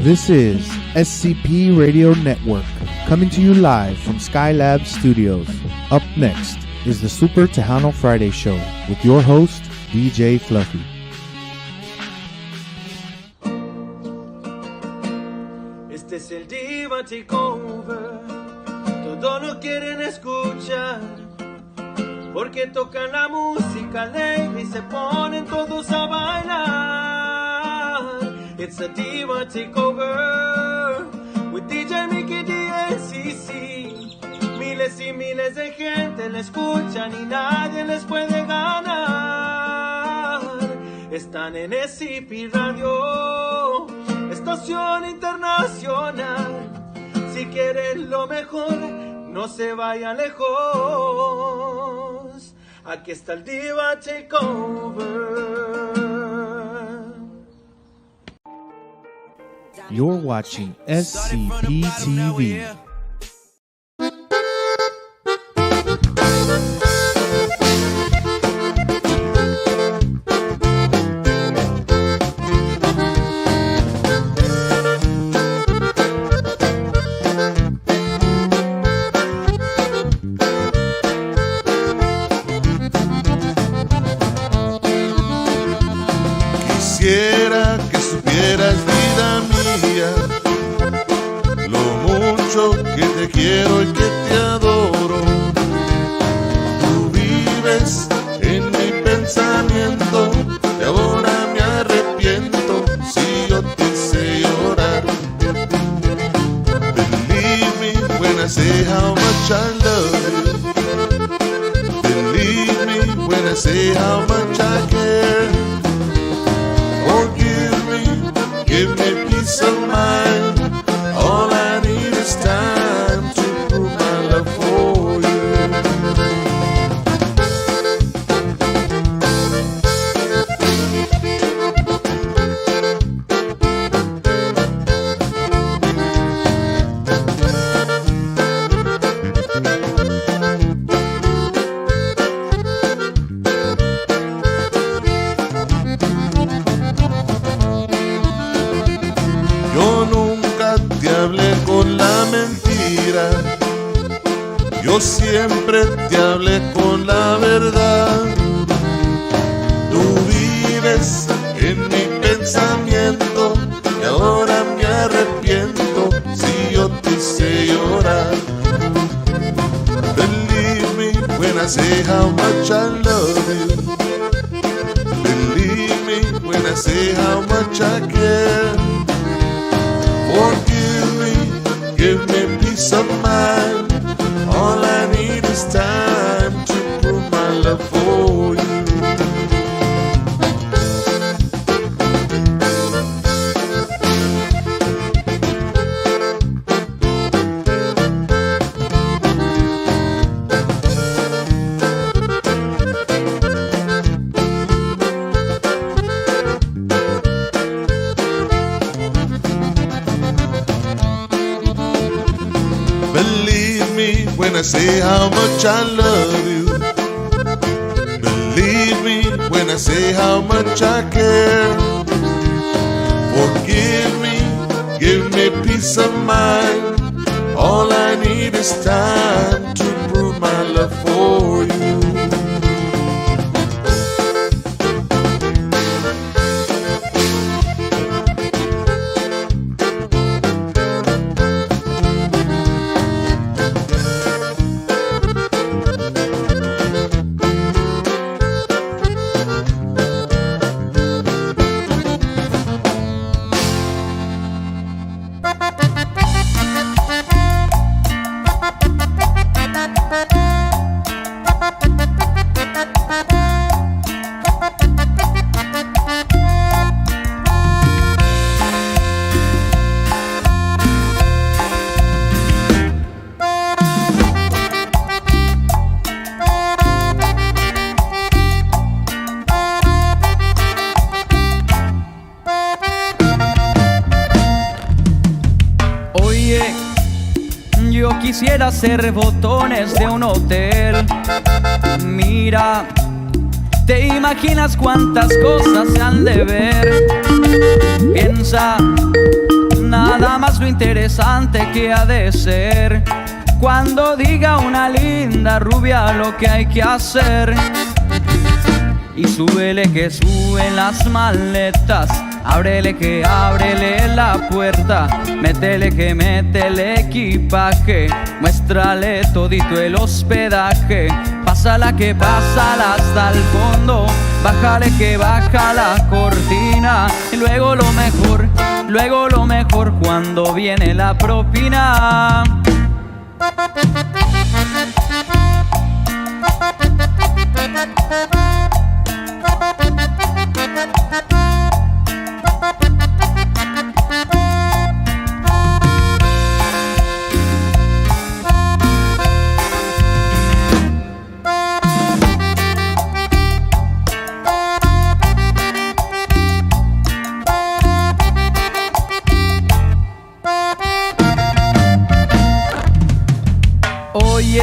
This is SCP Radio Network, coming to you live from Skylab Studios. Up next is the Super Tejano Friday Show with your host, DJ Fluffy. Este es el Diva Takeover, todos no quieren escuchar, porque tocan la música alegre y se ponen todos a bailar. It's a Diva Takeover with DJ Mickey DNCC. Miles y miles de gente la escuchan y nadie les puede ganar. Están en SCP Radio, estación internacional. Si quieren lo mejor, no se vayan lejos. Aquí está el Diva Takeover. You're watching SCP TV. Quisiera que supieras, vida mía, lo mucho que te quiero y que te adoro. Tú vives en mi pensamiento y ahora me arrepiento si yo te hice llorar. Believe me when I say how much I love you. Believe me when I say how much I care. Give me peace of mind. All I need is time to prove my love for you. Yo siempre te hablé con la verdad. Tú vives en mi pensamiento y ahora me arrepiento si yo te hice llorar. Believe me when I say how much I love you. Believe me when I say how much I care. Forgive me, give me peace of mind. All I need is time to prove my love for you. When I say how much I love you, believe me when I say how much I care. Forgive me, give me peace of mind. All I need is time to prove my love for you. Quisiera hacer botones de un hotel. Mira, te imaginas cuántas cosas se han de ver. Piensa, nada más lo interesante que ha de ser. Cuando diga una linda rubia lo que hay que hacer. Y súbele que suben las maletas, ábrele que ábrele la puerta, métele que métele equipaje, muéstrale todito el hospedaje. Pásala que pásala hasta el fondo, bájale que baja la cortina. Y luego lo mejor cuando viene la propina. Oye,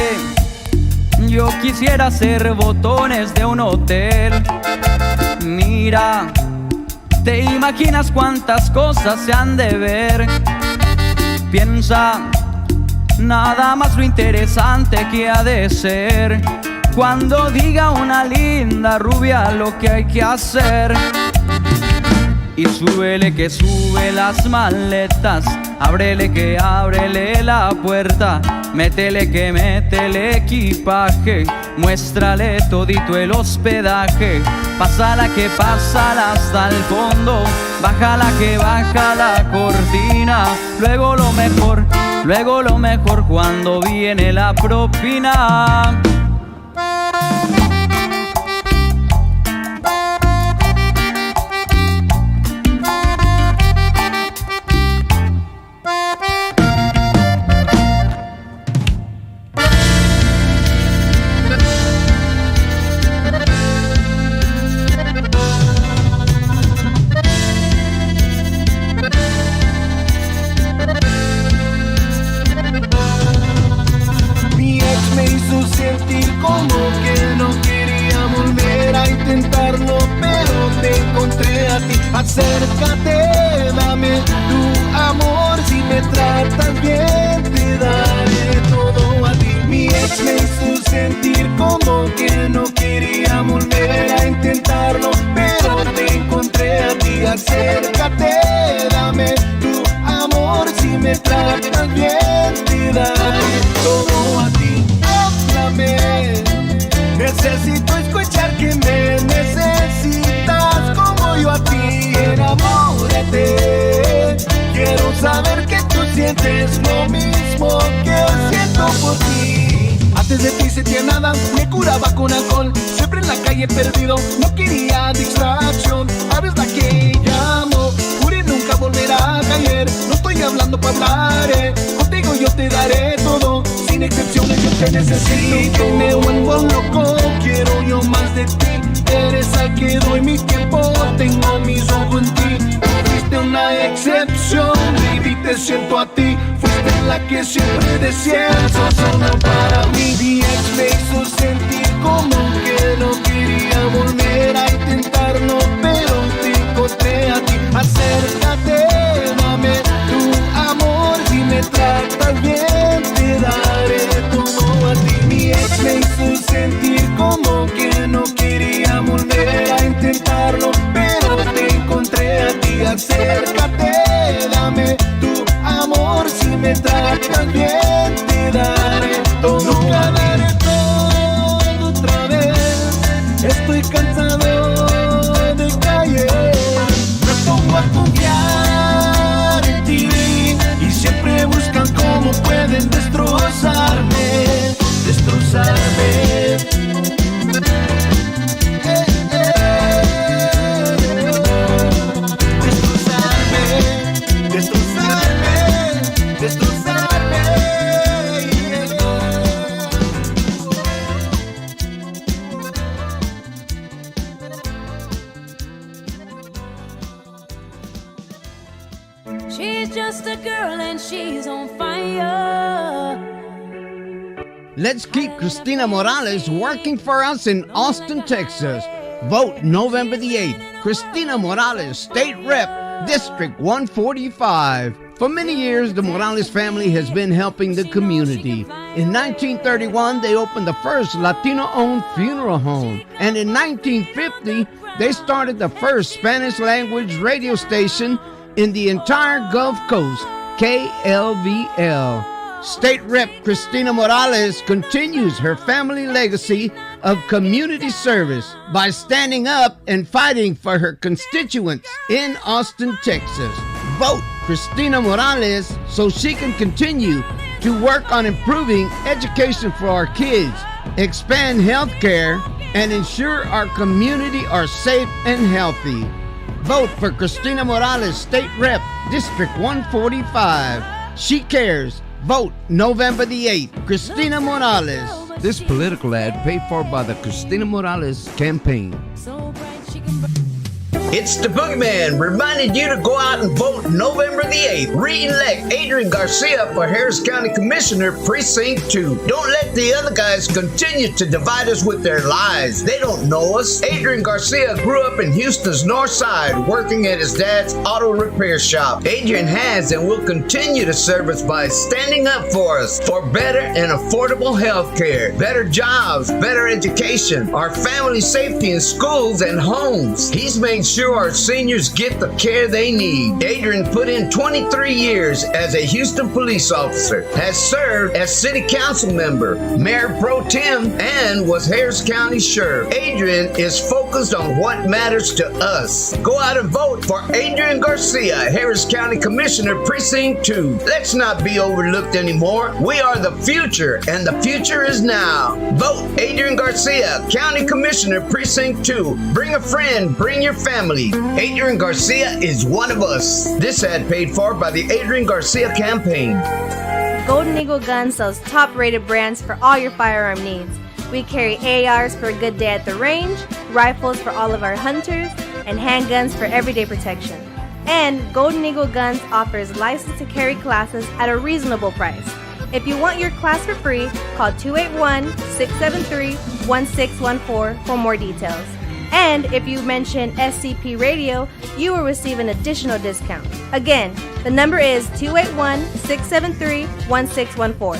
yo quisiera ser botones de un hotel. Mira, ¿te imaginas cuántas cosas se han de ver? Piensa, nada más lo interesante que ha de ser. Cuando diga una linda rubia lo que hay que hacer. Y súbele que sube las maletas, ábrele que ábrele la puerta, métele que métele equipaje, muéstrale todito el hospedaje. Pásala que pásala hasta el fondo, bájala que baja la cortina. Luego lo mejor cuando viene la propina. Sentir como que no quería volver a intentarlo, pero te encontré a ti. Acércate, dame tu amor, si me tratas bien te daré todo a ti. Mi ex me hizo sentir como que no quería volver a intentarlo, pero te encontré a ti. Acércate, dame tu amor, si me tratas bien te daré todo a ti. Necesito escuchar que me necesitas como yo a ti. Enamórate, quiero saber que tú sientes lo mismo que yo siento por ti. Antes de ti sentía nada, me curaba con alcohol, siempre en la calle perdido, no quería distracción. Ahora es la que llamo, juré nunca volver a caer. No estoy hablando para hablar, contigo yo te daré todo, sin excepciones yo te necesito. Me vuelvo loco, quiero yo más de ti. Eres al que doy mi tiempo, tengo mis ojos en ti. Fuiste una excepción, baby, te siento a ti. Fuiste la que siempre decía, sos solo para mí. Mi ex me hizo sentir como que no quería volver a intentarlo, pero te encontré a ti. Acércate, dame tu amor, si me tratas bien te daré todo a ti. Mi ex me hizo sentir como que no quería volver a intentarlo, pero te encontré a ti. Acércate, dame tu amor, si me tratas bien te daré todo. Nunca daré todo otra vez, estoy cansado de caer. Me pongo a confiar en ti y siempre buscan cómo pueden destrozarme, destrozarme. Destrozarme, destrozarme, destrozarme. She's just a girl and she's on fire. Let's keep Cristina Morales working for us in Austin, Texas. Vote November the 8th. Cristina Morales, State Rep, District 145. For many years, the Morales family has been helping the community. In 1931, they opened the first Latino-owned funeral home. And in 1950, they started the first Spanish-language radio station in the entire Gulf Coast, KLVL. State Rep Cristina Morales continues her family legacy of community service by standing up and fighting for her constituents in Austin, Texas. Vote Cristina Morales so she can continue to work on improving education for our kids, expand health care, and ensure our community are safe and healthy. Vote for Cristina Morales, State Rep, District 145. She cares. Vote November the 8th. Cristina Morales. This political ad paid for by the Cristina Morales campaign. It's the Boogeyman reminding you to go out and vote November the 8th. Re-elect Adrian Garcia for Harris County Commissioner Precinct 2. Don't let the other guys continue to divide us with their lies. They don't know us. Adrian Garcia grew up in Houston's North Side working at his dad's auto repair shop. Adrian has and will continue to serve us by standing up for us for better and affordable health care, better jobs, better education, our family safety in schools and homes. He's made sure our seniors get the care they need. Adrian put in 23 years as a Houston police officer, has served as city council member, mayor pro tem, and was Harris County sheriff. Adrian is focused on what matters to us. Go out and vote for Adrian Garcia, Harris County Commissioner Precinct 2. Let's not be overlooked anymore. We are the future, and the future is now. Vote Adrian Garcia, County Commissioner Precinct 2. Bring a friend, bring your family. Adrian Garcia is one of us. This ad paid for by the Adrian Garcia campaign. Golden Eagle Gun sells top-rated brands for all your firearm needs. We carry ARs for a good day at the range, rifles for all of our hunters, and handguns for everyday protection. And Golden Eagle Guns offers license to carry classes at a reasonable price. If you want your class for free, call 281-673-1614 for more details. And if you mention SCP Radio, you will receive an additional discount. Again, the number is 281-673-1614.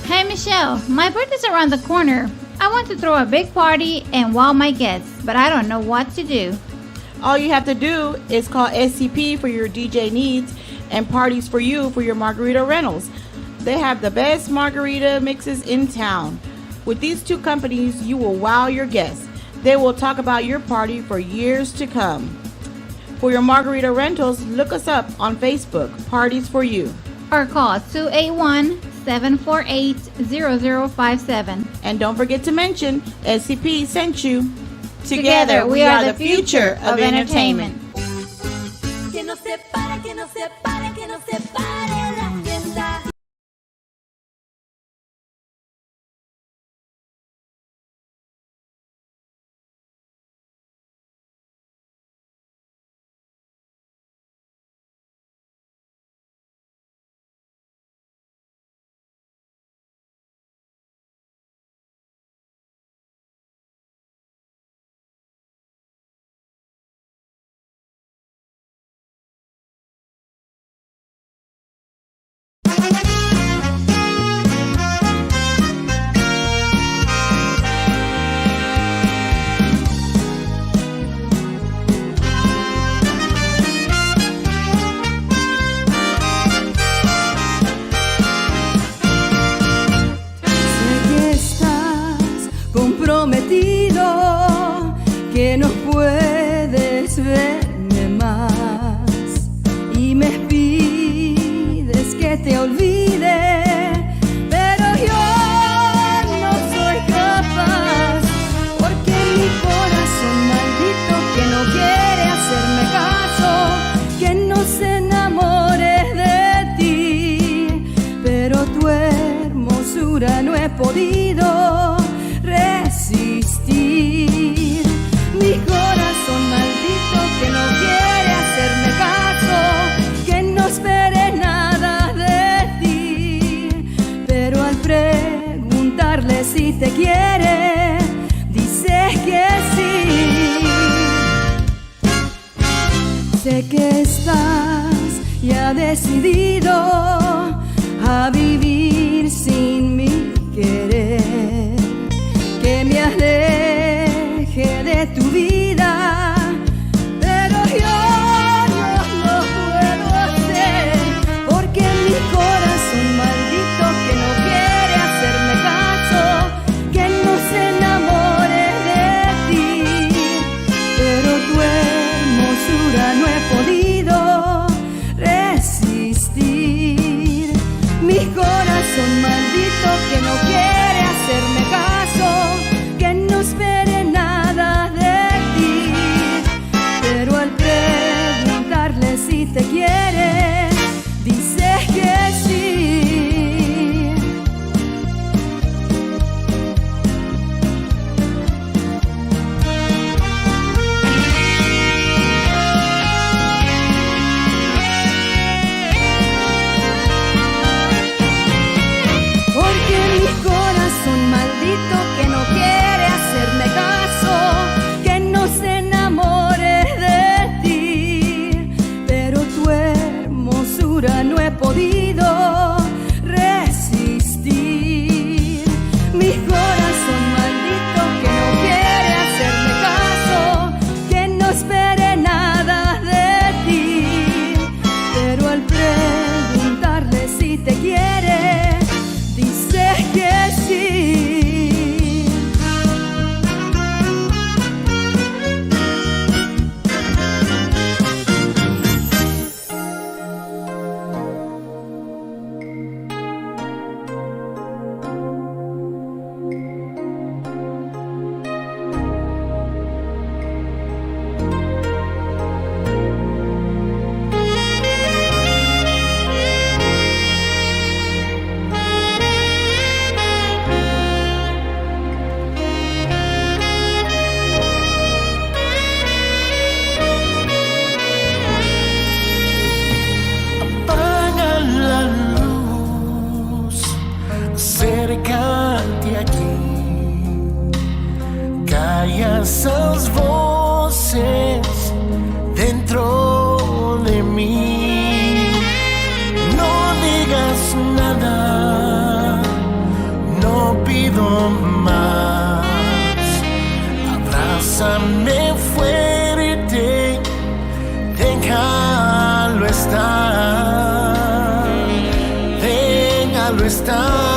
Hey Michelle, my birthday's around the corner. I want to throw a big party and wow my guests, but I don't know what to do. All you have to do is call SCP for your DJ needs and Parties for You for your margarita rentals. They have the best margarita mixes in town. With these two companies, you will wow your guests. They will talk about your party for years to come. For your margarita rentals, look us up on Facebook, Parties for You. Or call 281-748-0057. And don't forget to mention SCP sent you. Together, we are the future of entertainment. Que no se pare, que no se pare, que no se pare la fiesta. Que no puedes verme más y me pides que te olvide, pero yo no soy capaz, porque mi corazón maldito que no quiere hacerme caso, que no se enamore de ti, pero tu hermosura no he podido resistir. Mi corazón maldito que no quiere hacerme caso, que no espere nada de ti, pero al preguntarle si te quiere, dice que sí. Sé que estás y ha decidido a vivir sin mi querer, que me aleje de tu vida, pero yo no lo puedo hacer, porque mi corazón maldito que no quiere hacerme caso, que no se enamore de ti, pero tu hermosura no he podido resistir. Mi corazón maldito que no quiere hacerme caso, que no espere nada de ti, pero al preguntarle si te quiere, dice que sí. Porque mi corazón maldito que no quiere hacerme caso, que no se enamore de ti, pero tu hermosura no he podido resistir. Mi corazón maldito que no quiere hacerme caso, que no espere nada de ti, pero al preguntarle si te quiere, dice que sí. Apaga la luz, acércate aquí, calla esas voces dentro de mí. No digas nada, no pido más. Abrázame fuerte, déjalo estar, déjalo estar.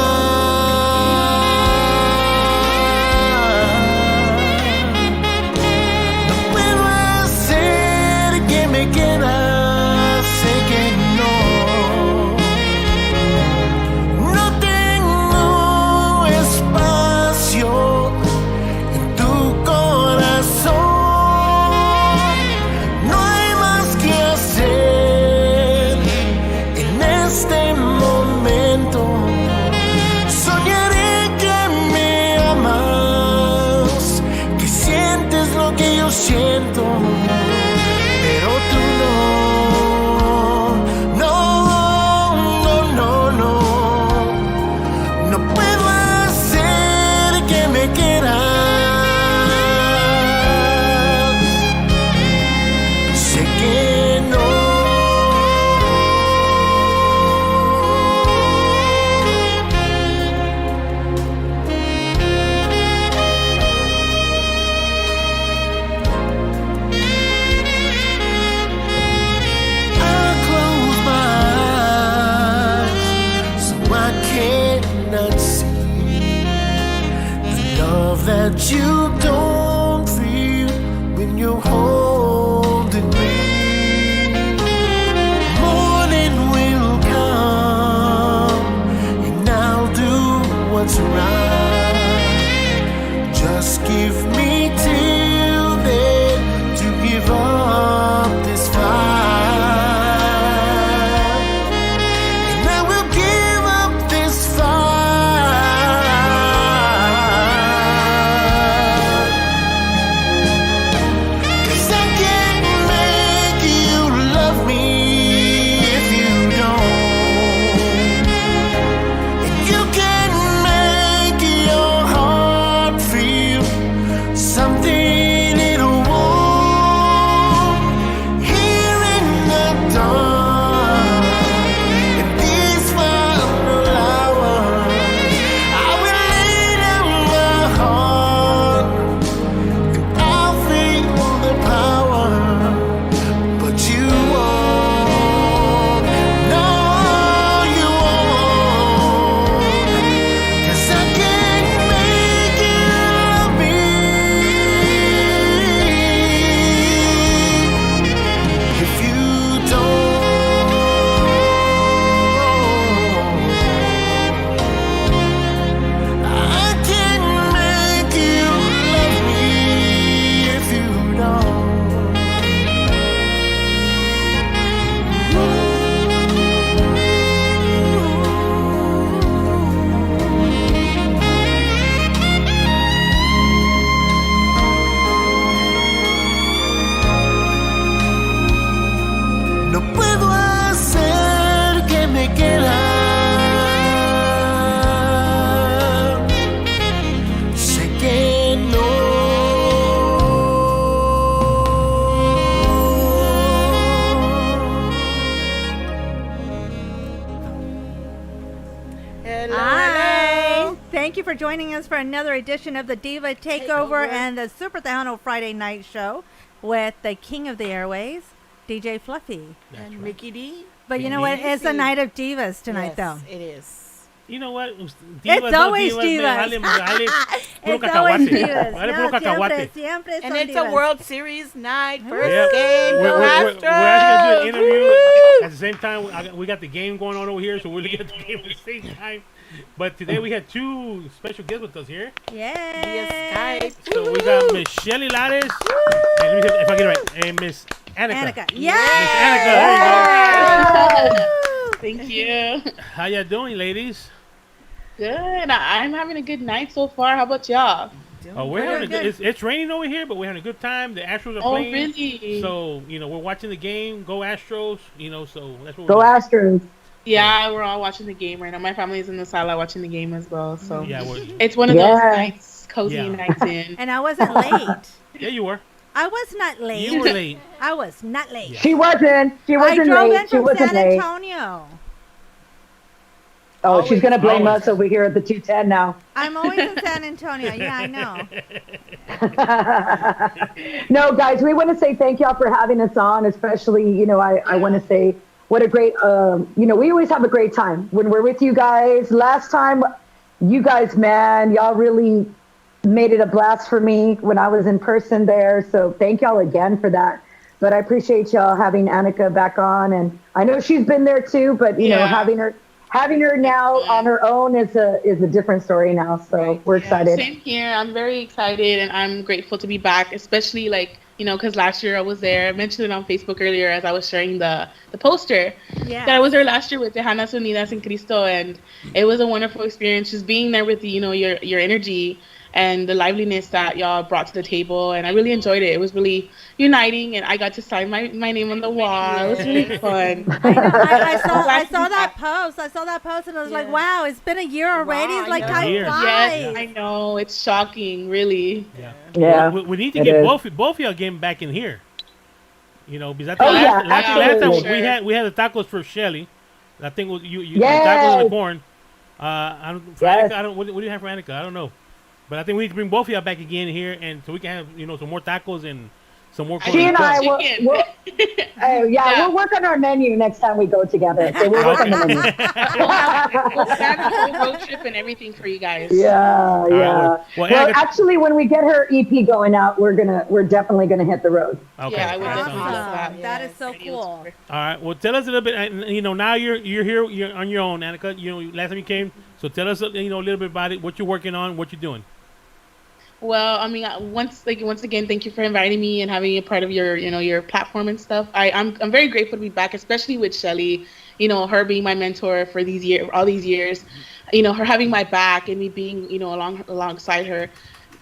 No puedo hacer que me quieras, sé que no. No tengo espacio en tu corazón. No hay más que hacer en este momento. Soñaré que me amas, que sientes lo que yo siento, pero tú no. No, no, no, no. No puedo hacer que me quieras. Sé que no. I close my eyes so I cannot see the love that you don't feel when you're holding me. Morning will come and I'll do what's right. Just give me till then to give up this fight, and I will give up this fight. no puedo hacer que me quiera. Sé que no. Hi. Thank you for joining us for another edition of the Diva Takeover and the Super Tejano Friday Night Show with the king of the airways, DJ Fluffy. And Mickey D. But you know what? It's a night of divas tonight, though. It is. You know what? Divas, it's always divas. It's always divas. And it's a World Series night. First game. We're actually going to do an interview. At the same time, we got the game going on over here, so we're going to get the game at the same time. But today we had two special guests with us here. Yay! Skype. So we got Miss Shelly Lares, and if I get it right, and Miss Anikka. Yay! Miss Anikka, there you go. Thank you. How y'all doing, ladies? Good. I'm having a good night so far. How about y'all? Oh, we're having a good. It's raining over here, but we're having a good time. The Astros are playing. Oh, really? So we're watching the game. Go Astros! So that's what. Go Astros! Yeah, we're all watching the game right now. My family's in the sala watching the game as well. So yeah, it's one of those nights, cozy nights in. And I wasn't late. Yeah, you were. I was not late. You were late. I was not late. Yeah. She wasn't. I drove in from San Antonio. Oh, she's gonna blame us over here at the 210 now. I'm always in San Antonio. Yeah, I know. No, guys, we want to say thank y'all for having us on. Especially, I want to say what a great. We always have a great time when we're with you guys. Last time, you guys, man, y'all really made it a blast for me when I was in person there. So thank y'all again for that. But I appreciate y'all having Anikka back on, and I know she's been there too. But having her now on her own is a different story now. So we're excited. Same here. I'm very excited, and I'm grateful to be back, especially because last year I was there. I mentioned it on Facebook earlier as I was sharing the poster. Yeah. That I was there last year with Tejanas Unidas en Cristo, and it was a wonderful experience just being there with your energy and the liveliness that y'all brought to the table, and I really enjoyed it. It was really uniting, and I got to sign my name on the wall. It was really fun. I saw that post. And I was like, wow, it's been a year already. It's like time flies. Yes, I know. It's shocking, really. Yeah. We need to get both of y'all getting back in here. Because I think last time we had the tacos for Shelly. I think you tacos and the corn. Anikka, what do you have for Anikka? I don't know. But I think we need to bring both of y'all back again here, and so we can have some more tacos and some more. She and I will. We'll work on our menu next time we go together. So we'll work on the menu. We'll plan a whole road trip and everything for you guys. Yeah. Well, actually, when we get her EP going out, we're definitely gonna hit the road. Okay. Yeah, I would definitely love that. That is so cool. All right. Well, tell us a little bit. Now you're here. You're on your own, Anikka. Last time you came, so tell us a little bit about it. What you're working on. What you're doing. Well, I mean, once again, thank you for inviting me and having me a part of your platform and stuff. I'm very grateful to be back, especially with Shelly. Her being my mentor for all these years. Her having my back and me being alongside her,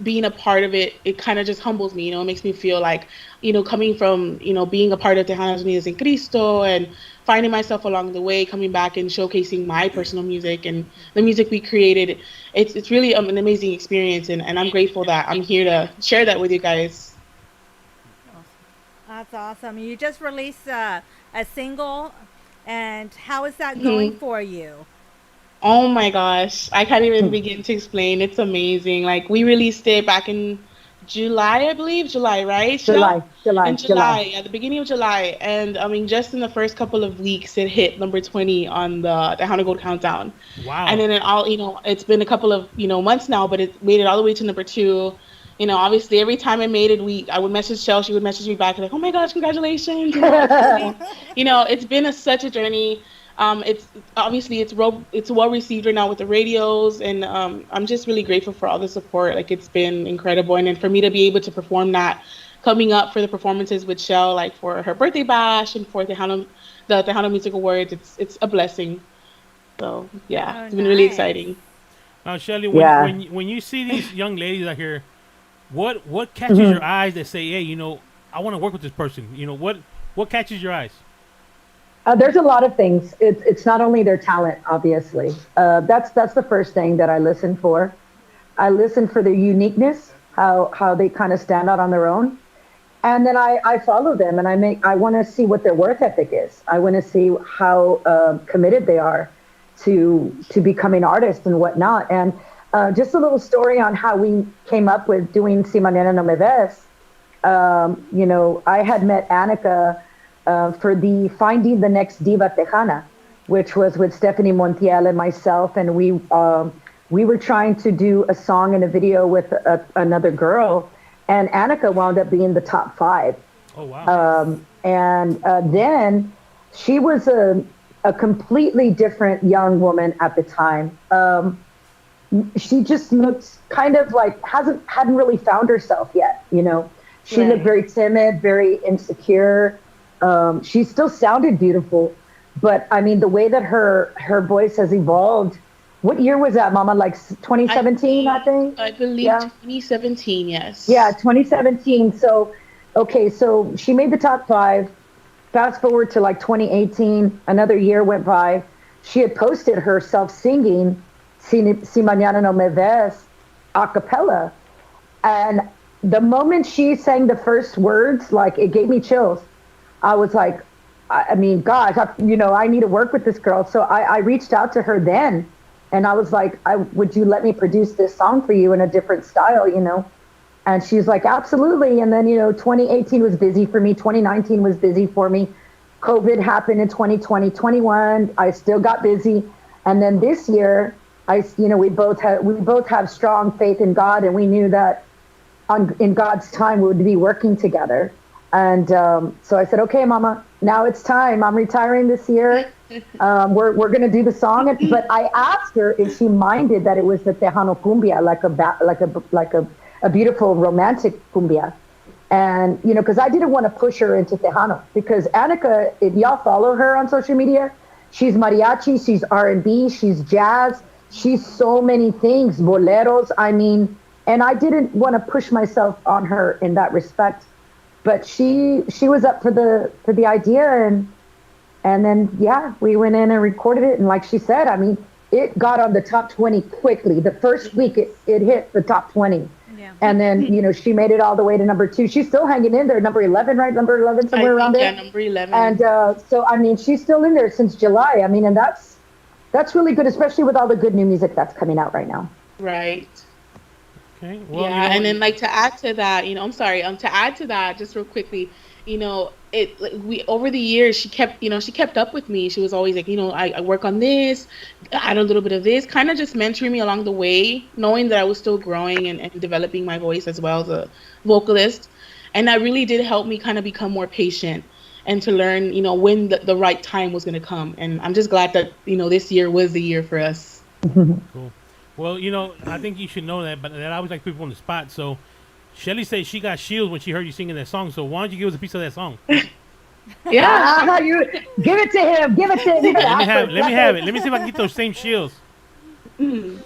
being a part of it. It kind of just humbles me. It makes me feel like coming from being a part of Tejanos Unidas en Cristo and finding myself along the way, coming back and showcasing my personal music and the music we created. It's really an amazing experience, and I'm grateful that I'm here to share that with you guys. That's awesome. You just released a single, and how is that going for you? Oh my gosh, I can't even begin to explain. It's amazing. We released it back in July, I believe. July, right? July. At the beginning of July. And I mean, just in the first couple of weeks, it hit number 20 on the Tejano Gold Countdown. Wow. And then it's been a couple of, months now, but it made it all the way to number 2. Obviously every time I made it, I would message Shell, she would message me back like, oh my gosh, congratulations. It's been such a journey. It's well received right now with the radios, and I'm just really grateful for all the support. It's been incredible, and then for me to be able to perform that, coming up for the performances with Shell, for her birthday bash and for the Tejano Music Awards, it's a blessing. So yeah, it's been really exciting. Now, Shelly, when you see these young ladies out here, what catches your eyes that say, hey, I want to work with this person? What catches your eyes? There's a lot of things. It's not only their talent, obviously. That's the first thing that I listen for. I listen for their uniqueness, how they kind of stand out on their own, and then I follow them, and I want to see what their work ethic is. I want to see how committed they are to becoming artists and whatnot. And just a little story on how we came up with doing Si Mañana No Me Ves. I had met Anikka for the Finding the Next Diva Tejana, which was with Stephanie Montiel and myself, and we were trying to do a song and a video with another girl, and Anikka wound up being the top 5. Oh wow! Then she was a completely different young woman at the time. She just looked kind of like hadn't really found herself yet. She looked very timid, very insecure. She still sounded beautiful, but I mean the way that her voice has evolved. What year was that, Mama? Like 2017, I think? I believe 2017, yes. Yeah, 2017. So she made the top 5. Fast forward to like 2018, another year went by. She had posted herself singing Si Mañana No Me Ves a cappella. And the moment she sang the first words, like it gave me chills. I was like, I mean, gosh, I need to work with this girl. So I reached out to her then. And I was like, would you let me produce this song for you in a different style, And she's like, absolutely. And then, 2018 was busy for me. 2019 was busy for me. COVID happened in 2020, 21. I still got busy. And then this year, we both have strong faith in God. And we knew that in God's time, we would be working together. And so I said, okay, Mama, now it's time. I'm retiring this year. We're going to do the song. But I asked her if she minded that it was the Tejano cumbia, like a beautiful romantic cumbia. And, because I didn't want to push her into Tejano. Because Anikka, if y'all follow her on social media, she's mariachi, she's R&B, she's jazz, she's so many things, boleros. I mean, and I didn't want to push myself on her in that respect. But she was up for the idea, and then we went in and recorded it, and like she said, I mean, it got on the top 20 quickly. The first week it hit the top 20. Yeah. And then she made it all the way to number 2. She's still hanging in there, number 11, right? Number 11 somewhere around there. Yeah, number 11. And so I mean, she's still in there since July. I mean, and that's really good, especially with all the good new music that's coming out right now. Right. Okay. Well, and then like to add to that, I'm sorry, to add to that just real quickly, we over the years she kept up with me. She was always like, I work on this, add a little bit of this, kind of just mentoring me along the way, knowing that I was still growing and developing my voice as well as a vocalist. And that really did help me kind of become more patient and to learn, when the right time was going to come. And I'm just glad that, this year was the year for us. Cool. Well, I think you should know that, but I always like people on the spot. So, Shelly said she got chills when she heard you singing that song. So, why don't you give us a piece of that song? Yeah, you give it to him. Give it to him. Let me have it. Let me see if I can get those same chills. I'm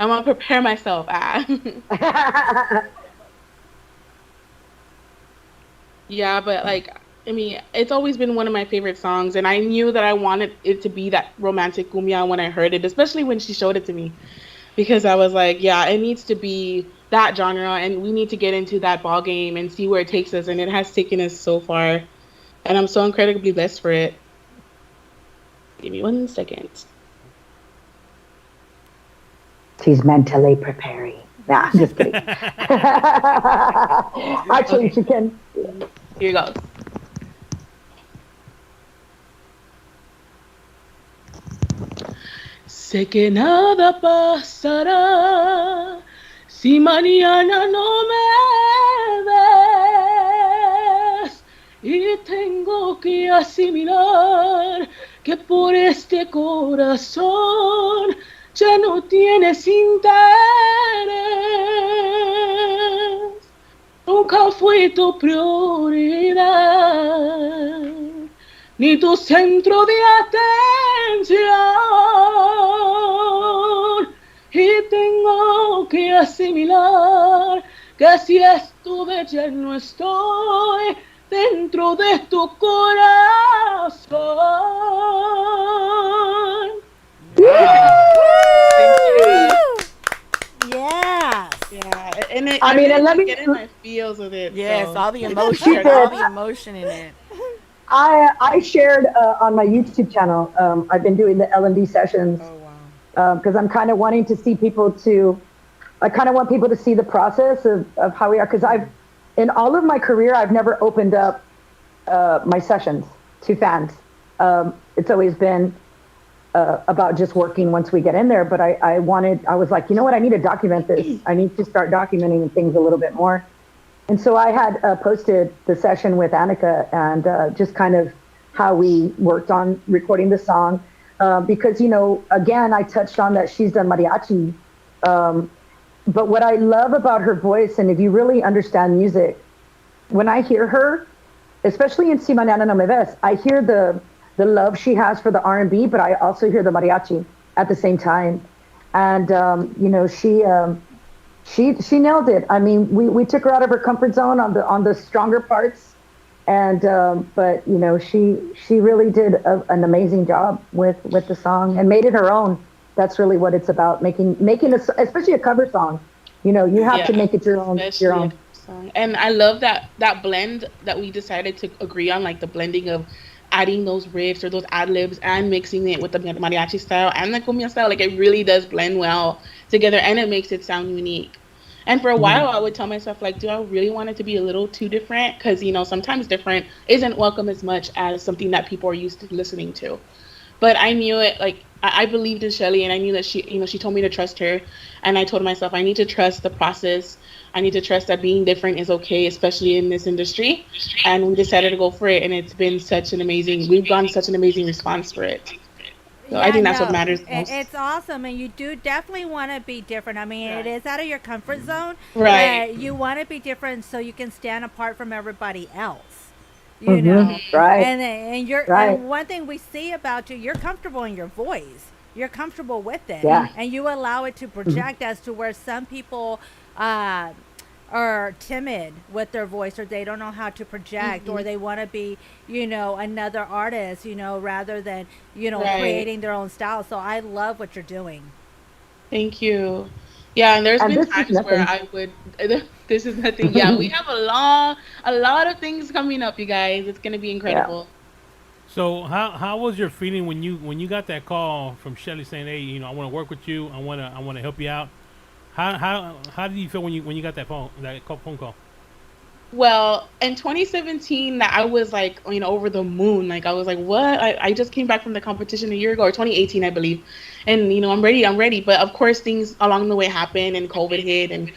gonna prepare myself. Yeah, but it's always been one of my favorite songs, and I knew that I wanted it to be that romantic cumbia when I heard it, especially when she showed it to me, because I was like, yeah, it needs to be that genre, and we need to get into that ball game and see where it takes us, and it has taken us so far, and I'm so incredibly blessed for it. Give me 1 second. She's mentally preparing. Nah, I'm just kidding. Actually, she can. Here goes. Sé que nada pasará si mañana no me ves, y tengo que asimilar que por este corazón ya no tienes interés. Nunca fue tu prioridad, ni tu centro de atención. Y tengo que asimilar que si estuve ya no estoy dentro de tu corazón. and let me get in my feels with it. Yes, so. all the emotion, all the emotion in it. I shared on my YouTube channel. I've been doing the L&D sessions because I'm kind of wanting to see people to. I kind of want people to see the process of how we are, because in all of my career, I've never opened up my sessions to fans. It's always been about just working once we get in there. But I was like, you know what? I need to document this. I need to start documenting things a little bit more. And so I had posted the session with Anikka and just kind of how we worked on recording the song. Because, again, I touched on that she's done mariachi. But what I love about her voice, and if you really understand music, when I hear her, especially in Si Mañana No Me Ves, I hear the love she has for the R&B, but I also hear the mariachi at the same time. And, she nailed it. I mean, we took her out of her comfort zone on the stronger parts. And, but, she really did an amazing job with the song and made it her own. That's really what it's about, making especially a cover song. You have to make it your own. Song. And I love that blend that we decided to agree on, like the blending of adding those riffs or those ad libs and mixing it with the mariachi style and the cumbia style. Like it really does blend well together, and it makes it sound unique. And for a while, I would tell myself, like, do I really want it to be a little too different? Because sometimes different isn't welcome as much as something that people are used to listening to. But I knew it, like, I believed in Shelly, and I knew that she told me to trust her. And I told myself, I need to trust the process. I need to trust that being different is okay, especially in this industry. And we decided to go for it. And it's been we've gotten such an amazing response for it. So I think that's what matters most. It's awesome. And you do definitely want to be different. I mean, it is out of your comfort zone. Right. You want to be different so you can stand apart from everybody else. You know, right? And you're and one thing we see about you, you're comfortable in your voice. You're comfortable with it, and you allow it to project. As to where some people are timid with their voice, or they don't know how to project, or they want to be, another artist, rather than creating their own style. So I love what you're doing. Thank you. Yeah, and there's been times where I would. This is nothing. Yeah, we have a lot of things coming up, you guys. It's gonna be incredible. Yeah. So how was your feeling when you got that call from Shelly saying, "Hey, I want to work with you. I want to help you out." How did you feel when you got that phone call? Well, in 2017, I was like, over the moon. Like I was like, what? I just came back from the competition a year ago, or 2018, I believe. And I'm ready. But of course, things along the way happened, and COVID hit, and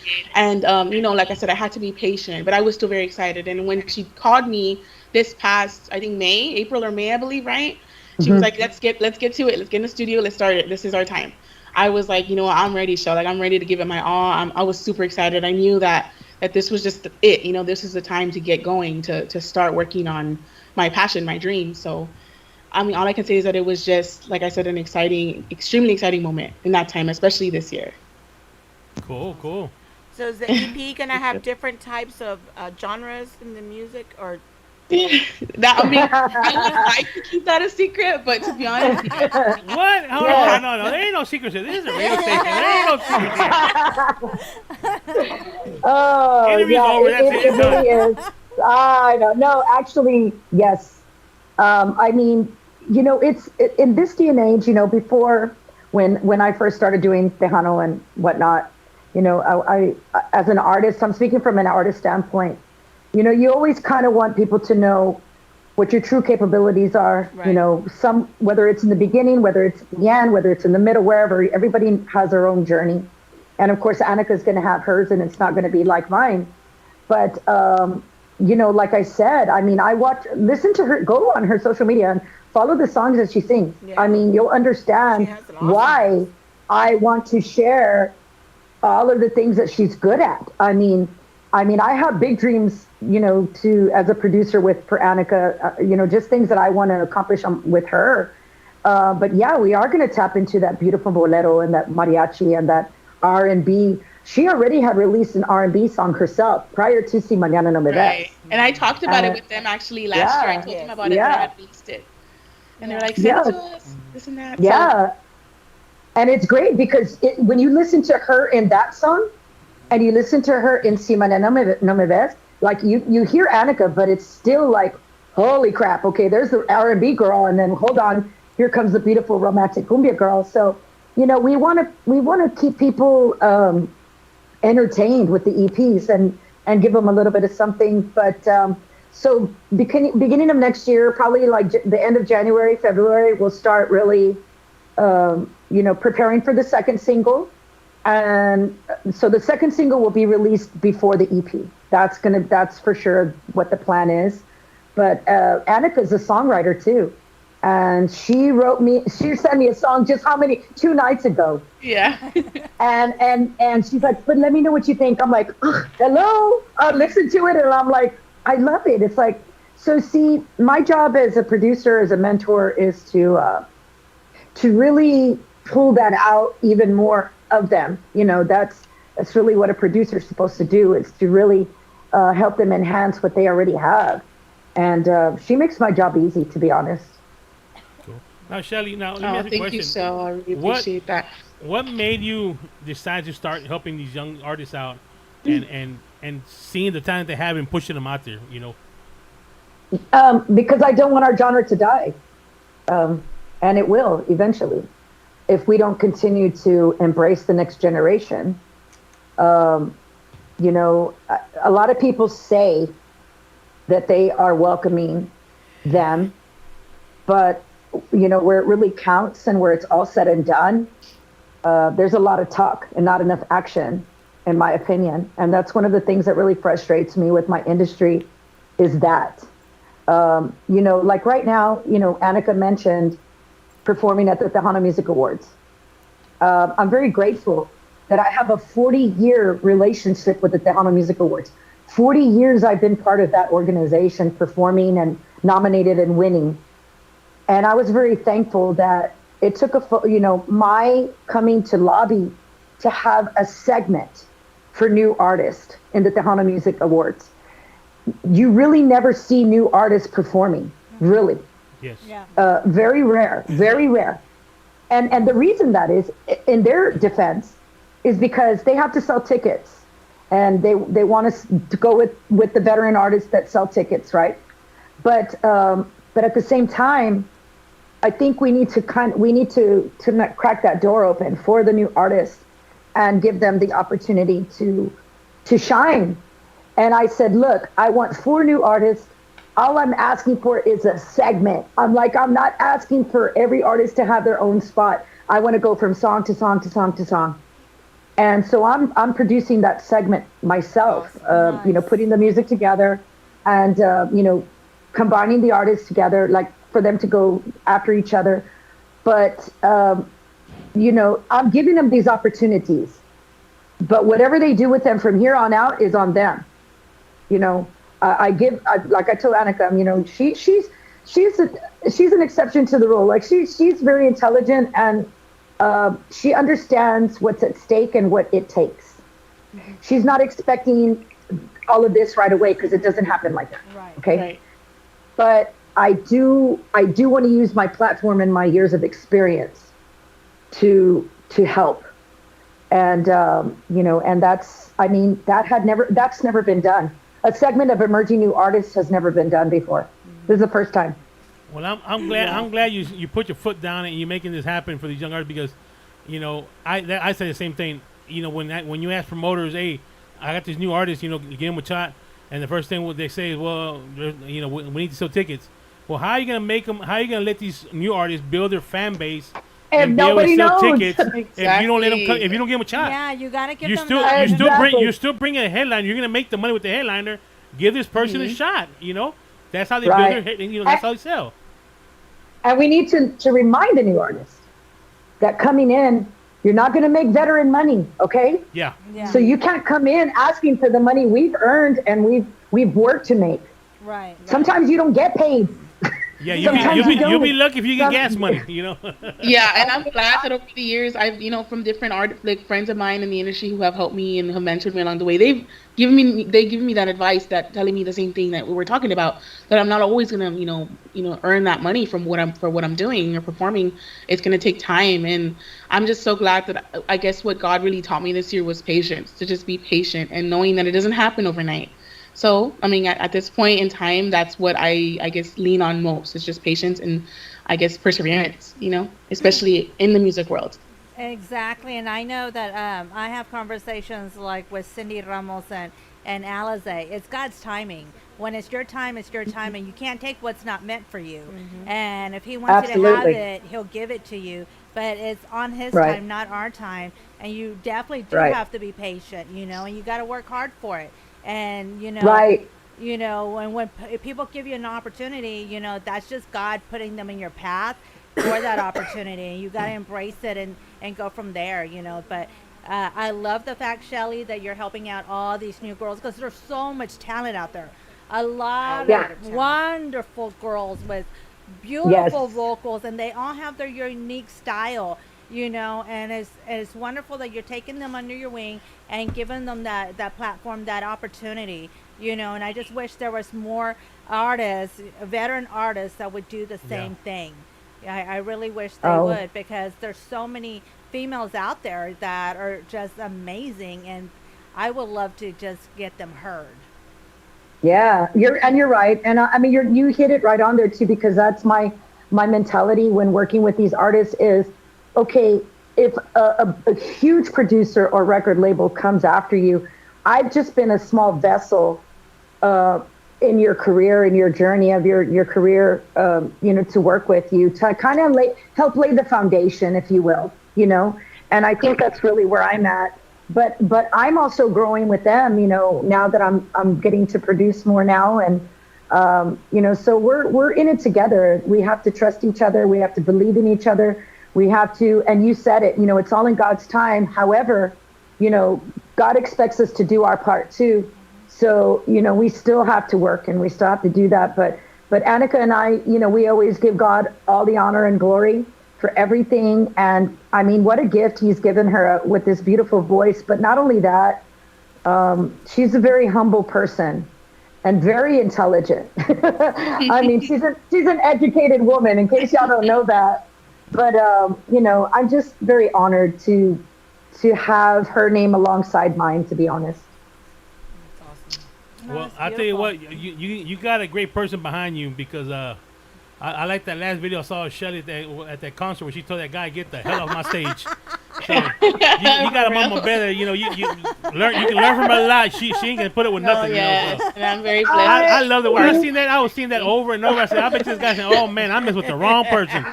like I said, I had to be patient. But I was still very excited. And when she called me this past, I think April or May, I believe, right? She was like, let's get to it. Let's get in the studio. Let's start it. This is our time. I was like, I'm ready, Shell. Like I'm ready to give it my all. I was super excited. I knew that this was just it. This is the time to get going, to start working on my passion, my dream. So, I mean, all I can say is that it was just, like I said, an extremely exciting moment in that time, especially this year. Cool. So is the EP going to have different types of genres in the music, or? I would like to keep that a secret, but to be honest, what? No, there ain't no secrets here. This is a radio station. There ain't no secrets. Oh, it really is. I know. No, actually, yes. I mean, it's in this day and age. Before when I first started doing Tejano and whatnot, I as an artist, I'm speaking from an artist standpoint. You always kind of want people to know what your true capabilities are. Right. Whether it's in the beginning, whether it's at the end, whether it's in the middle, wherever. Everybody has their own journey, and of course, Anikka is going to have hers, and it's not going to be like mine. But like I said, I mean, listen to her, go on her social media and follow the songs that she sings. Yeah. I mean, you'll understand why I want to share all of the things that she's good at. I mean, I have big dreams, as a producer for Anikka, just things that I want to accomplish with her. But yeah, we are going to tap into that beautiful bolero and that mariachi and that R&B. She already had released an R&B song herself prior to Si Mañana No Me Ves. Right. And I talked about it with them actually last year. I told them about it, and I had released it. And they're like, send it to us, this and that. Yeah. So. And it's great because when you listen to her in that song, and you listen to her in Si Mañana No Me Ves, like you hear Anikka, but it's still like, holy crap, okay, there's the R&B girl, and then hold on, here comes the beautiful romantic cumbia girl. So, we want to keep people entertained with the EPs and give them a little bit of something. But so beginning of next year, probably like the end of January, February, we'll start really, preparing for the second single. And so the second single will be released before the EP. That's for sure what the plan is. But Anikka's a songwriter too. And she sent me a song just 2 nights ago. Yeah. and she's like, but let me know what you think. I'm like, hello, I'll listen to it. And I'm like, I love it. It's like, so see, my job as a producer, as a mentor is to really pull that out even more of them. That's really what a producer's supposed to do, is to really help them enhance what they already have. And she makes my job easy, to be honest. Cool. Now, Shelly, let me ask you a question. Thank you, so I really appreciate that. What made you decide to start helping these young artists out and seeing the talent they have and pushing them out there, Because I don't want our genre to die. And it will eventually, if we don't continue to embrace the next generation. A lot of people say that they are welcoming them, but where it really counts and where it's all said and done, there's a lot of talk and not enough action, in my opinion. And that's one of the things that really frustrates me with my industry, is that, like right now, Anikka mentioned performing at the Tejano Music Awards. I'm very grateful that I have a 40-year relationship with the Tejano Music Awards. 40 years I've been part of that organization, performing and nominated and winning. And I was very thankful that it took my coming to lobby to have a segment for new artists in the Tejano Music Awards. You really never see new artists performing, really. Yes. Yeah. Very rare, very rare. And the reason that is, in their defense, is because they have to sell tickets. And they want us to go with the veteran artists that sell tickets, right? But at the same time, I think we need to crack that door open for the new artists and give them the opportunity to shine. And I said, look, I want 4 new artists. All I'm asking for is a segment. I'm not asking for every artist to have their own spot. I want to go from song to song to song to song. And so I'm producing that segment myself, nice. Putting the music together and, combining the artists together, like for them to go after each other. But, I'm giving them these opportunities. But whatever they do with them from here on out is on them. Like I told Anikka, she's an exception to the rule. Like she's very intelligent, and she understands what's at stake and what it takes. Mm-hmm. She's not expecting all of this right away, because it doesn't happen like that. Right. Okay. Right. But I do want to use my platform and my years of experience to help. And and that's never been done. A segment of emerging new artists has never been done before. Mm-hmm. This is the first time. Well, I'm glad you put your foot down and you're making this happen for these young artists, because, I say the same thing. When you ask promoters, hey, I got this new artist, give them a shot, and the first thing what they say is, well, we need to sell tickets. Well, how are you gonna make them? How are you gonna let these new artists build their fan base and be able to sell tickets exactly. If you don't let them? If you don't give them a shot, yeah, you gotta give them. You're still bringing a headliner. You're gonna make the money with the headliner. Give this person a shot. That's how they build their. That's how they sell. And we need to remind the new artists that coming in, you're not going to make veteran money, okay? Yeah. So you can't come in asking for the money we've earned and we've worked to make. Right. Sometimes you don't get paid. Yeah, you'll be lucky if you get gas money, you know. Yeah, and I'm glad that over the years I've, from different like friends of mine in the industry who have helped me and have mentored me along the way. They've given me that advice, that telling me the same thing that we were talking about, that I'm not always gonna earn that money from what I'm doing or performing. It's gonna take time, and I'm just so glad that I guess what God really taught me this year was patience, to just be patient and knowing that it doesn't happen overnight. So, I mean, at this point in time, that's what I guess lean on most. It's just patience and, I guess, perseverance, especially in the music world. Exactly. And I know that I have conversations like with Cindy Ramos and Alicia. It's God's timing. When it's your time, it's your time. And you can't take what's not meant for you. And if he wants you to have it, he'll give it to you. But it's on his time, not our time. And you definitely do have to be patient, and you got to work hard for it. And and when people give you an opportunity, that's just God putting them in your path for that opportunity, and you got to embrace it and go from there. But I love the fact, Shelly, that you're helping out all these new girls, because there's so much talent out there. A lot of wonderful girls with beautiful vocals, and they all have their unique style. And it's wonderful that you're taking them under your wing and giving them that platform, that opportunity, and I just wish there was more artists, veteran artists, that would do the same thing. I really wish they would, because there's so many females out there that are just amazing, and I would love to just get them heard. Yeah, you're right. And I mean, you hit it right on there too, because that's my mentality when working with these artists is, okay, if a huge producer or record label comes after you, I've just been a small vessel in your career, in your journey of your career, to work with you, to kind of help lay the foundation, if you will, and I think that's really where I'm at. But I'm also growing with them, now that I'm getting to produce more now, and so we're in it together. We have to trust each other. We have to believe in each other. We have to, and you said it, it's all in God's time. However, God expects us to do our part too. So, we still have to work, and we still have to do that. But Anikka and I, we always give God all the honor and glory for everything. And I mean, what a gift he's given her with this beautiful voice. But not only that, she's a very humble person and very intelligent. I mean, she's an educated woman, in case y'all don't know that. But, I'm just very honored to have her name alongside mine, to be honest. That's awesome. Well, I'll tell you what, you got a great person behind you, because I like that last video I saw of Shelly at that concert where she told that guy, get the hell off my stage. So you got a mama better, you can learn from her a lot. She ain't gonna put it with nothing. Yes. So. And I'm very blessed. I love it. When I was seeing that over and over. I said, I bet this guy saying, oh man, I messed with the wrong person.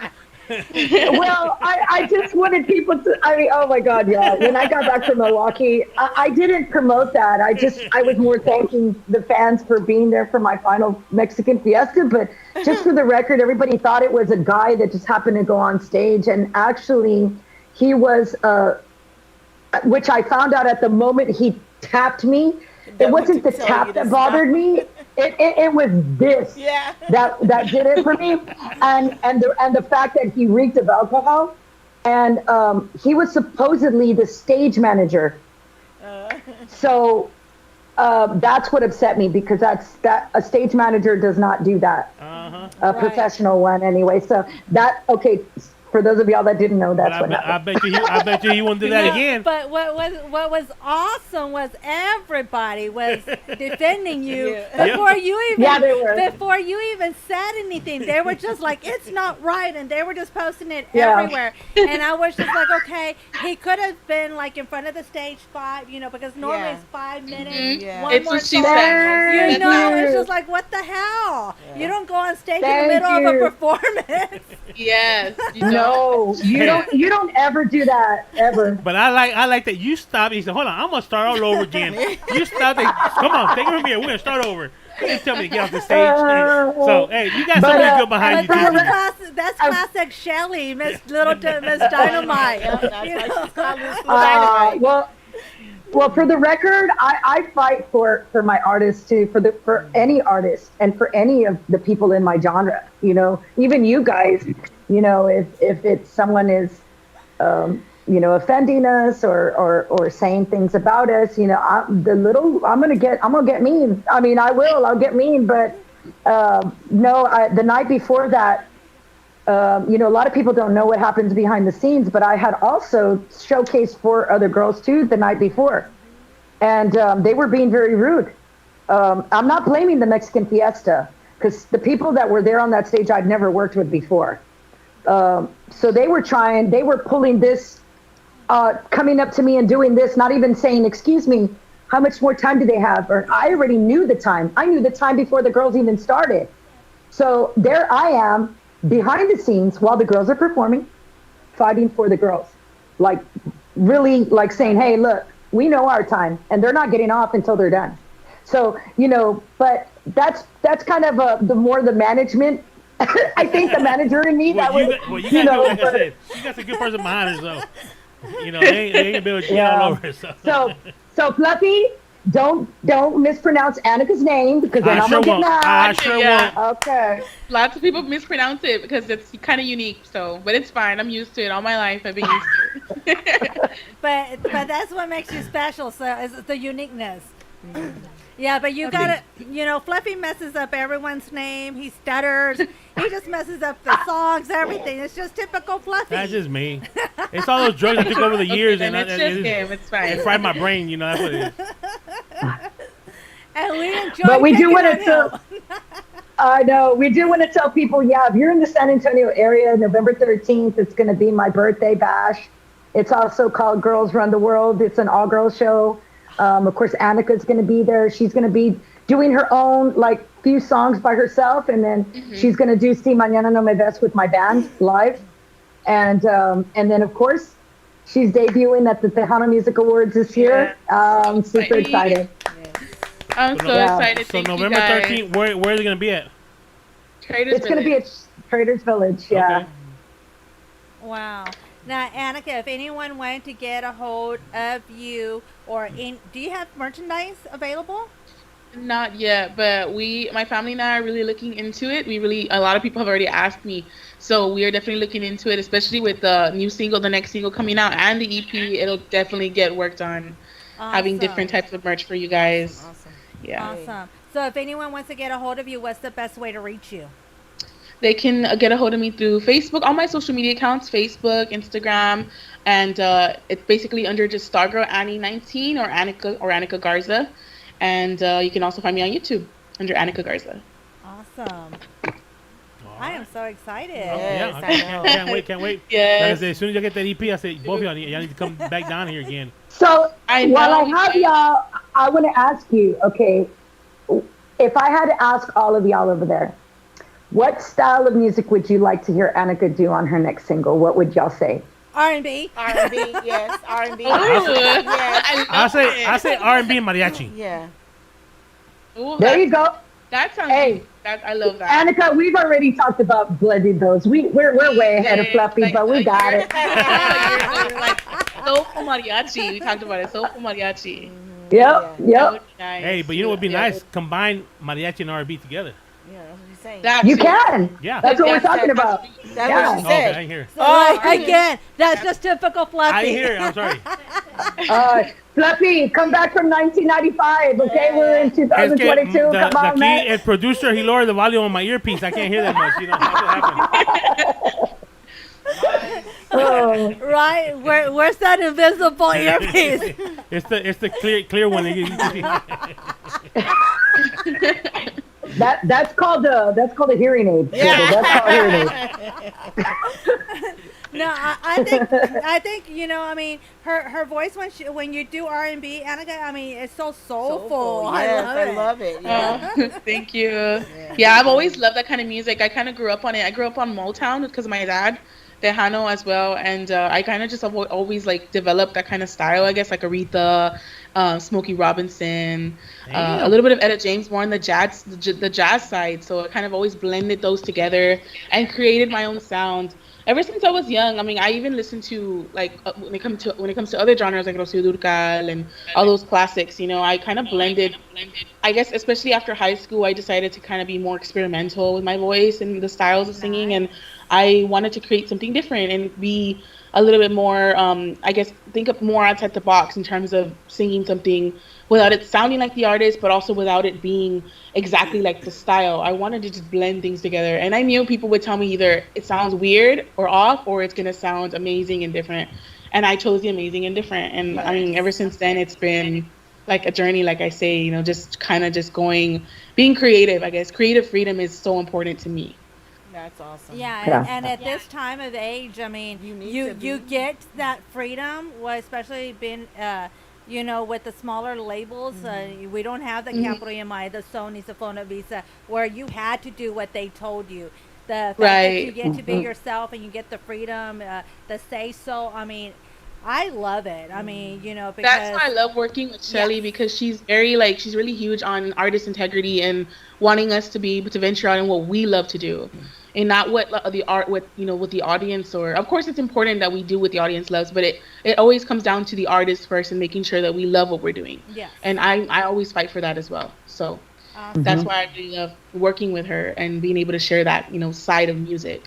Well, I just wanted people to, oh my God, yeah. When I got back from Milwaukee, I didn't promote that. I was more thanking the fans for being there for my final Mexican fiesta. But just for the record, everybody thought it was a guy that just happened to go on stage. And actually, he was, which I found out at the moment he tapped me. It wasn't the tap that bothered me. It was this that did it for me, and the fact that he reeked of alcohol, and he was supposedly the stage manager. So that's what upset me, because that a stage manager does not do that. A professional one anyway. So for those of y'all that didn't know, that's what happened. I bet you he won't do that again. But what was awesome was everybody was defending you before you even said anything. They were just like, it's not right, and they were just posting it everywhere. And I was just like, okay, he could have been like in front of the stage 5, because normally it's 5 minutes. One it's more what she song. said. It's just like, what the hell? You don't go on stage in the middle of a performance. Yes. No, you don't ever do that, ever. But I like that you stopped. He said, hold on, I'm going to start all over again. You stopped. Come on, take it from here. We're going to start over. You didn't tell me to get off the stage. So, hey, you got something good behind you. That's classic Shelly, Miss Dynamite. Well, for the record, I fight for my artists too, for any artist and for any of the people in my genre. You know, even you guys. You know, if it's someone is, you know, offending us or saying things about us, you know, I'm gonna get mean. I mean, I'll get mean. But no, the night before that. You know, a lot of people don't know what happens behind the scenes, but I had also showcased 4 other girls too the night before, and they were being very rude. I'm not blaming the Mexican Fiesta because the people that were there on that stage I'd never worked with before. So they were pulling this, coming up to me and doing this, not even saying, excuse me, how much more time do they have? Or I already knew the time. I knew the time before the girls even started. So there I am, behind the scenes while the girls are performing, fighting for the girls, like really like saying, hey, look, we know our time and they're not getting off until they're done. So, you know, but that's kind of the more the management. I think the manager in me that was, you know, like I said, she got a good person behind her, so, you know, they ain't gonna be able to get all over her. So Fluffy, don't mispronounce Anikka's name because then I'm gonna get mad. I sure won't. Okay. Lots of people mispronounce it because it's kind of unique. So, but it's fine. I'm used to it all my life. I've been used to it. but that's what makes you special. So is the uniqueness. Yeah, but you gotta, you know, Fluffy messes up everyone's name. He stutters. He just messes up the songs, everything. It's just typical Fluffy. That's just me. It's all those drugs I took over the years, and it's just him. It's fine. It fried my brain. You know, that's what it is. And we enjoy. But we do want to tell. I know we do want to tell people. Yeah, if you're in the San Antonio area, November 13th, it's going to be my birthday bash. It's also called Girls Run the World. It's an all-girls show. Of course, Anikka's going to be there. She's going to be doing her own like few songs by herself, and then she's going to do Si Mañana No Me Ves with my band live, and then of course she's debuting at the Tejano Music Awards this year. Super excited. I'm so excited. So November 13th, where is it going to be at? It's going to be at Traders Village. Yeah. Okay. Wow. Now, Anikka, if anyone wanted to get a hold of you, do you have merchandise available? Not yet, but my family and I are really looking into it. A lot of people have already asked me, so we are definitely looking into it, especially with the new single, the next single coming out, and the EP. It'll definitely get worked on, having different types of merch for you guys. Awesome. Yeah. Awesome. So, if anyone wants to get a hold of you, what's the best way to reach you? They can get a hold of me through Facebook, all my social media accounts, Facebook, Instagram, and it's basically under just Stargirl Annie 19 or Anikka Garza. And you can also find me on YouTube under Anikka Garza. Awesome. I am so excited. Yes, can't wait. Yes. As soon as I get that EP, I say, both of y'all need to come back down here again. So while I have y'all, I want to ask you, okay, if I had to ask all of y'all over there, what style of music would you like to hear Anikka do on her next single? What would y'all say? R&B. R&B, yes. R&B. Yes. I say R&B and mariachi. Yeah. Ooh, there you go. That sounds good. I love that. Anikka, we've already talked about blending those. We're way ahead of Fluffy, but we got it. Like soulful mariachi. We talked about it. Soulful mariachi. Yep. Nice. Hey, but you know what would be nice? Combine mariachi and R&B together. Yeah, that's what he's saying. You can. Yeah. That's what we're talking about. That's what she said. Okay, I hear. Again, that's just typical Fluffy. I hear. I'm sorry. Fluffy, come back from 1995. Okay, we're in 2022. Come on, man. The producer, he lowered the volume on my earpiece. I can't hear that much. You know, that's what happened. Right? Where's that invisible earpiece? It's the clear one. That's called a hearing aid. Yeah. That's called a hearing aid. No, I think you know. I mean, her voice when you do R&B, Anikka, I mean, it's so soulful. Yes, I love it. Yeah. Thank you. Yeah, I've always loved that kind of music. I kind of grew up on it. I grew up on Motown because of my dad, Tejano as well, and I kind of just always like developed that kind of style, I guess, like Aretha, Smokey Robinson, a little bit of Etta James, more on the jazz side. So I kind of always blended those together and created my own sound. Ever since I was young, I mean, I even listened to like when it comes to other genres like Rocío Dúrcal and all those classics. You know, I kind of blended. I guess especially after high school, I decided to kind of be more experimental with my voice and the styles of singing, and I wanted to create something different and be a little bit more, I guess, think of more outside the box in terms of singing something without it sounding like the artist, but also without it being exactly like the style. I wanted to just blend things together. And I knew people would tell me either it sounds weird or off, or it's going to sound amazing and different. And I chose the amazing and different. And I mean, ever since then, it's been like a journey, like I say, you know, just kind of just being creative, I guess. Creative freedom is so important to me. That's awesome. Yeah, and at this time of age, I mean, you get that freedom, well, especially being, you know, with the smaller labels. We don't have the Capital EMI, the Sony's, the Fonavisa, where you had to do what they told you. The fact that you get to be yourself and you get the freedom, the say so. I mean, I love it. I mean, you know, because that's why I love working with Shelly, because she's she's really huge on artist integrity and wanting us to be able to venture out in what we love to do. And not what the art with the audience, or of course it's important that we do what the audience loves, but it always comes down to the artist first and making sure that we love what we're doing. Yeah. And I always fight for that as well. So that's why I really love working with her and being able to share that, you know, side of music.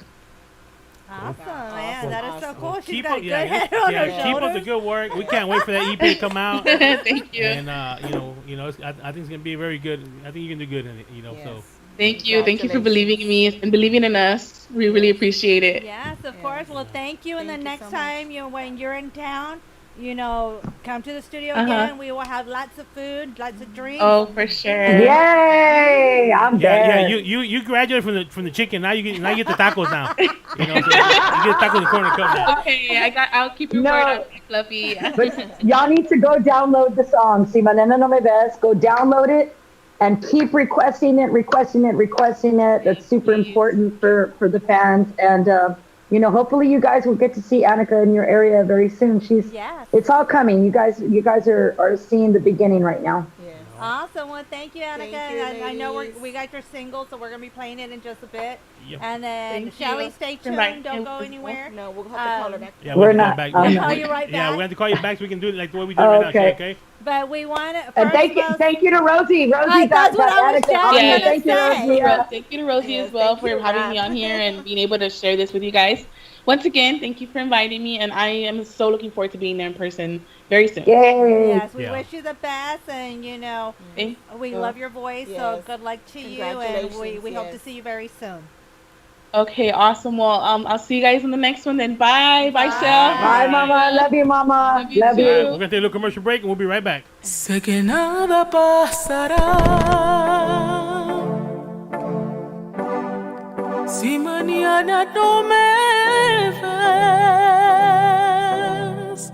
Awesome, man. That is so cool. She's Keep got up, good head on her keep up the good work. We can't wait for that EP to come out. Thank you. And I think it's gonna be very good. I think you can do good in it. You know, so. Thank you for believing in me and believing in us. We really appreciate it. Yes, of course. Well, thank you. And the next time when you're in town, you know, come to the studio again. We will have lots of food, lots of drinks. Oh, for sure. Yay! I'm there. Yeah. You graduated from the chicken. Now you get the tacos now. You know, so you get the tacos in the corner cup now. Okay, I'll keep your word on me, Fluffy. But y'all need to go download the song. Si Manena No Me Ves. Go download it. And keep requesting it. That's super important for the fans. And, you know, hopefully you guys will get to see Anikka in your area very soon. It's all coming. You guys are seeing the beginning right now. Yeah. Awesome. Well, thank you, Anikka. I know we got your single, so we're going to be playing it in just a bit. Yep. And then, Shelly, stay tuned. Don't go anywhere. No, we'll have to call her back. Yeah, we're not. We'll call you right back. Yeah, we have to call you back so we can do it like the way we do it right now. Okay? But we want to. And thank you to Rosie. That's what I was Anikka. Thank you, Rosie. Thank you to Rosie as well for having me on here and being able to share this with you guys. Once again, thank you for inviting me, and I am so looking forward to being there in person very soon. Yay. Yes, we wish you the best, and you know, we love your voice. So good luck to you, and we hope to see you very soon. Okay, awesome. Well, I'll see you guys in the next one then. Bye, Shell. Bye, Mama. Love you, Mama. Love you. We're gonna take a little commercial break, and we'll be right back. Sé que nada pasará si mañana no me ves,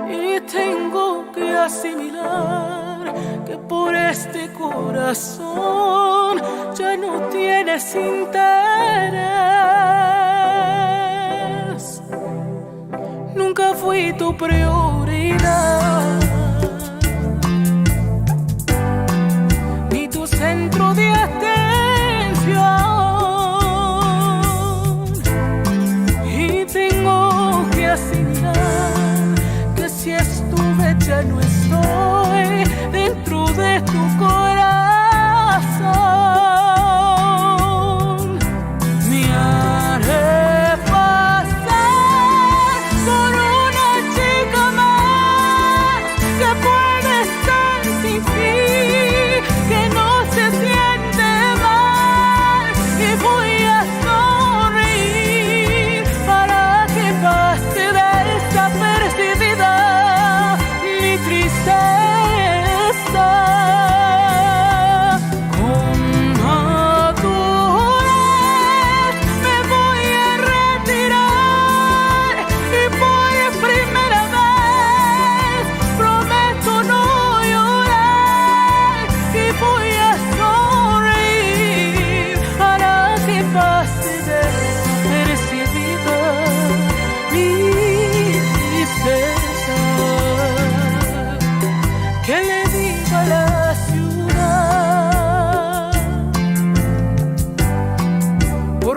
y tengo que asimilar que por este corazón ya no tienes interés. Nunca fui tu prioridad, ni tu centro de atención, y tengo que asimilar que si estuve ya no estoy dentro de tu corazón. Me haré pasar por una chica más que puede estar sin ti, que no se siente mal, y voy a sonreír para que pase desapercibida mi tristeza.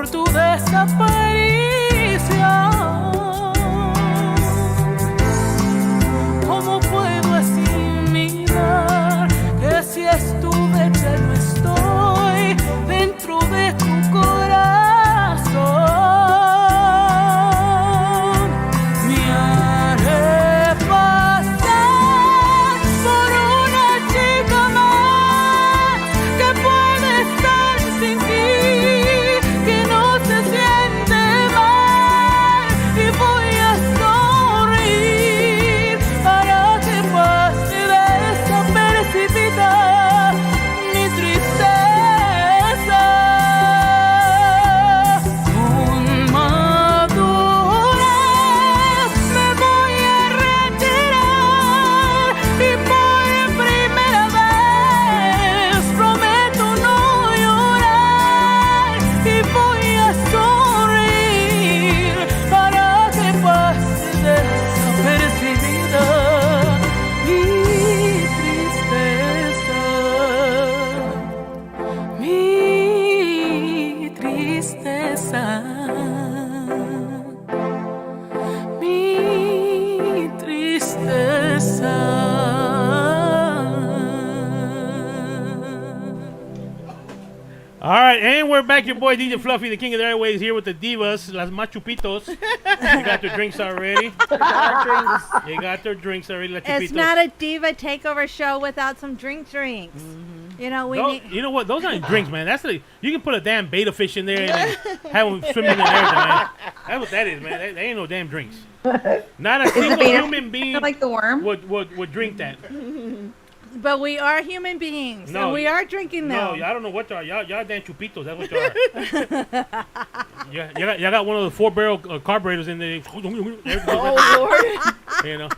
por tu desaparición. ¿Cómo puedo asimilar que si estuve ya no estoy dentro de tu corazón? Me haré pasar por una chica más que puede estar sin ti, que no se siente mal, y voy a sonreír para que pase desapercibida mi tristeza. Con madurez me voy a retirar y por primera vez prometo no llorar, y voy a sonreír para que pase desapercibida mi tristeza. Mi tristeza. Mi tristeza. All right, and we're back. Your boy DJ Fluffy, the king of the airways, here with the divas, las machupitos. You got their drinks already. They got their drinks already. Las It's chupitos. not a diva takeover show without some drinks. You know, we need. You know what? Those aren't drinks, man. That's like you can put a damn beta fish in there and then have them swimming in there, man. That's what that is, man. They ain't no damn drinks. Not a single human being like the worm would drink that. But we are human beings, No, and we are drinking No, them. I don't know what y'all damn chupitos. That's what y'all are. y'all got one of the 4-barrel carburetors in there. Oh, Lord. You know.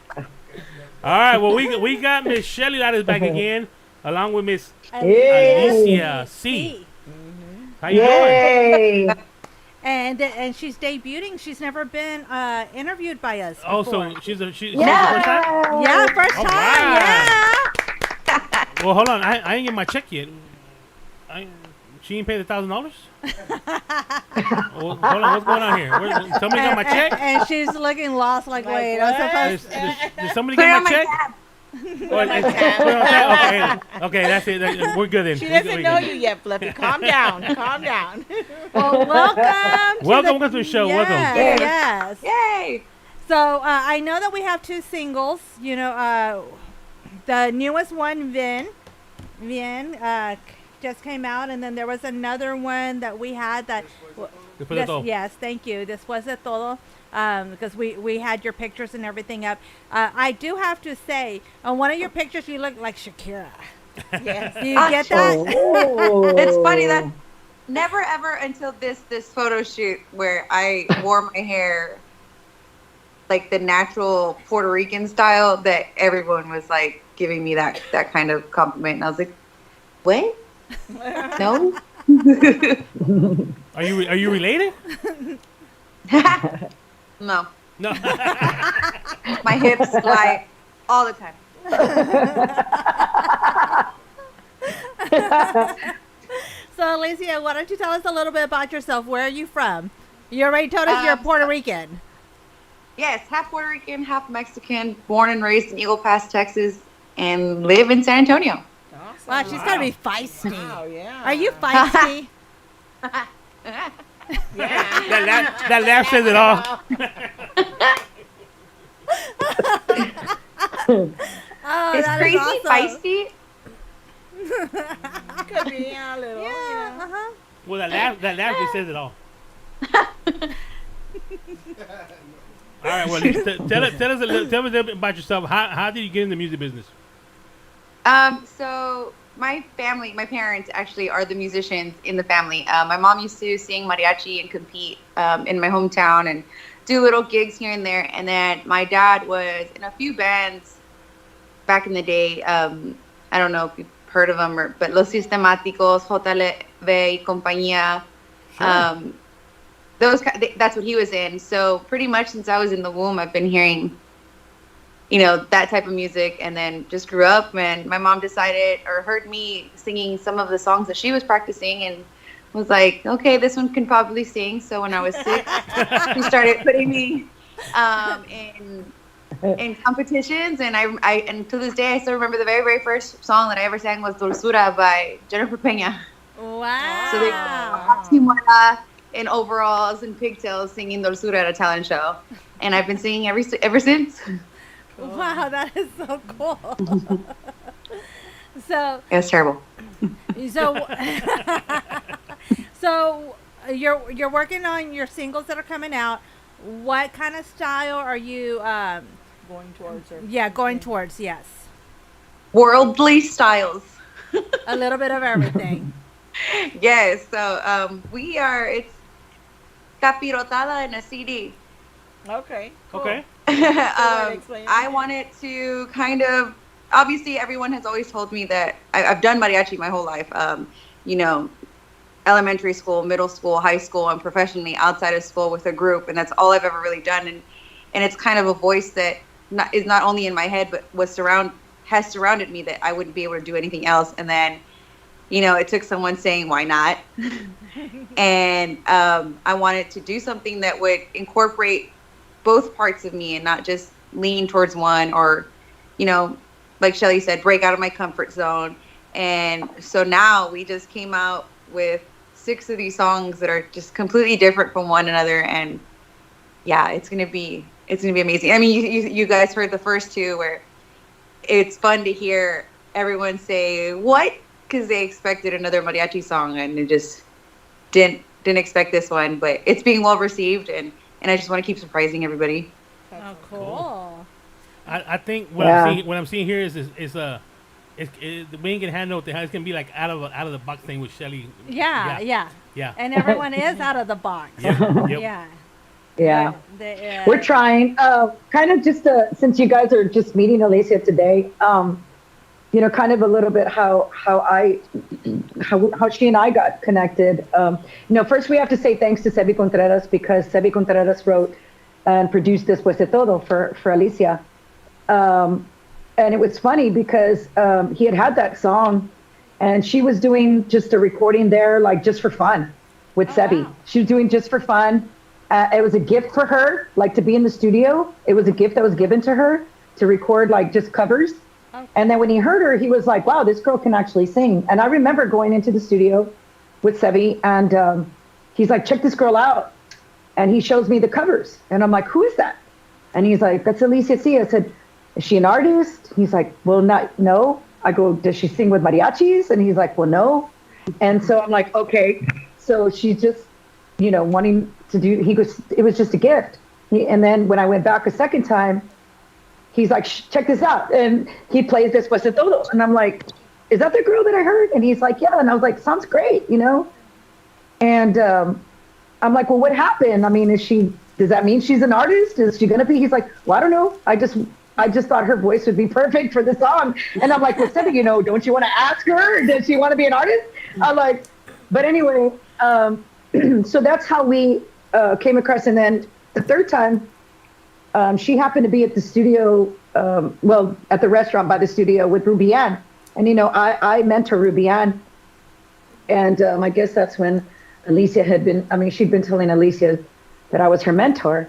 All right. Well, we got Miss Shelly Lares back again, along with Miss Alicia C. How you doing? And she's debuting. She's never been interviewed by us. Oh, before. so she's the first time? Yeah, first All time. right. Yeah. Well, hold on. I ain't get my check yet. She ain't paid $1,000? Well, hold on. What's going on here? Somebody got my check? And she's looking lost. Like, wait, I'm supposed. Did somebody get my check? Okay, that's it. We're good then. She doesn't know you yet, Fluffy. Calm down. Calm down. Well, welcome to the show. Yes, Welcome. Yes. Yay. So I know that we have 2 singles. You know, the newest one, Vien, just came out, and then there was another one that we had that. Yes, thank you. This was a todo. Because we had your pictures and everything up. I do have to say, on one of your pictures, you look like Shakira. Yes. Do you get that? It's funny that never ever until this photo shoot where I wore my hair like the natural Puerto Rican style that everyone was like giving me that kind of compliment, and I was like, what? No. Are you related? No. My hips lie all the time. So, Alicia, why don't you tell us a little bit about yourself? Where are you from? You already told us you're Puerto Rican. Yes, half Puerto Rican, half Mexican, born and raised in Eagle Pass, Texas, and live in San Antonio. Awesome. Wow, she's got to be feisty. Wow, yeah. Are you feisty? That laugh says it all. Is crazy feisty? Could be a little. Yeah. Uh-huh. Well, that laugh just says it all. All right. Well, tell us a little bit about yourself. How did you get in the music business? So my parents actually are the musicians in the family. My mom used to sing mariachi and compete in my hometown and do little gigs here and there. And then my dad was in a few bands back in the day. I don't know if you've heard of them, but Los Sistemáticos, JLB y Compañía. Sure. That's what he was in. So pretty much since I was in the womb, I've been hearing, that type of music, and then just grew up. And my mom decided or heard me singing some of the songs that she was practicing, and was like, okay, this one can probably sing. So when I was 6, he started putting me in competitions, and and to this day I still remember the very, very first song that I ever sang was Dulzura by Jennifer Peña. Wow. So they were in overalls and pigtails singing Dulzura at a talent show, and I've been singing ever since. Wow, that is so cool. So it was terrible. So you're working on your singles that are coming out. What kind of style are you going towards? Going towards, yes. Worldly styles. A little bit of everything. Yes, so it's capirotada in a CD. Okay. Cool. Okay. I wanted to kind of, obviously everyone has always told me that I've done mariachi my whole life. Elementary school, middle school, high school, and professionally outside of school with a group, and that's all I've ever really done. And it's kind of a voice that is not only in my head, but has surrounded me, that I wouldn't be able to do anything else. And then, it took someone saying, why not? And I wanted to do something that would incorporate both parts of me and not just lean towards one, or, like Shelly said, break out of my comfort zone. And so now we just came out with 6 of these songs that are just completely different from one another. And yeah, it's gonna be amazing. I mean, you guys heard the first 2 where it's fun to hear everyone say, what? Because they expected another mariachi song, and they just didn't expect this one, but it's being well received, and I just want to keep surprising everybody. Oh, cool. I think what I'm seeing here is we ain't gonna handle it. It's gonna be like out of the box thing with Shelly. Yeah. And everyone is out of the box. Yeah. We're trying. Kind of just since you guys are just meeting Alicia today, kind of a little bit how she and I got connected. First we have to say thanks to Sebi Contreras, because Sebi Contreras wrote and produced Después de Todo for Alicia. And it was funny because he had that song, and she was doing just a recording there, like just for fun with Sebi. Wow. She was doing just for fun. It was a gift for her, like to be in the studio. It was a gift that was given to her to record like just covers. Okay. And then when he heard her, he was like, wow, this girl can actually sing. And I remember going into the studio with Sebi, and he's like, check this girl out. And he shows me the covers. And I'm like, who is that? And he's like, that's Alicia C. I said, is she an artist? He's like, well, no. I go, does she sing with mariachis? And he's like, well, no. And so I'm like, okay. So she's just, wanting to do, it was just a gift. And then when I went back a second time, he's like, check this out. And he plays Después de Todo. And I'm like, is that the girl that I heard? And he's like, yeah. And I was like, sounds great, And I'm like, well, what happened? I mean, does that mean she's an artist? Is she going to be? He's like, well, I don't know. I just thought her voice would be perfect for the song. And I'm like, well, Sebi, don't you want to ask her? Does she want to be an artist? I'm like, but anyway, so that's how we came across. And then the third time, she happened to be at the studio, at the restaurant by the studio with Rubian. And, I mentor Rubian. And I guess that's when Alicia she'd been telling Alicia that I was her mentor.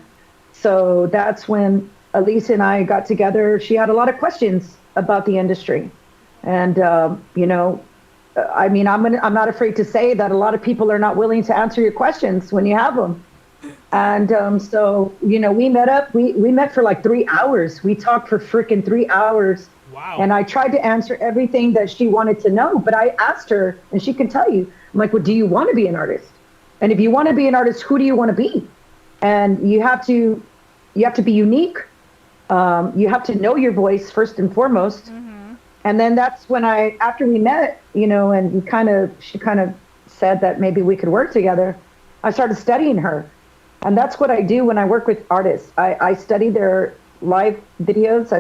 So that's when Alicia and I got together. She had a lot of questions about the industry. And, I'm not afraid to say that a lot of people are not willing to answer your questions when you have them. And so, we met up. We met for like 3 hours. We talked for freaking 3 hours. Wow. And I tried to answer everything that she wanted to know. But I asked her, and she can tell you, I'm like, well, do you want to be an artist? And if you want to be an artist, who do you want to be? And you have to be unique. You have to know your voice first and foremost. Mm-hmm. And then that's when after we met, and she kind of said that maybe we could work together. I started studying her. And that's what I do when I work with artists. I study their live videos.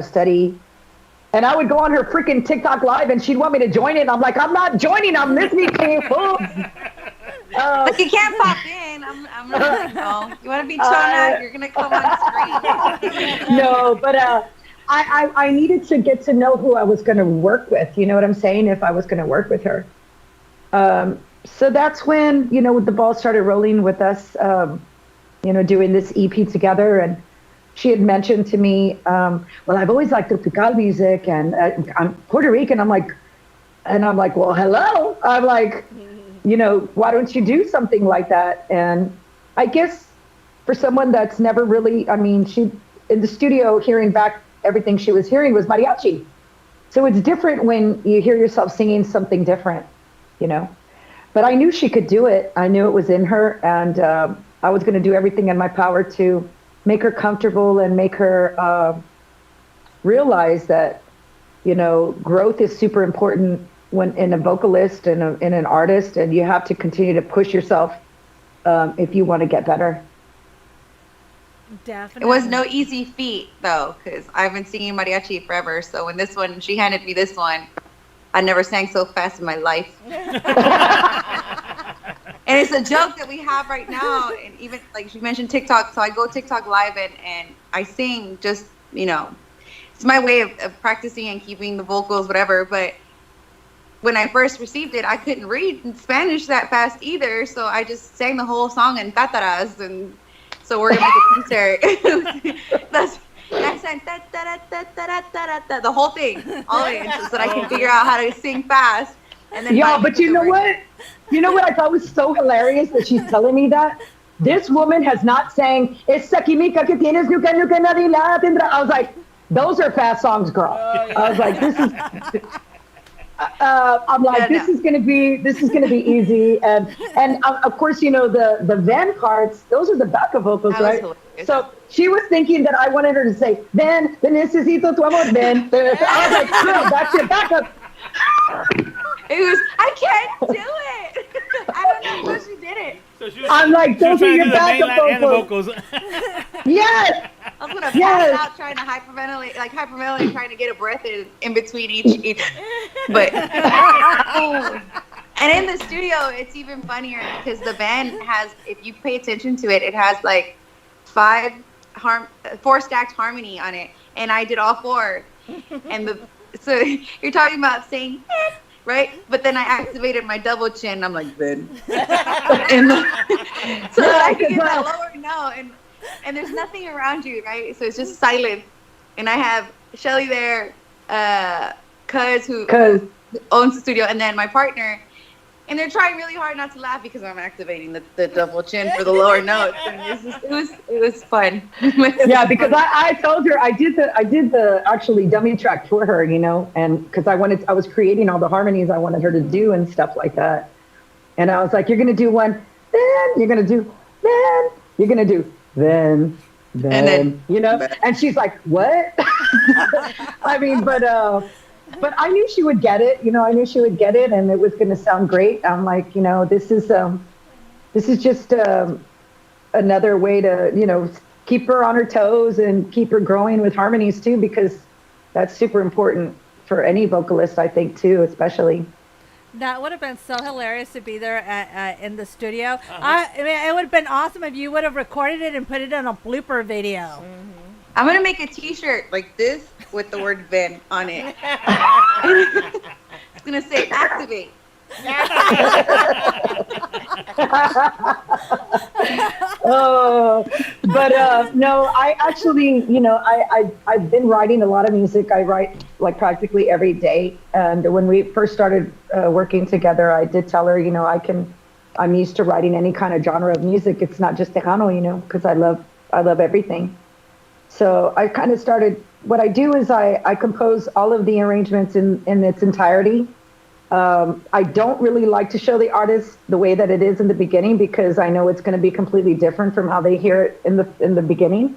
And I would go on her freaking TikTok live, and she'd want me to join it. I'm like, I'm not joining. I'm listening to you, fool. But you can't pop in. I'm not no. You want to be Chona? You're gonna come on screen. No, but I needed to get to know who I was going to work with. You know what I'm saying? If I was going to work with her, so that's when, the ball started rolling with us, doing this EP together. And she had mentioned to me, well, I've always liked tropical music, and I'm Puerto Rican. I'm like, well, hello. I'm like, why don't you do something like that? And I guess for someone that's never really, she, in the studio, hearing back everything she was hearing was mariachi. So it's different when you hear yourself singing something different, But I knew she could do it. I knew it was in her, and I was going to do everything in my power to make her comfortable and make her realize that, growth is super important when in a vocalist and in an artist, and you have to continue to push yourself if you want to get better. Definitely. It was no easy feat, though, because I've been singing mariachi forever. So when she handed me this one, I never sang so fast in my life. And it's a joke that we have right now. And even like she mentioned TikTok. So I go TikTok live and I sing just, it's my way of practicing and keeping the vocals, whatever. But when I first received it, I couldn't read in Spanish that fast either. So I just sang the whole song in tataras. And so we're going to make a t-shirt. I sang the whole thing, all the way, so that I can figure out how to sing fast. And then but you know what? You know what I thought was so hilarious that she's telling me that? This woman has not sang Esa química que tienes nunca nadie la tendrá. I was like, those are fast songs, girl. I was like, this is I'm like, this is gonna be easy, and of course, the Ven parts, those are the backup vocals, right? So she was thinking that I wanted her to say, Ven, necesito tu amor, Ven. I was like, girl, that's your backup. It was, I can't do it. I don't know how she did it. So I'm like, those are your backup vocals. Yes. I was gonna pass out trying to hyperventilate, trying to get a breath in between each. But and in the studio, it's even funnier because the band has, if you pay attention to it, it has like 4 stacked harmony on it, and I did all 4. And so you're talking about saying right, but then I activated my double chin. I'm like, then, so that I can get that lower note, and there's nothing around you, right? So it's just silent. And I have Shelly there, Cuz who owns the studio, and then my partner, and they're trying really hard not to laugh because I'm activating the double chin for the lower notes. And it was fun. Yeah, because I told her I did the actually dummy track for her, and because I was creating all the harmonies I wanted her to do and stuff like that. And I was like, you're gonna do one, then you're gonna do, then you're gonna do, then, and she's like, what? I mean, but I knew she would get it, I knew she would get it, and it was going to sound great. I'm like, this is just another way to, keep her on her toes and keep her growing with harmonies too, because that's super important for any vocalist, I think, too, especially. That would have been so hilarious to be there in the studio. I mean, it would have been awesome if you would have recorded it and put it in a blooper video. Mm-hmm. I'm going to make a t-shirt like this with the word Ven on it. It's going to say activate. No, I actually, I've been writing a lot of music. I write like practically every day. And when we first started working together, I did tell her, I'm used to writing any kind of genre of music. It's not just Tejano, because I love everything. So I kind of started, what I do is I compose all of the arrangements in its entirety. I don't really like to show the artist the way that it is in the beginning, because I know it's going to be completely different from how they hear it in the beginning.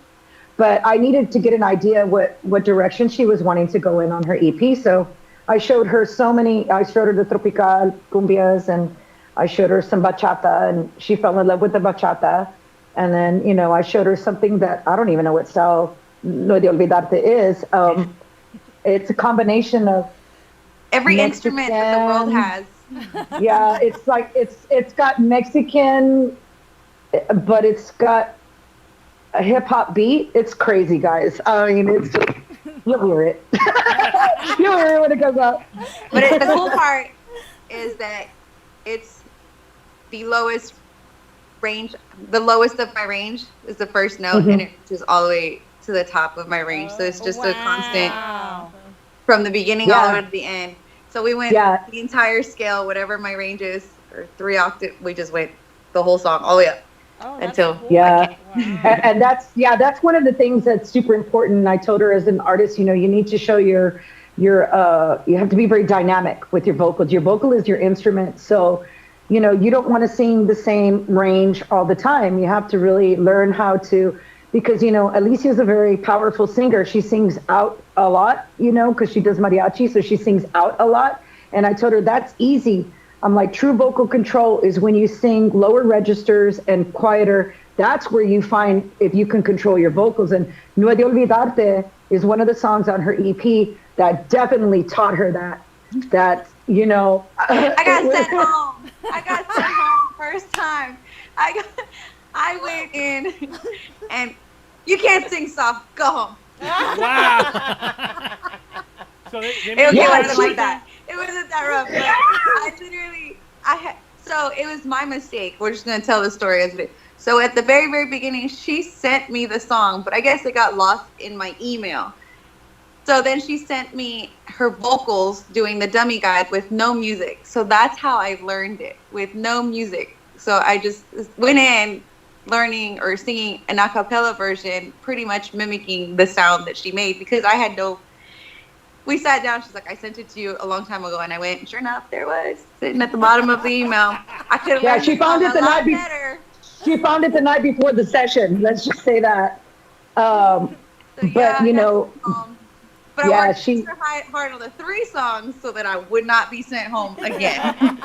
But I needed to get an idea what direction she was wanting to go in on her EP. So I showed her the tropical cumbias, and I showed her some bachata, and she fell in love with the bachata. And then, I showed her something that I don't even know what style Lo de Olvidarte is. It's a combination of every Mexican, instrument that the world has. Yeah, it's like it's got Mexican, but it's got a hip hop beat. It's crazy, guys. I mean, it's just, you'll hear it. You'll hear it when it comes out. But the cool part is that the lowest of my range is the first note, and it reaches all the way to the top of my range. So it's just a constant from the beginning all the way to the end. So we went the entire scale, whatever my range is, or 3 octaves. We just went the whole song all the way up until and that's one of the things that's super important. I told her, as an artist, you need to show your you have to be very dynamic with your vocals. Your vocal is your instrument, so you don't want to sing the same range all the time. You have to really learn how to, because Alicia is a very powerful singer. She sings out a lot, because she does mariachi, so she sings out a lot. And I told her that's easy. I'm like, true vocal control is when you sing lower registers and quieter. That's where you find if you can control your vocals. And No de Olvidarte is one of the songs on her EP that definitely taught her that. I got sent home. I got sent home first time. I went in and you can't sing soft. Go home. Wow. So it wasn't like that. It wasn't that rough. But so it was my mistake. We're just going to tell the story as it is. So at the very, very beginning, she sent me the song, but I guess it got lost in my email. So then she sent me her vocals doing the dummy guide with no music. So that's how I learned it, with no music. So I just went in learning or singing an a cappella version, pretty much mimicking the sound that she made, because I had we sat down, she's like, I sent it to you a long time ago, and I went, sure enough, there was, sitting at the bottom of the email. I could have she found it the night before. She found it the night before the session, let's just say that. But I worked extra hard on the 3 songs so that I would not be sent home again. It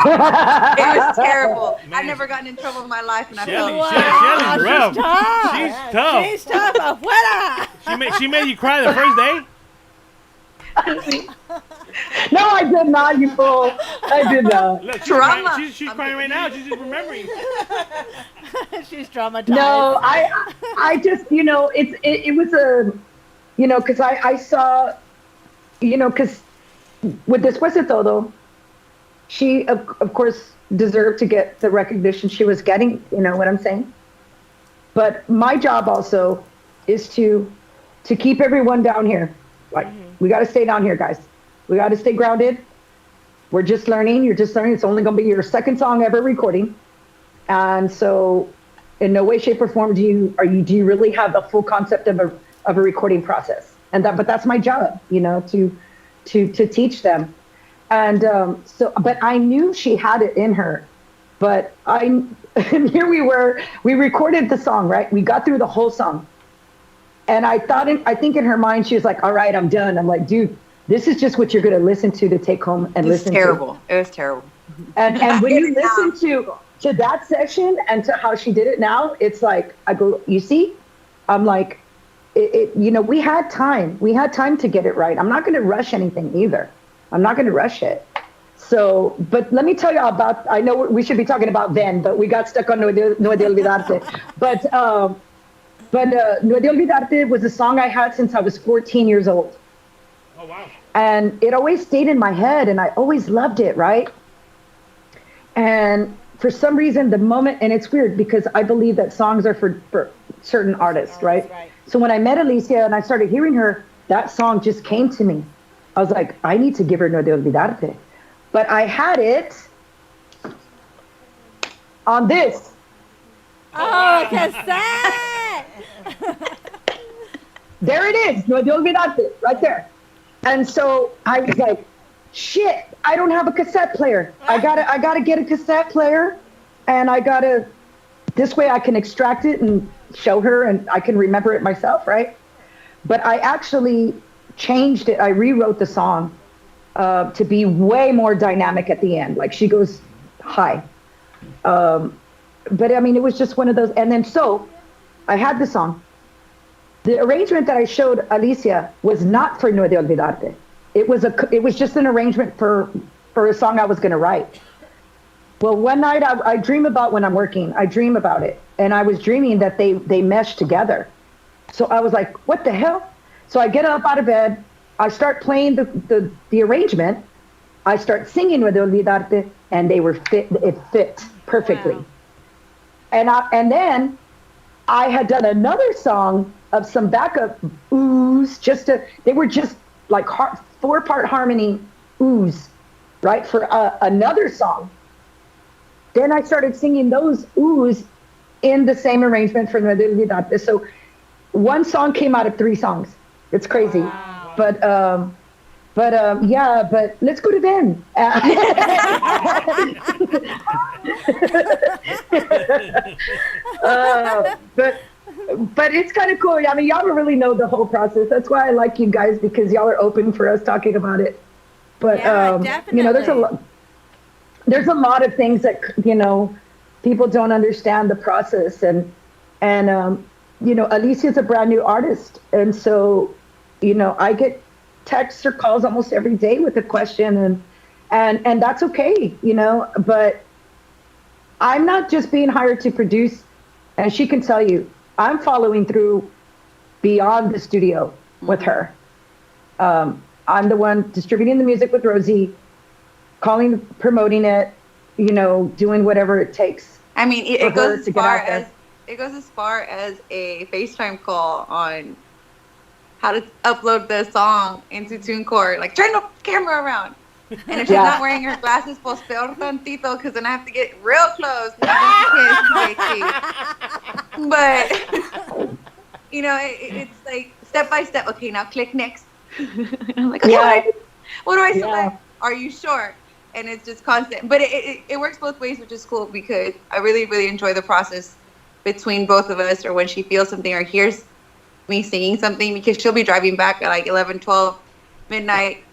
was terrible. I've never gotten in trouble in my life, and I felt Shelly's rough. She's tough. She's tough. Afuera. She made you cry the first day? No, I did not, you fool. I did not. Look, she's crying right now. She's just remembering. She's traumatized. No, I just, it was a... because I saw, because with Después de Todo, she, of course, deserved to get the recognition she was getting, you know what I'm saying? But my job also is to keep everyone down here. Like, we got to stay down here, guys. We got to stay grounded. We're just learning. You're just learning. It's only going to be your second song ever recording. And so in no way, shape, or form do you really have the full concept of a recording process. But that's my job, to teach them. And but I knew she had it in her, but and here we recorded the song, right? We got through the whole song. And I think in her mind, she was like, all right, I'm done. I'm like, dude, this is just what you're going to listen to take home and listen to. It was terrible. And when you listen to that session and to how she did it now, it's like, I go, you see, I'm like, we had time. We had time to get it right. I'm not going to rush anything either. I'm not going to rush it. So, but let me tell you about, I know we should be talking about Ven, but we got stuck on No de Olvidarte. But No de Olvidarte was a song I had since I was 14 years old. Oh, wow. And it always stayed in my head, and I always loved it, right? And for some reason, the moment, and it's weird because I believe that songs are for certain artists, right? So when I met Alicia and I started hearing her, that song just came to me. I was like, I need to give her No de Olvidarte. But I had it on this. Oh, cassette! There it is, No de Olvidarte, right there. And so I was like, shit, I don't have a cassette player. I gotta get a cassette player, and this way I can extract it and show her, and I can remember it myself, right? But I actually changed it. I rewrote the song to be way more dynamic at the end. Like, she goes high. But I mean, it was just one of those. And then so I had the song. The arrangement that I showed Alicia was not for No de Olvidarte. It was just an arrangement for a song I was going to write. Well, one night I dream about when I'm working. I dream about it. And I was dreaming that they meshed together. So I was like, what the hell? So I get up out of bed. I start playing the arrangement. I start singing No de Olvidarte, and it fit perfectly. Wow. And then I had done another song of some backup oohs, they were just like 4-part harmony oohs, right, for another song. Then I started singing those oohs in the same arrangement for the So one song came out of 3 songs. It's crazy. Wow. But yeah, but let's go to them. But it's kind of cool. I mean, y'all don't really know the whole process. That's why I like you guys, because y'all are open for us talking about it. But you know, there's a lot of things that, you know, people don't understand the process, and you know, Alicia's a brand new artist, and so, you know, I get texts or calls almost every day with a question, and that's okay, you know. But I'm not just being hired to produce, and she can tell you, I'm following through beyond the studio with her. I'm the one distributing the music with Rosie, calling, promoting it, you know, doing whatever it takes. I mean, it goes as far as a FaceTime call on how to upload the song into TuneCore. Like, turn the camera around. And if she's not wearing her glasses, pues peor tantito, because then I have to get real close. But, you know, it's like step by step. Okay, now click next. And I'm like, okay, what do I select? Are you sure? And it's just constant. But it works both ways, which is cool, because I really, really enjoy the process between both of us, or when she feels something or hears me singing something, because she'll be driving back at like 11, 12, midnight,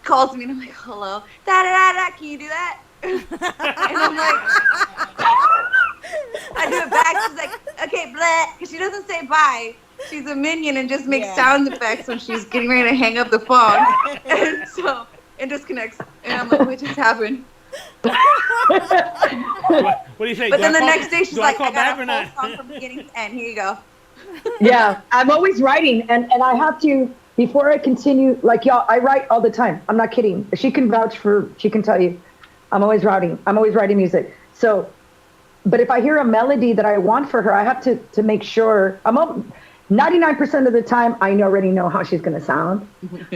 calls me and I'm like, hello, da-da-da-da, can you do that? And I'm like, I do it back. She's like, okay, blah, because she doesn't say bye. She's a minion and just makes sound effects when she's getting ready to hang up the phone. And so it disconnects. And I'm like, what just happened? What do you say? But then the next day she's like, I got a whole song from beginning to end. Here you go. Yeah, I'm always writing, and I have to, before I continue, like y'all, I write all the time. I'm not kidding. She can vouch she can tell you, I'm always writing. I'm always writing music. So, but if I hear a melody that I want for her, I have to make sure, 99% of the time, I already know how she's going to sound.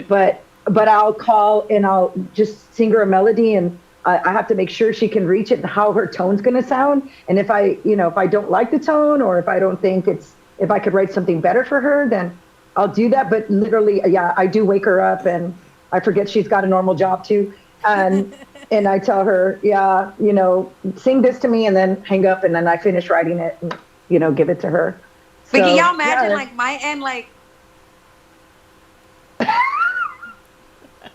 but I'll call and I'll just sing her a melody, and I have to make sure she can reach it and how her tone's going to sound. And if I don't like the tone, or if I don't think if I could write something better for her, then I'll do that. But literally, yeah, I do wake her up and I forget she's got a normal job too. And I tell her, yeah, sing this to me, and then hang up, and then I finish writing it and, give it to her. But can y'all imagine, like, my end, like,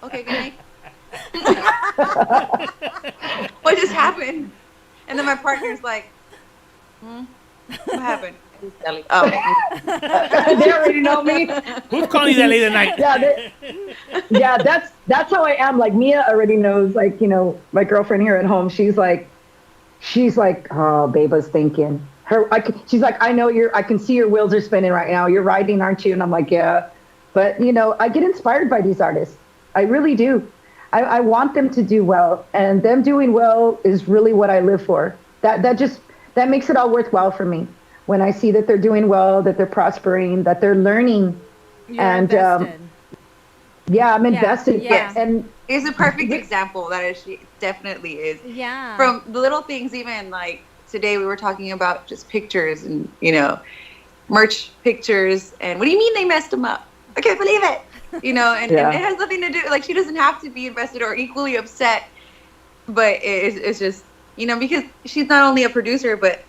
okay, good night. What just happened? And then my partner's like, what happened? Shelly. Oh. They already know me. Who's calling you that late at night? Yeah, that's how I am. Like, Mia already knows, like, my girlfriend here at home, she's like, oh, Baba's thinking. She's like, I know I can see your wheels are spinning right now. You're writing, aren't you? And I'm like, yeah. But, I get inspired by these artists. I really do. I want them to do well, and them doing well is really what I live for. That makes it all worthwhile for me. When I see that they're doing well, that they're prospering, that they're learning. You're invested. Yeah, I'm invested. Yeah. And it's a perfect example that she definitely is. Yeah. From the little things, even like today we were talking about just pictures and, merch pictures. And what do you mean they messed them up? I can't believe it. And it has nothing to do, like, she doesn't have to be invested or equally upset. But it's just, because she's not only a producer, but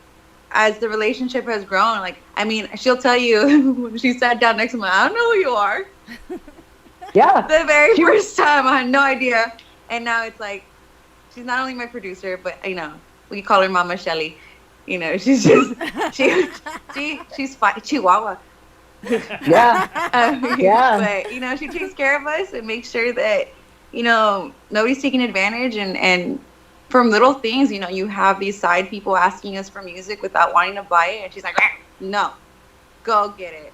as the relationship has grown, like, I mean, she'll tell you when she sat down next to me, I don't know who you are. Yeah. The very first time, I had no idea. And now it's like, she's not only my producer, but, we call her Mama Shelly. She's just, she's Chihuahua. Yeah. Yeah. But, she takes care of us and makes sure that, nobody's taking advantage. And from little things, you have these side people asking us for music without wanting to buy it. And she's like, no, go get it.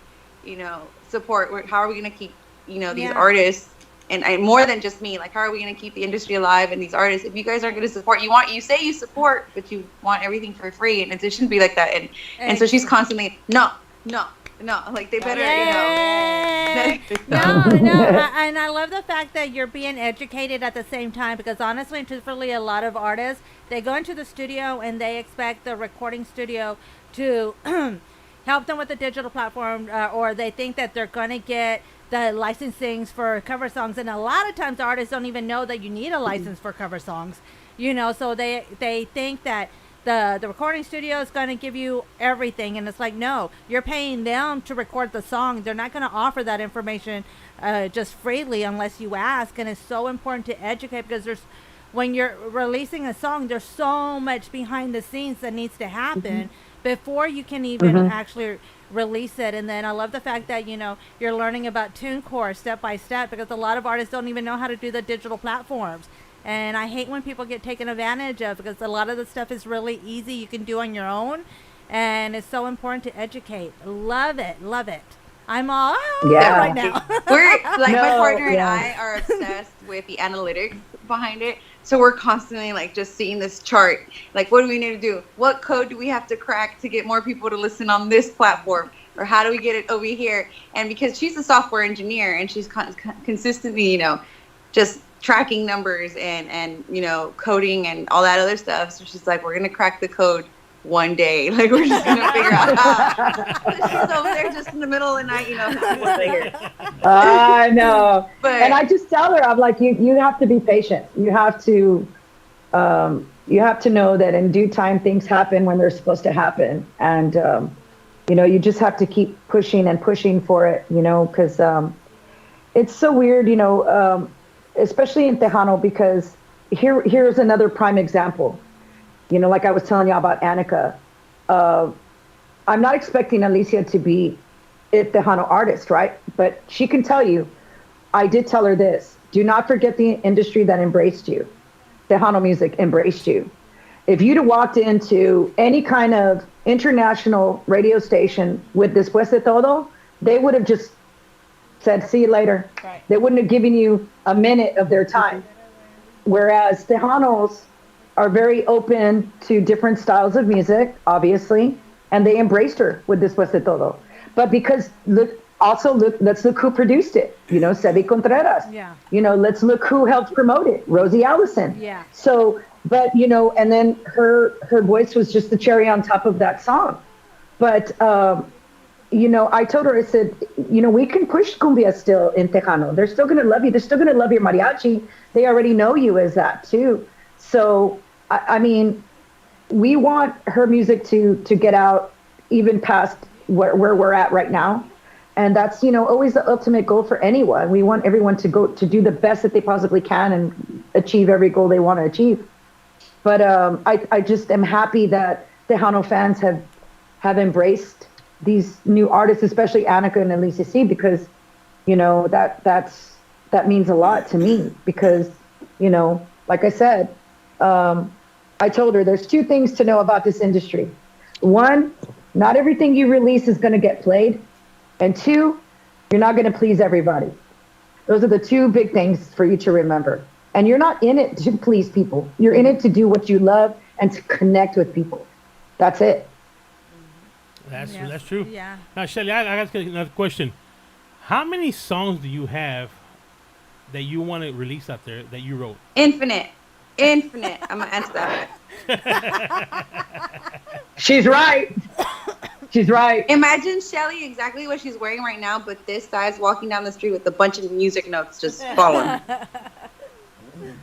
Support. How are we going to keep, these artists and more than just me, like, how are we going to keep the industry alive and these artists if you guys aren't going to support? You say you support, but you want everything for free, and it shouldn't be like that. And so she's constantly no, like they better, and I love the fact that you're being educated at the same time, because honestly and truthfully, a lot of artists, they go into the studio and they expect the recording studio to help them with the digital platform, or they think that they're going to get the licensings for cover songs, and a lot of times the artists don't even know that you need a license for cover songs, so they think that the recording studio is going to give you everything, and it's like, no, you're paying them to record the song. They're not going to offer that information just freely unless you ask. And it's so important to educate, because when you're releasing a song, there's so much behind the scenes that needs to happen before you can even actually release it. And then I love the fact that you're learning about TuneCore step by step, because a lot of artists don't even know how to do the digital platforms. And I hate when people get taken advantage of, because a lot of the stuff is really easy. You can do on your own. And it's so important to educate. Love it. I'm all right now. We're like, my partner and I are obsessed with the analytics behind it. So we're constantly like just seeing this chart. Like, what do we need to do? What code do we have to crack to get more people to listen on this platform? Or how do we get it over here? And because she's a software engineer and she's consistently, just tracking numbers and coding and all that other stuff, so she's like, we're gonna crack the code one day, like we're just gonna figure out how. She's over there just in the middle of the night, I know. And I just tell her, I'm like, you have to be patient. You have to know that in due time things happen when they're supposed to happen, and you just have to keep pushing and pushing for it, because it's so weird, especially in Tejano, because here's another prime example. Like I was telling you about Anikka. I'm not expecting Alicia to be a Tejano artist, right? But she can tell you, I did tell her this: do not forget the industry that embraced you. Tejano music embraced you. If you'd have walked into any kind of international radio station with Después de Todo, they would have just said, see you later. Right. They wouldn't have given you a minute of their time. Whereas Tejanos are very open to different styles of music, obviously, and they embraced her with Después de Todo. But because let's look who produced it. Sebi Contreras. Yeah. Let's look who helped promote it. Rosie Allison. Yeah. So, but and then her voice was just the cherry on top of that song. But I told her, I said, we can push cumbia still in Tejano. They're still going to love you. They're still going to love your mariachi. They already know you as that too. So, I mean, we want her music to get out even past where we're at right now. And that's, always the ultimate goal for anyone. We want everyone to go to do the best that they possibly can and achieve every goal they want to achieve. But I just am happy that Tejano fans have embraced these new artists, especially Anikka and Alicia C, because that means a lot to me, because like I said, I told her there's two things to know about this industry. One, not everything you release is going to get played, and two, you're not going to please everybody. Those are the two big things for you to remember. And you're not in it to please people. You're in it to do what you love and to connect with people. That's it. That's true. Yeah. Now, Shelly, I got another question. How many songs do you have that you want to release out there that you wrote? Infinite. I'm gonna answer that. She's right. She's right. Imagine Shelly exactly what she's wearing right now, but this size, walking down the street with a bunch of music notes just falling.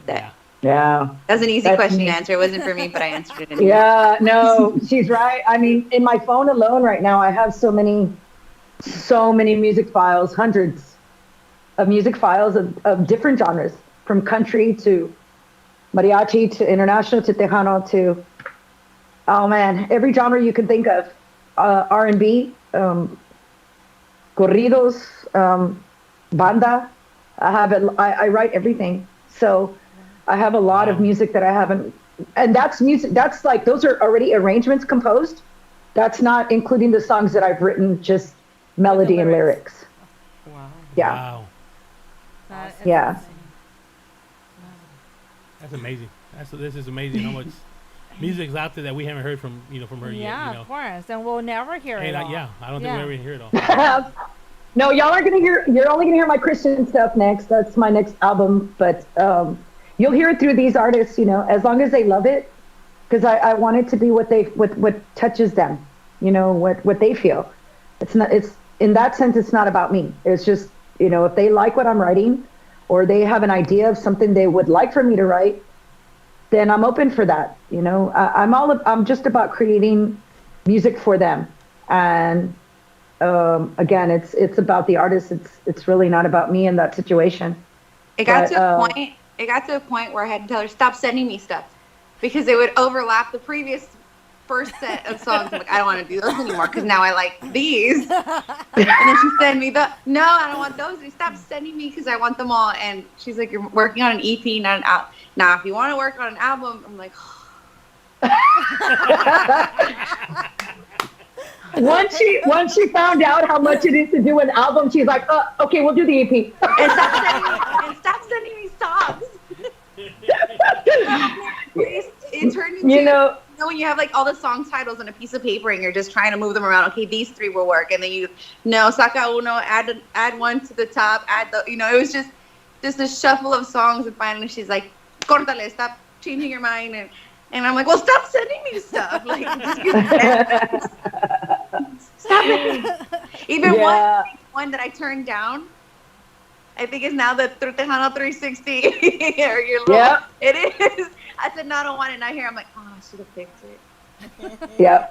Yeah. That's an easy question to answer. It wasn't for me, but I answered it anyway. Yeah, no, she's right. I mean, in my phone alone right now, I have so many music files, hundreds of music files of different genres, from country to mariachi to international to Tejano to, oh man, every genre you can think of. R&B, corridos, banda. I write everything. So I have a lot of music that I haven't, and that's music. That's like, those are already arrangements composed. That's not including the songs that I've written, just melody and lyrics. Wow. Yeah. Wow. Yeah. That's amazing. This is amazing how much music's out there that we haven't heard from her yet. Yeah, of course, and we'll never hear it all. Yeah, I don't think we'll ever hear it all. No, y'all aren't gonna hear. You're only gonna hear my Christian stuff next. That's my next album, but you'll hear it through these artists. As long as they love it, because I want it to be what touches them. What they feel. It's in that sense. It's not about me. It's just if they like what I'm writing, or they have an idea of something they would like for me to write, then I'm open for that. I'm just about creating music for them, and. Again, it's about the artist. It's really not about me in that situation. It got to a point where I had to tell her, stop sending me stuff, because it would overlap the previous first set of songs. I'm like, I don't want to do those anymore because now I like these. And then she sent me no, I don't want those. Stop sending me because I want them all. And she's like, you're working on an EP, not an album. Now, if you want to work on an album, I'm like, Once she found out how much it is to do an album, she's like, okay, we'll do the EP. And stop sending me songs. It turned into, when you have like all the song titles on a piece of paper and you're just trying to move them around. Okay, these three will work, and then saca uno, add one to the top, it was just a shuffle of songs, and finally she's like, córtale, stop changing your mind, and I'm like, well, stop sending me stuff. Like, stop it. Even one that I turned down, I think is now the Tejano 360. Or your little, yeah. It is. I said, no, I don't want it. Not here. I'm like, oh, I should have picked it. Yeah.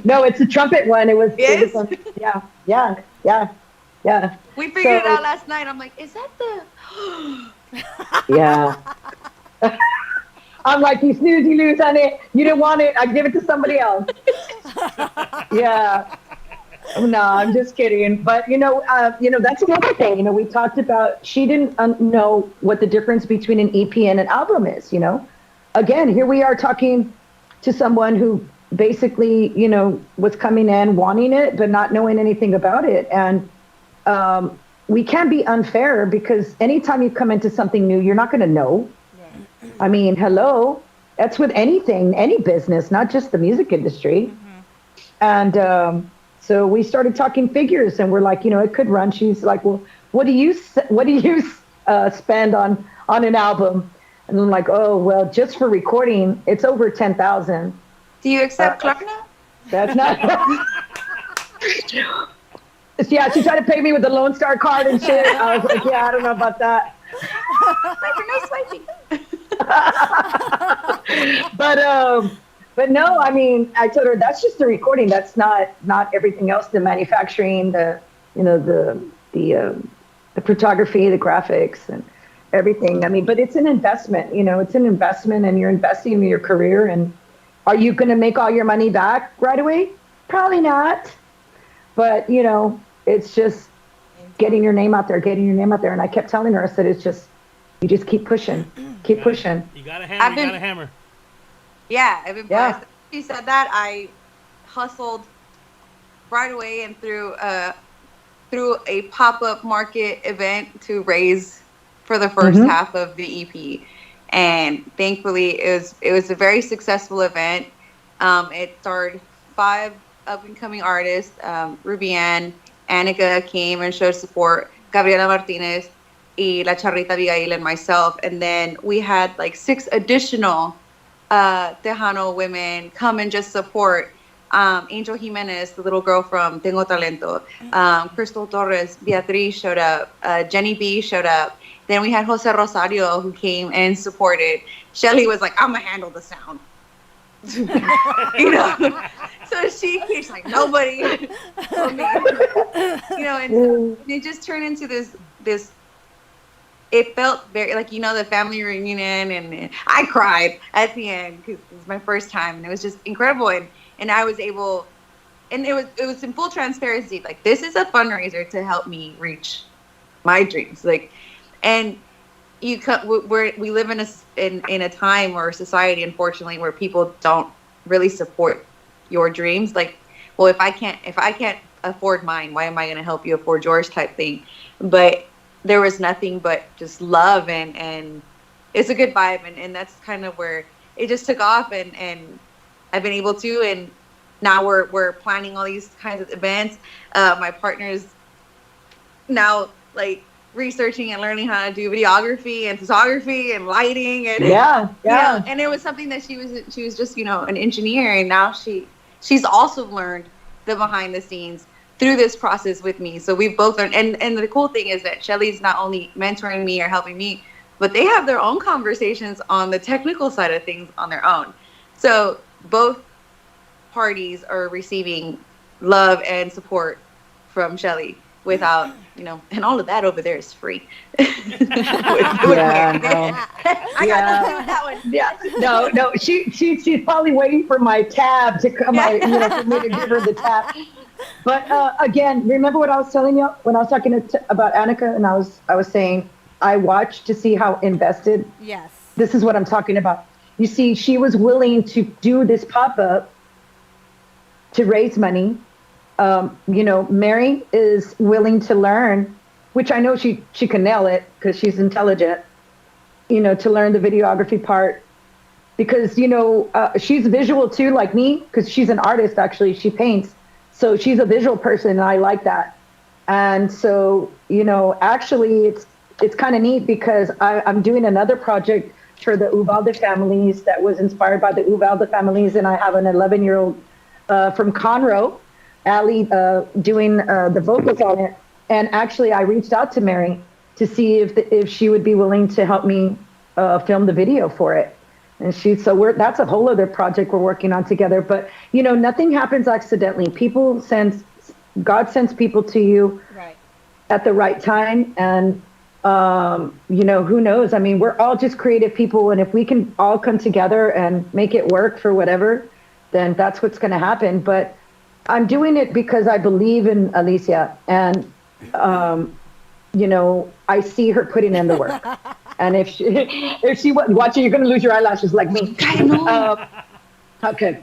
No, it's a trumpet one. It was. Yes? It was yeah. We figured it out last night. I'm like, is that the? Yeah. I'm like, you snooze, you lose, honey. You didn't want it. I give it to somebody else. Yeah. No, I'm just kidding. But that's another thing. We talked about. She didn't know what the difference between an EP and an album is. Again, here we are talking to someone who basically, was coming in wanting it, but not knowing anything about it. And we can't be unfair, because anytime you come into something new, you're not going to know. I mean, hello, that's with anything, any business, not just the music industry. Mm-hmm. And so we started talking figures, and we're like, it could run. She's like, well, what do you spend on an album? And I'm like, oh, well, just for recording, it's over 10,000. Do you accept Klarna? That's not. Yeah, she tried to pay me with the Lone Star card and shit. I was like, yeah, I don't know about that. No swiping. But no, I mean, I told her that's just the recording. That's not everything else. The manufacturing, the photography, the graphics, and everything. I mean, but it's an investment. It's an investment, and you're investing in your career. And are you going to make all your money back right away? Probably not. But it's just getting your name out there. And I kept telling her, I said, it's just, you just keep pushing. Keep pushing. You got a hammer. Yeah, I've been blessed. She said that. I hustled right away and through a pop-up market event to raise for the first half of the EP. And thankfully, it was a very successful event. It starred 5 up-and-coming artists. Ruby Ann, Anikka came and showed support. Gabriela Martinez, La Charrita Abigail, and myself. And then we had like 6 additional Tejano women come and just support. Angel Jimenez, the little girl from Tengo Talento. Crystal Torres, Beatriz showed up. Jenny B showed up. Then we had Jose Rosario, who came and supported. Shelly was like, I'm going to handle the sound. So she's like, nobody. And it just turned into this. It felt very like, the family reunion, and I cried at the end because it was my first time, and it was just incredible. And I was able, and it was in full transparency. Like, this is a fundraiser to help me reach my dreams. Like, and we live in a time or society, unfortunately, where people don't really support your dreams. Like, well, if I can't afford mine, why am I going to help you afford yours type thing? But there was nothing but just love, and it's a good vibe, and that's kind of where it just took off, and I've been able to, and now we're planning all these kinds of events. My partner's now like researching and learning how to do videography and photography and lighting, and and it was something that she was just an engineer, and now she's also learned the behind the scenes through this process with me. So we've both learned, and the cool thing is that Shelly's not only mentoring me or helping me, but they have their own conversations on the technical side of things on their own. So both parties are receiving love and support from Shelly without, and all of that over there is free. I got that one. Yeah, no, she's probably waiting for my tab to come. For me to give her the tab. But again, remember what I was telling you when I was talking about Anikka, and I was saying I watched to see how invested. Yes. This is what I'm talking about. You see, she was willing to do this pop-up to raise money. Mary is willing to learn, which I know she can nail it because she's intelligent, to learn the videography part, because, she's visual too, like me, because she's an artist, actually. She paints. So she's a visual person, and I like that. And so, actually it's kind of neat because I'm doing another project for the Uvalde families that was inspired by the Uvalde families. And I have an 11-year-old from Conroe, Ali, doing the vocals on it. And actually, I reached out to Mary to see if she would be willing to help me film the video for it. And that's a whole other project we're working on together. But, nothing happens accidentally. God sends people to you at the right time. And, who knows? I mean, we're all just creative people. And if we can all come together and make it work for whatever, then that's what's going to happen. But I'm doing it because I believe in Alicia. And, I see her putting in the work. And if she wasn't watching, you're going to lose your eyelashes like me. I know. Okay.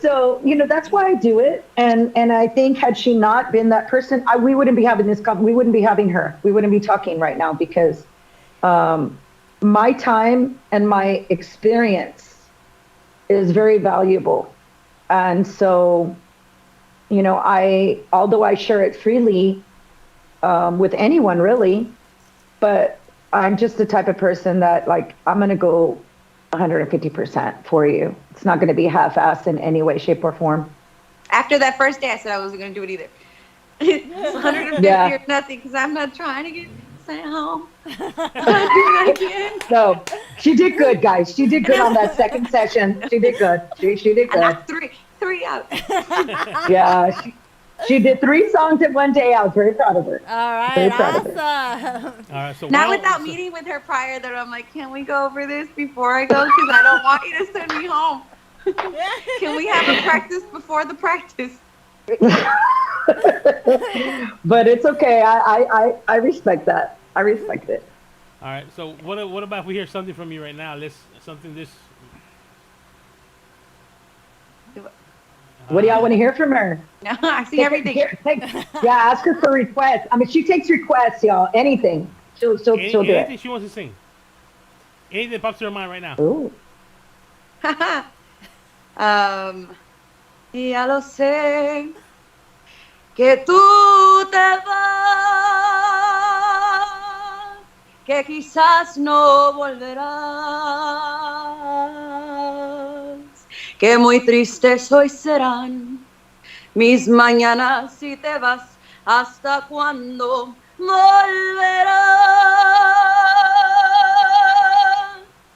So, that's why I do it. And I think had she not been that person, we wouldn't be having we wouldn't be having her. We wouldn't be talking right now because my time and my experience is very valuable. And so, although I share it freely with anyone really, but I'm just the type of person that I'm going to go 150% for you. It's not going to be half-assed in any way, shape, or form. After that first day, I said I wasn't going to do it either. It's 150 or nothing because I'm not trying to get sent home. So she did good, guys. She did good on that second session. She did good. She did good. I knocked three out. Yeah. She did 3 songs in one day. I was very proud of her. All right, very proud of her. awesome. All right, so Not without meeting with her prior, that I'm like, can we go over this before I go? Because I don't want you to send me home. Can we have a practice before the practice? But it's okay. I respect that. I respect it. All right. So what about if we hear something from you right now? What do y'all want to hear from her? No, I see everything. Ask her for requests. I mean, she takes requests, y'all. Anything. She'll do it. Anything she wants to sing. Anything that pops to her mind right now. Ooh. Ya lo sé que tú te vas, que quizás no volverás, que muy tristes hoy serán mis mañanas si te vas. ¿Hasta cuándo volverás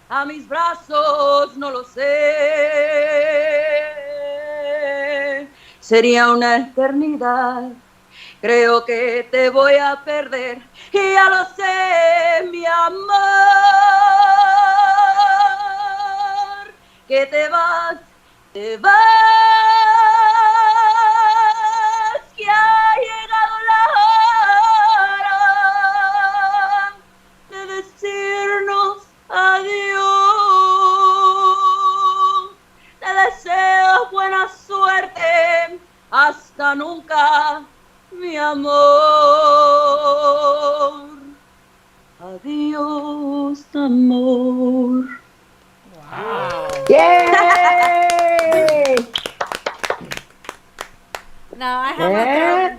a mis brazos? No lo sé. Sería una eternidad. Creo que te voy a perder. Y ya lo sé, mi amor, que te vas, que ha llegado la hora de decirnos adiós. Te deseo buena suerte, hasta nunca, mi amor. Adiós, amor. Wow. Yay! Now I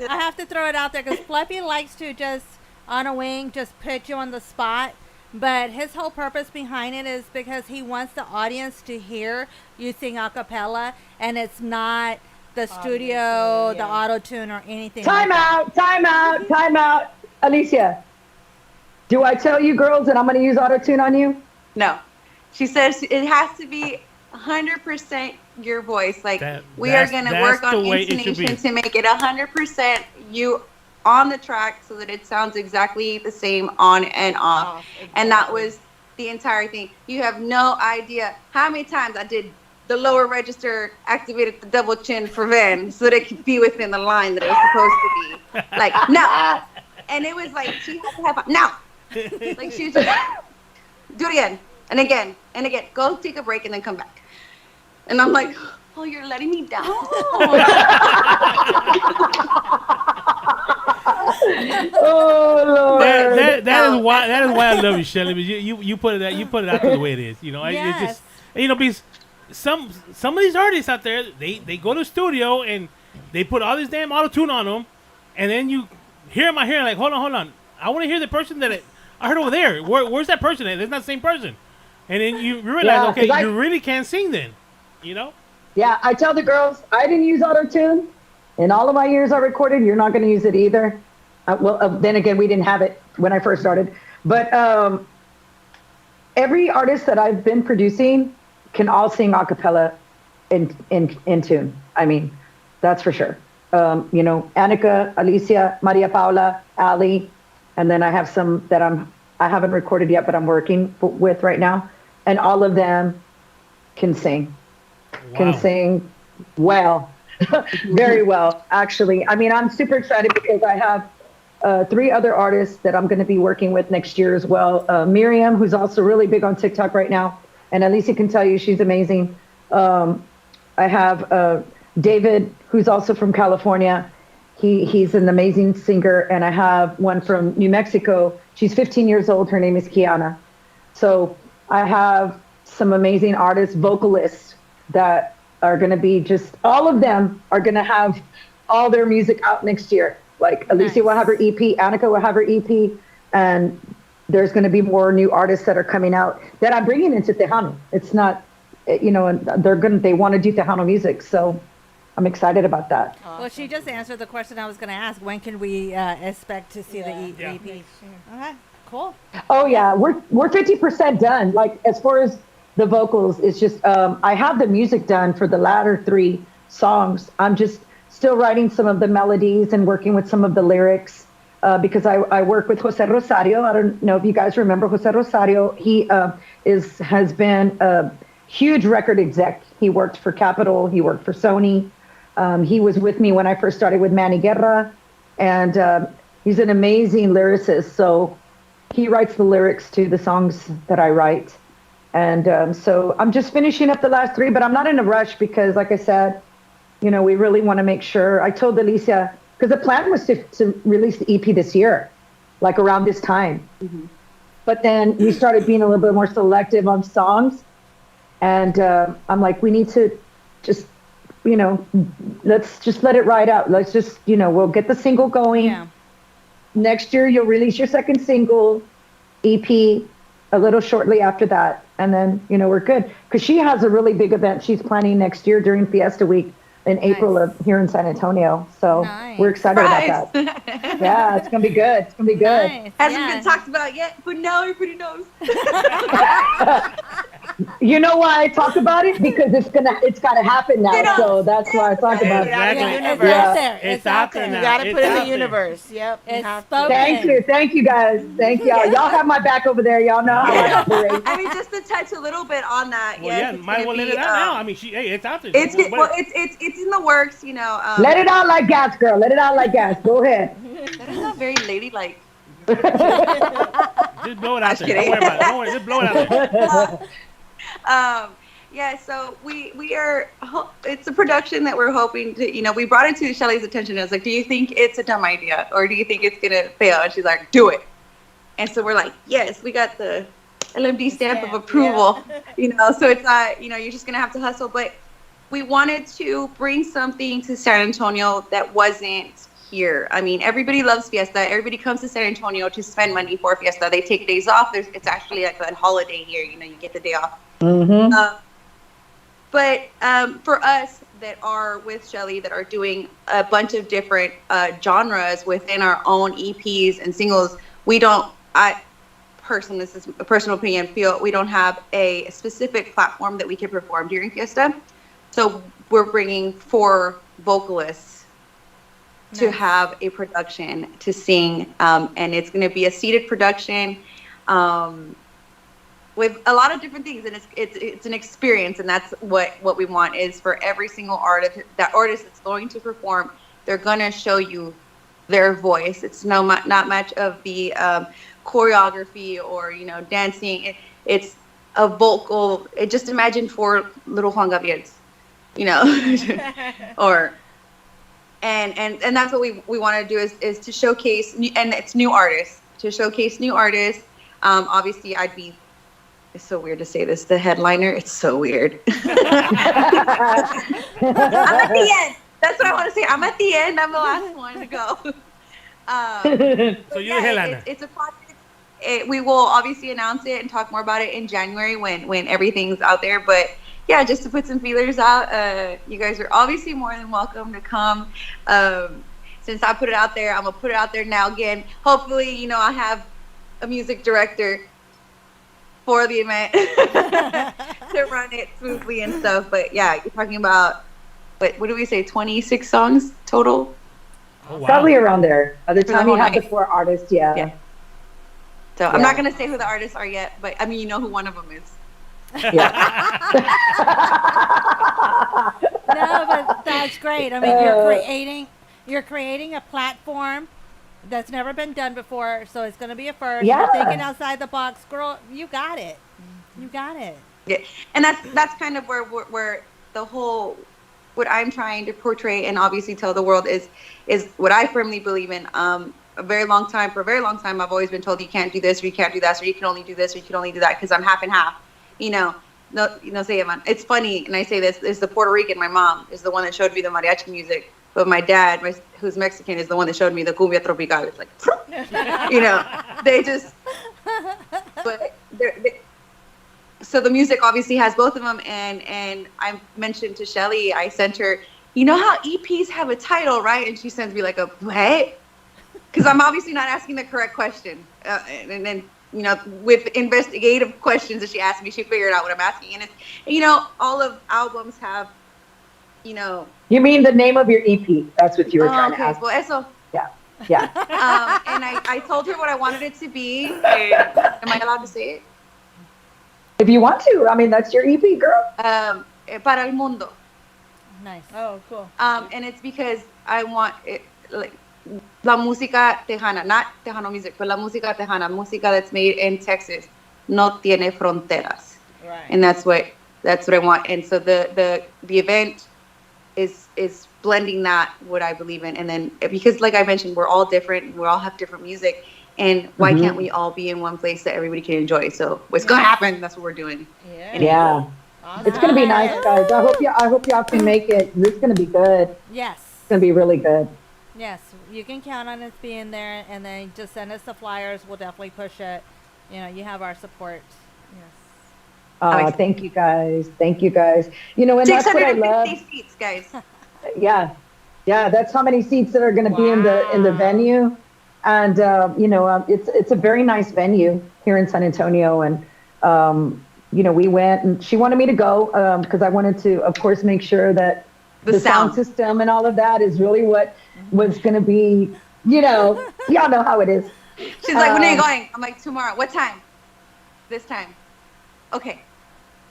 have to throw it out there because Fluffy likes to just on a wing just put you on the spot. But his whole purpose behind it is because he wants the audience to hear you sing a cappella, and it's not the studio, the auto tune, or anything. Time out. Alicia, do I tell you girls that I'm going to use auto tune on you? No. She says it has to be 100% your voice. Like, we are going to work on intonation to make it 100% you on the track so that it sounds exactly the same on and off. Exactly. And that was the entire thing. You have no idea how many times I did the lower register, activated the double chin for Van so that it could be within the line that it was supposed to be. Like, no. And it was like, she had to have, no. Like, she was just, do it again, and again, and again. Go take a break and then come back. And I'm like, oh, you're letting me down. Oh Lord! That is why I love you, Shelly. You put it out to the way it is. You know, it's just, you know, because some of these artists out there, they go to the studio and they put all this damn auto tune on them, and then you hear them out here like, hold on, I want to hear the person that I heard over there. Where's that person at? That's not the same person. And then you realize, you really can't sing then, you know? Yeah, I tell the girls, I didn't use auto-tune. In all of my years I recorded, you're not going to use it either. Then again, we didn't have it when I first started. But every artist that I've been producing can all sing a cappella in tune. I mean, that's for sure. You know, Anikka, Alicia, Maria Paula, Ali, and then I have some that I haven't recorded yet, but I'm working with right now. And all of them can sing. Wow. Can sing well. Very well, actually. I mean, I'm super excited because I have 3 other artists that I'm going to be working with next year as well. Miriam, who's also really big on TikTok right now. And Alicia can tell you she's amazing. I have David, who's also from California. He's an amazing singer. And I have one from New Mexico. She's 15 years old. Her name is Kiana. So I have some amazing artists, vocalists that are going to be just, all of them are going to have all their music out next year. Like Alicia will have her EP, Anikka will have her EP, and there's going to be more new artists that are coming out that I'm bringing into Tejano. It's not, you know, and they want to do Tejano music. So I'm excited about that. Awesome. Well, she just answered the question I was going to ask. When can we expect to see the EP? Okay, cool. Oh yeah, we're 50% done. Like as far as the vocals, it's just I have the music done for the latter 3 songs. I'm just still writing some of the melodies and working with some of the lyrics because I work with Jose Rosario. I don't know if you guys remember Jose Rosario. He has been a huge record exec. He worked for Capitol. He worked for Sony. He was with me when I first started with Manny Guerra, and he's an amazing lyricist. So he writes the lyrics to the songs that I write. And so I'm just finishing up the last 3, but I'm not in a rush because, like I said, you know, we really want to make sure. I told Alicia, because the plan was to release the EP this year, like around this time. Mm-hmm. But then we started being a little bit more selective on songs. And I'm like, we need to just, you know, let's just let it ride out. Let's just, you know, we'll get the single going. Yeah. Next year, you'll release your second single, EP, a little shortly after that. And then, you know, we're good. Because she has a really big event she's planning next year during Fiesta Week in April here in San Antonio. So we're excited about that. Yeah, it's going to be good. It's going to be good. Nice. Hasn't been talked about yet, but now everybody knows. You know why I talk about it? Because it's got to happen now. So that's why I talk about it. Exactly. It's out there. You got to put it in the universe. Yep. Thank you guys. Thank y'all. Y'all have my back over there. Y'all know how I operate. I mean, just to touch a little bit on that. Well, yeah, might well let it out now. I mean, it's out there. It's in the works, you know. Let it out like gas, girl. Let it out like gas. Go ahead. That is not very ladylike. Just blow it out there. Don't worry about it. Don't worry. Just blow it out there. Yeah, so we are, it's a production that we're hoping to, you know, we brought it to Shelly's attention. I was like, do you think it's a dumb idea? Or do you think it's going to fail? And she's like, do it. And so we're like, yes, we got the LMD stamp of approval, so it's not, you're just going to have to hustle. But we wanted to bring something to San Antonio that wasn't here. I mean, everybody loves Fiesta. Everybody comes to San Antonio to spend money for Fiesta. They take days off. It's actually like a holiday here. You get the day off. But for us that are with Shelly, that are doing a bunch of different genres within our own EPs and singles, this is a personal opinion, feel we don't have a specific platform that we can perform during Fiesta. So we're bringing 4 vocalists to have a production to sing. And it's going to be a seated production with a lot of different things. And it's an experience. And that's what we want, is for every single artist that's going to perform, they're going to show you their voice. It's not much of the choreography or dancing. It's a vocal. Just imagine 4 little Juan Gabriels, or and that's what we want to do is to showcase, and it's new artists, to showcase new artists. Obviously, it's so weird to say this, the headliner. It's so weird. I'm at the end. That's what I want to say. I'm at the end. I'm the last one to go. So you're the headliner. It's a project. We will obviously announce it and talk more about it in January when everything's out there. But yeah, just to put some feelers out, you guys are obviously more than welcome to come. Since I put it out there, I'm gonna put it out there now again. Hopefully, I have a music director for the event to run it smoothly and stuff. But yeah, you're talking about, what do we say, 26 songs total? Oh, wow. Probably around there. By the time you have the night. 4 artists, yeah. So I'm not going to say who the artists are yet, but I mean, who one of them is. Yeah. No, but that's great. I mean, you're creating a platform that's never been done before, so it's going to be a first. Yeah. You're thinking outside the box, girl. You got it. You got it. Yeah, and that's kind of where the whole, what I'm trying to portray and obviously tell the world is what I firmly believe in. For a very long time, I've always been told you can't do this or you can't do that, or you can only do this or you can only do that because I'm half and half. It's funny, and I say this, is the Puerto Rican, my mom, is the one that showed me the mariachi music, but my dad, who's Mexican, is the one that showed me the cumbia tropical. It's like, they just, but so the music obviously has both of them, and I mentioned to Shelly, I sent her, how EPs have a title, right? And she sends me like a, what? Because I'm obviously not asking the correct question. And then, with investigative questions that she asked me, she figured out what I'm asking. And it's, all of albums have, You mean the name of your EP? That's what you were trying to ask. Well, eso. Yeah. And I told her what I wanted it to be. Am I allowed to say it? If you want to. I mean, that's your EP, girl. Para el mundo. Nice. Oh, cool. And it's because I want it, like, la música tejana, not Tejano music, but la música tejana, música that's made in Texas, no tiene fronteras. Right. And that's what I want. And so the event is blending that, what I believe in. And then, because like I mentioned, we're all different, we all have different music, and why can't we all be in one place that everybody can enjoy? So what's gonna happen, that's what we're doing. Yeah. Awesome. It's gonna be nice, guys. I hope y'all can make it. It's gonna be good. Yes. It's gonna be really good. Yes, you can count on us being there, and then just send us the flyers. We'll definitely push it. You have our support. Yes. Thank you guys. Thank you guys. And that's what I love. 650 seats, guys. Yeah, that's how many seats that are going to be in the venue, and it's a very nice venue here in San Antonio, and we went, and she wanted me to go because I wanted to, of course, make sure that the sound system and all of that is really what was going to be, y'all know how it is. She's like, when are you going? I'm like, tomorrow. What time? This time. Okay.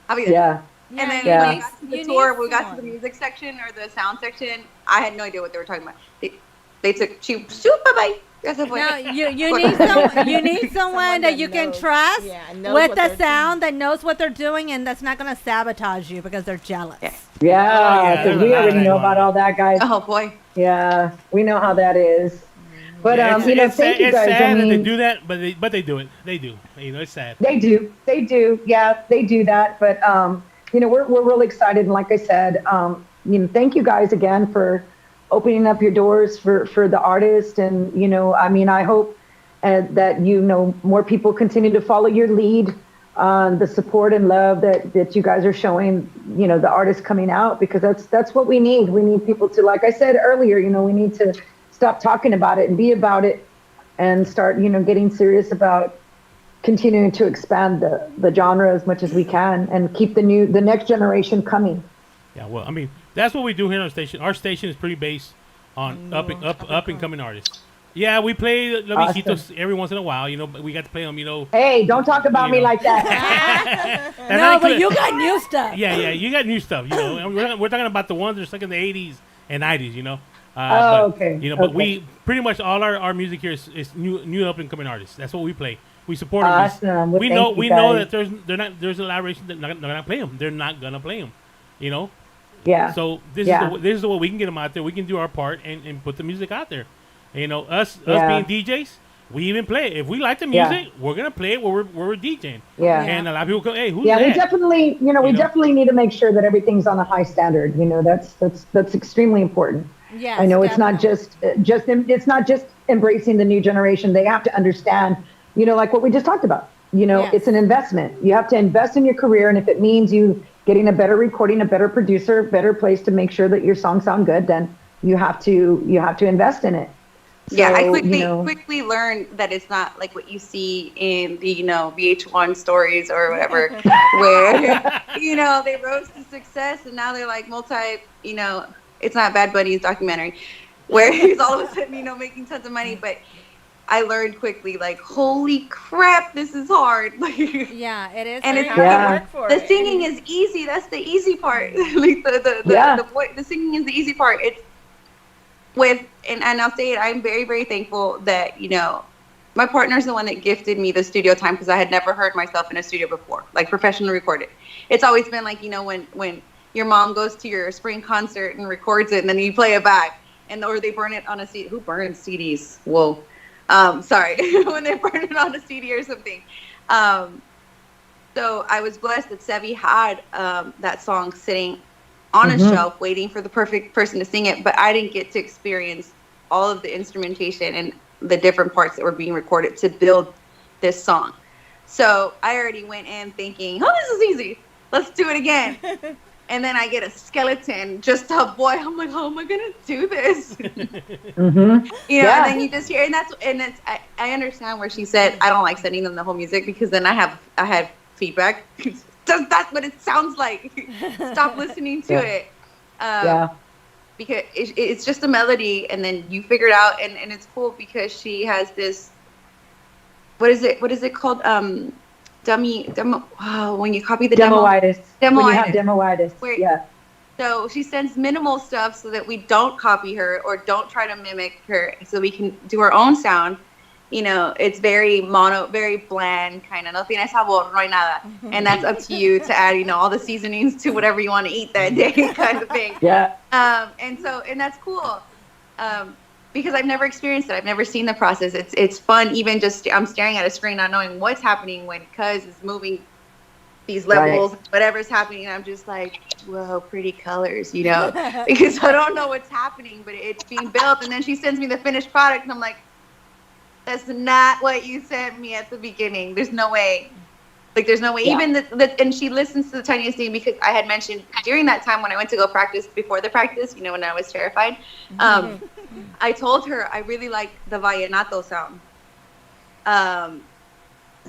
I'll be there. Yeah. And then when we got to the tour, when we got to the music section or the sound section, I had no idea what they were talking about. They took, bye-bye. No, you need someone that you can trust with the sound, that knows what they're doing, and that's not going to sabotage you because they're jealous. Yeah, because we already know about all that, guys. Oh, boy. Yeah, we know how that is. But Yeah, you know, thank you it's guys. sad I that they mean, do that, but they do it. They do. You know, it's sad. they do. Yeah, they do that. But you know, we're really excited. And like I said, you know, thank you guys again for opening up your doors for the artist. And you know, I mean, I hope that you know more people continue to follow your lead. The support and love that you guys are showing, you know, the artists coming out, because that's what we need. We need people to, like I said earlier, you know, we need to stop talking about it and be about it, and start, you know, getting serious about continuing to expand the genre as much as we can, and keep the next generation coming. Yeah, well, I mean, that's what we do here on our station. Our station is pretty based on up and coming artists. Yeah, we play the viejitos every once in a while. You know, we got to play them. You know. Hey, don't talk about me like that. No, but you got new stuff. Yeah, you got new stuff. You know, and we're talking about the ones that are stuck in the '80s and '90s. You know. Okay. You know, but we pretty much all our music here is new up and coming artists. That's what we play. We support them. Awesome. Well, we know that there's a elaboration that they're not gonna play them. They're not gonna play them. You know. Yeah. So this is the way we can get them out there. We can do our part and put the music out there. And, you know, us being DJs, we even play it. If we like the music, we're gonna play it where we're DJing. Yeah. And a lot of people go, "Hey, who's that? that?" We definitely, definitely need to make sure that everything's on a high standard. You know, that's extremely important. Yes, I know definitely. it's not just embracing the new generation. They have to understand, you know, like what we just talked about. You know, it's an investment. You have to invest in your career, and if it means you getting a better recording, a better producer, better place to make sure that your songs sound good, then you have to invest in it. Yeah, I So, quickly learned that it's not like what you see in the, you know, VH1 stories or whatever, where, you know, they rose to success and now they're like you know, it's not Bad Bunny's documentary, where he's all of a sudden, you know, making tons of money. But I learned quickly, like, holy crap, this is hard. Yeah, it is. And it's hard work for the it. singing is easy. That's the easy part. Like the singing is the easy part. It's and I'll say it, I'm very, very thankful that, you know, my partner's the one that gifted me the studio time, because I had never heard myself in a studio before, like professionally recorded. It's always been like, you know, when your mom goes to your spring concert and records it and then you play it back, or they burn it on a CD. Who burns CDs? Whoa. Sorry. When they burn it on a CD or something. So I was blessed that Sevi had that song sitting on a shelf waiting for the perfect person to sing it, but I didn't get to experience all of the instrumentation and the different parts that were being recorded to build this song. So I already went in thinking, oh, this is easy. Let's do it again. And then I get a skeleton, just a boy. I'm like, how am I gonna do this? You know, and then you just hear, I understand where she said, I don't like sending them the whole music, because then I had feedback. That's what it sounds like. Stop listening to it. Because it's just a melody, and then you figure it out, and it's cool because she has this. What is it called? Demo. Oh, when you copy the demoitis. When you have demoitis. Yeah. So she sends minimal stuff so that we don't copy her or don't try to mimic her, so we can do our own sound. You know, it's very very bland, kind of no tiene sabor, no hay nada. And that's up to you to add, you know, all the seasonings to whatever you want to eat that day, kind of thing. Yeah. And that's cool. Because I've never experienced it. I've never seen the process. It's fun, even just I'm staring at a screen not knowing what's happening when Cuz is moving these levels, whatever's happening, and I'm just like, whoa, pretty colors, you know, because I don't know what's happening, but it's being built. And then she sends me the finished product, and I'm like, that's not what you sent me at the beginning. There's no way. Like, there's no way. Yeah. Even and she listens to the tiniest thing, because I had mentioned during that time when I went to go practice before the practice, you know, when I was terrified, I told her I really like the vallenato sound.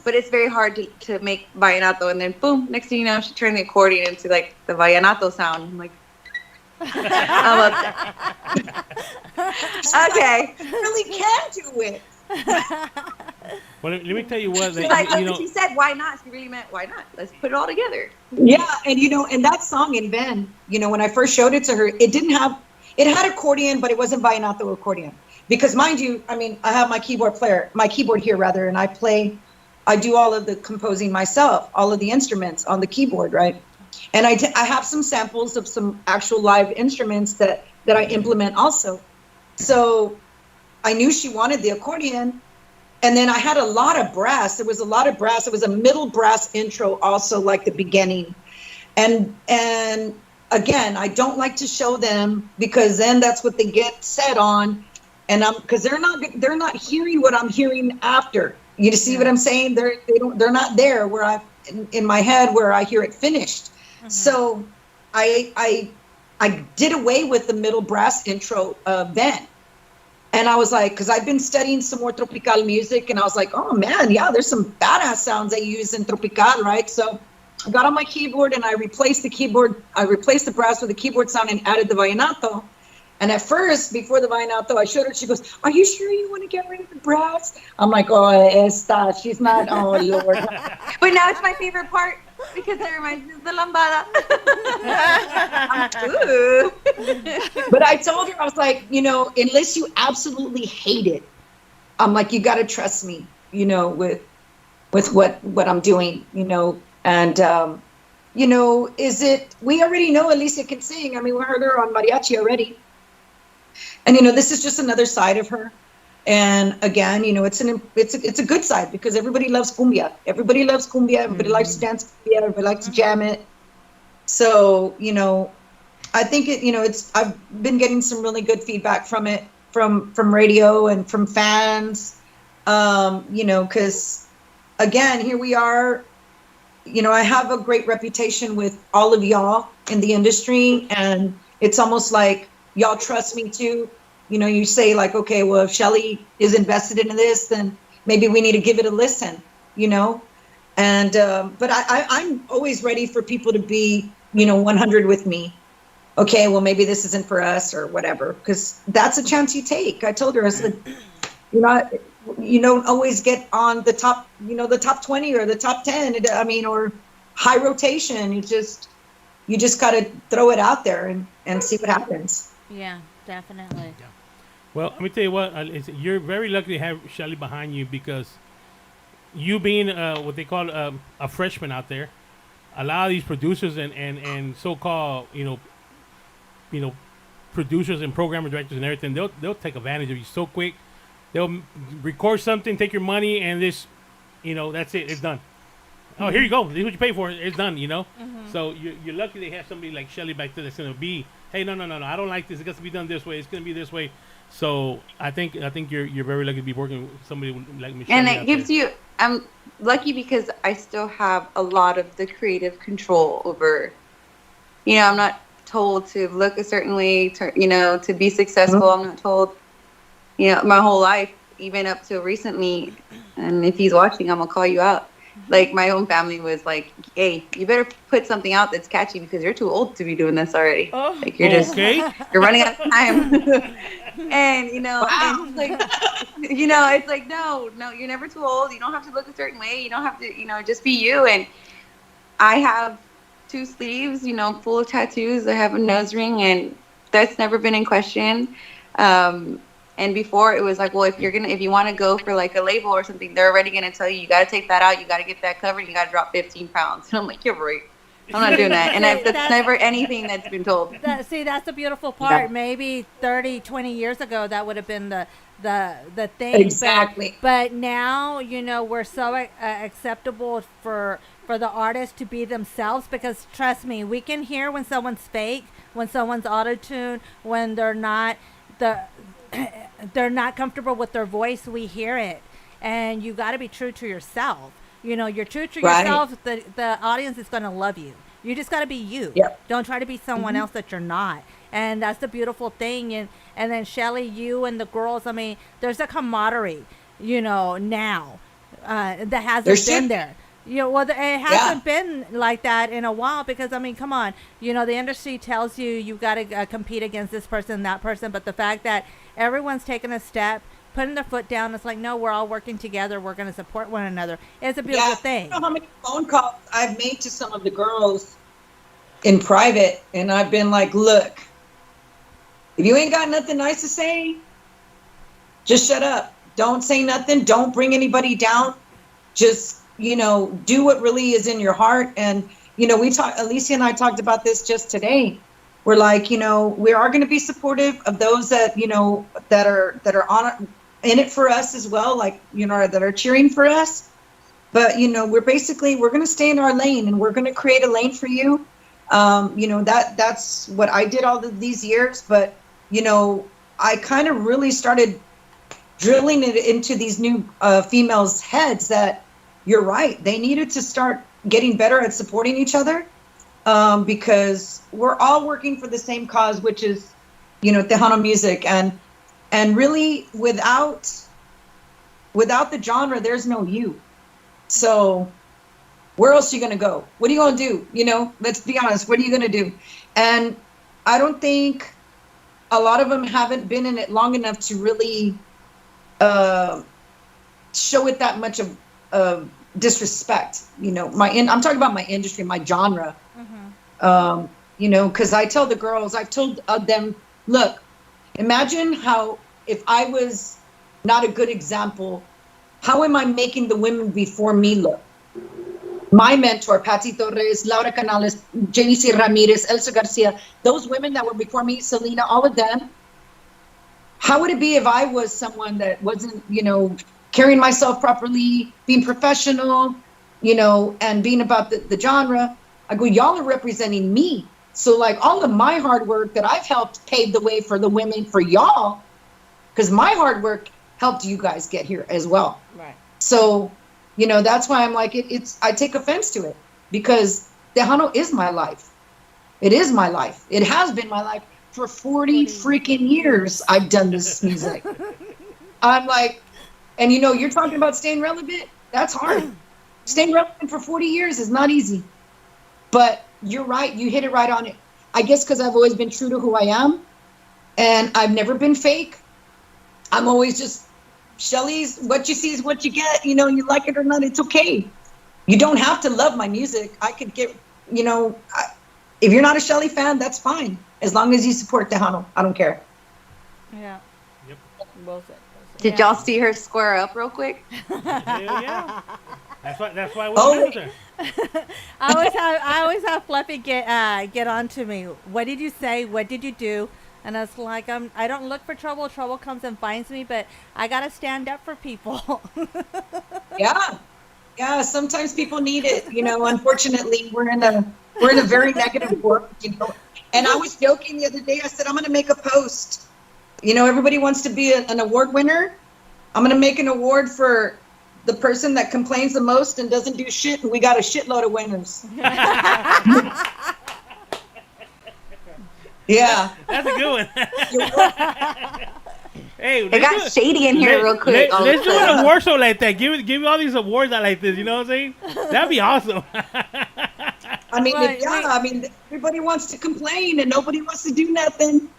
But it's very hard to make vallenato, and then boom, next thing you know, she turned the accordion into like the vallenato sound. I'm like, I love that. Okay. You really can do it. Well, let me tell you what. She said, why not? She really meant, why not? Let's put it all together. Yeah, and you know, and that song in Ben, you know, when I first showed it to her, it had accordion, but it wasn't vallenato accordion. Because mind you, I mean, I have my keyboard here rather, and I do all of the composing myself, all of the instruments on the keyboard, right? And I have some samples of some actual live instruments that I implement also. So I knew she wanted the accordion. And then I had a lot of brass. There was a lot of brass. It was a middle brass intro also, like the beginning. And again, I don't like to show them because then that's what they get set on. And because they're not hearing what I'm hearing after. You see what I'm saying? They're not there where in my head where I hear it finished. So I did away with the middle brass intro then. And I was like, because I've been studying some more tropical music, and I was like, oh man, yeah, there's some badass sounds they use in tropical, right? So I got on my keyboard and I replaced the brass with the keyboard sound and added the vallenato. And at first, before the vallenato, I showed her, she goes, are you sure you want to get rid of the brass? I'm like, oh, she's not, oh Lord. But now it's my favorite part because it reminds me of the lambada. But I told her, I was like, unless you absolutely hate it, I'm like, you got to trust me, with what I'm doing, and, we already know Alicia can sing. I mean, we heard her on mariachi already. And, this is just another side of her. And again, it's a good side because everybody loves cumbia. Everybody loves cumbia. Everybody likes to dance cumbia. Everybody likes to jam it. So, I think I've been getting some really good feedback from it, from radio and from fans, because again, here we are, I have a great reputation with all of y'all in the industry, and it's almost like y'all trust me too. You say like, okay, well, if Shelly is invested in this, then maybe we need to give it a listen, and, but I'm always ready for people to be, 100 with me. Okay, well, maybe this isn't for us or whatever, because that's a chance you take. I told her, I said, you don't always get on the top, the top 20 or the top 10, or high rotation. You just got to throw it out there and see what happens. Yeah, definitely. Yeah. Well, let me tell you what, you're very lucky to have Shelly behind you because you being what they call a freshman out there, a lot of these producers and so-called, producers and program directors and everything, they'll take advantage of you so quick. They'll record something, take your money, and this, that's it. It's done. Oh, here you go. This is what you pay for. It's done, So you're lucky they have somebody like Shelly back there that's going to be, hey, no, I don't like this. It got to be done this way. It's going to be this way. So I think you're very lucky to be working with somebody like Michelle. And it gives you, I'm lucky because I still have a lot of the creative control over, I'm not told to look a certain way, to be successful. I'm not told, my whole life, even up till recently. And if he's watching, I'm gonna call you out. Like my own family was like, hey, you better put something out that's catchy because you're too old to be doing this already. Like you're you're running out of time. And and it's like, no, you're never too old. You don't have to look a certain way. You don't have to, just be you. And I have 2 sleeves, full of tattoos. I have a nose ring, and that's never been in question. And before it was like, well, if you want to go for like a label or something, they're already going to tell you got to take that out. You got to get that covered. You got to drop 15 pounds. And I'm like, you're right. I'm not doing that. And that's never anything that's been told. That's the beautiful part. Yeah. Maybe 30, 20 years ago, that would have been the thing. Exactly. But now, we're so acceptable for the artist to be themselves, because trust me, we can hear when someone's fake, when someone's auto-tuned, when they're not comfortable with their voice. We hear it. And you got to be true to yourself. You're true to yourself. The audience is going to love you. You just got to be you. Yep. Don't try to be someone else that you're not. And that's the beautiful thing. And then Shelly, you and the girls, there's a camaraderie, now that hasn't been there. It hasn't been like that in a while because, come on, the industry tells you got to compete against this person, that person. But the fact that everyone's taking a step, putting their foot down, it's like, no, we're all working together. We're going to support one another. It's a beautiful thing. I don't know how many phone calls I've made to some of the girls in private, and I've been like, look, if you ain't got nothing nice to say, just shut up. Don't say nothing. Don't bring anybody down. Just, do what really is in your heart. And, Alicia and I talked about this just today. we're like, we are going to be supportive of those that, that are in it for us as well, like, that are cheering for us. But, we're going to stay in our lane, and we're going to create a lane for you. That's what I did all of these years. But, I kind of really started drilling it into these new females' heads that you're right. They needed to start getting better at supporting each other, because we're all working for the same cause, which is, Tejano music. And really, without the genre, there's no you. So where else are you going to go? What are you going to do? Let's be honest. What are you going to do? And I don't think a lot of them haven't been in it long enough to really show it that much of disrespect. I'm talking about my industry, my genre. Because I tell the girls, I've told them, look, imagine how, if I was not a good example, how am I making the women before me look? My mentor, Patsy Torres, Laura Canales, JC Ramirez, Elsa Garcia, those women that were before me, Selena, all of them, how would it be if I was someone that wasn't, carrying myself properly, being professional, and being about the genre? I go, y'all are representing me. So like all of my hard work that I've helped pave the way for the women, for y'all, because my hard work helped you guys get here as well. Right. So, that's why I'm like, I take offense to it, because Tejano is my life. It is my life. It has been my life for 40 freaking years. I've done this music. I'm like, and you're talking about staying relevant. That's hard. Staying relevant for 40 years is not easy. But you're right. You hit it right on it. I guess because I've always been true to who I am, and I've never been fake. I'm always just Shelly's. What you see is what you get. You like it or not, it's okay. You don't have to love my music. I could get, if you're not a Shelly fan, that's fine. As long as you support Tejano, I don't care. Yeah. Yep. Well said. Did y'all see her square up real quick? Hell yeah. That's why we're with her. I always have Fluffy get on to me. What did you say? What did you do? And I was like, I don't look for trouble. Trouble comes and finds me, but I gotta stand up for people. Yeah. Sometimes people need it. Unfortunately, we're in a very negative world. And I was joking the other day. I said I'm gonna make a post. Everybody wants to be an award winner. I'm gonna make an award for the person that complains the most and doesn't do shit, and we got a shitload of winners. Yeah. That's a good one. Hey, it got shady in here real quick. Let's do an award show like that. Give all these awards out like this. You know what I'm saying? That'd be awesome. Everybody wants to complain and nobody wants to do nothing.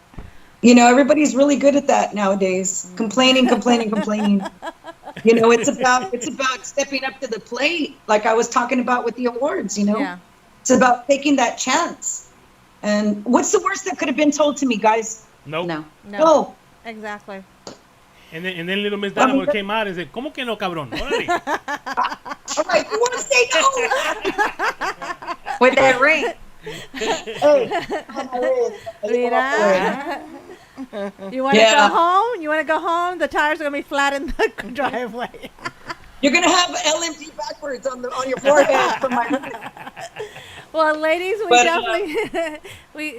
Everybody's really good at that nowadays. Complaining. It's about stepping up to the plate, like I was talking about with the awards. Yeah. It's about taking that chance. And what's the worst that could have been told to me, guys? Nope. No. Exactly. And then little Miss Donna came out and said, ¿Cómo que no, cabrón? Órale. All right, you want to say no? With that ring. You want to go home? You want to go home? The tires are going to be flat in the driveway. You're going to have LMD backwards on your forehead from my. Well, ladies, we definitely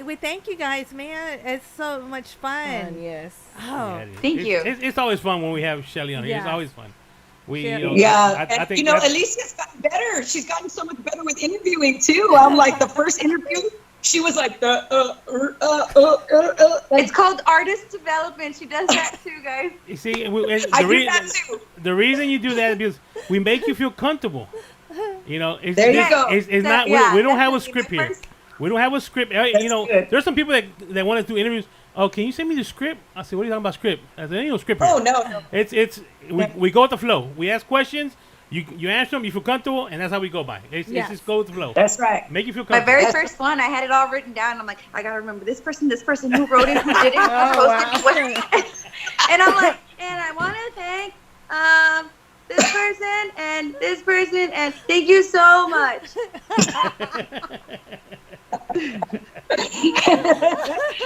we thank you guys, man. It's so much fun. Yes. Oh, thank you. It's always fun when we have Shelly on here. It's always fun. I think Alicia's gotten better. She's gotten so much better with interviewing too. I'm like, the first interview, she was like It's called artist development. She does that too, guys. You see, I do that too. The reason you do that is because we make you feel comfortable. There you go. It's not. We don't have a script here. We don't have a script. Good. There's some people that want to do interviews. Oh, can you send me the script? I said, what are you talking about script? I said, there ain't no script here. Oh, no. We go with the flow. We ask questions. You answer them. You feel comfortable, and that's how we go by. It's just go with the flow. That's right. Make you feel comfortable. My very first one, I had it all written down. I'm like, I gotta remember this person, who wrote it, who did it, who posted it. And I'm like, and I want to thank this person, and thank you so much.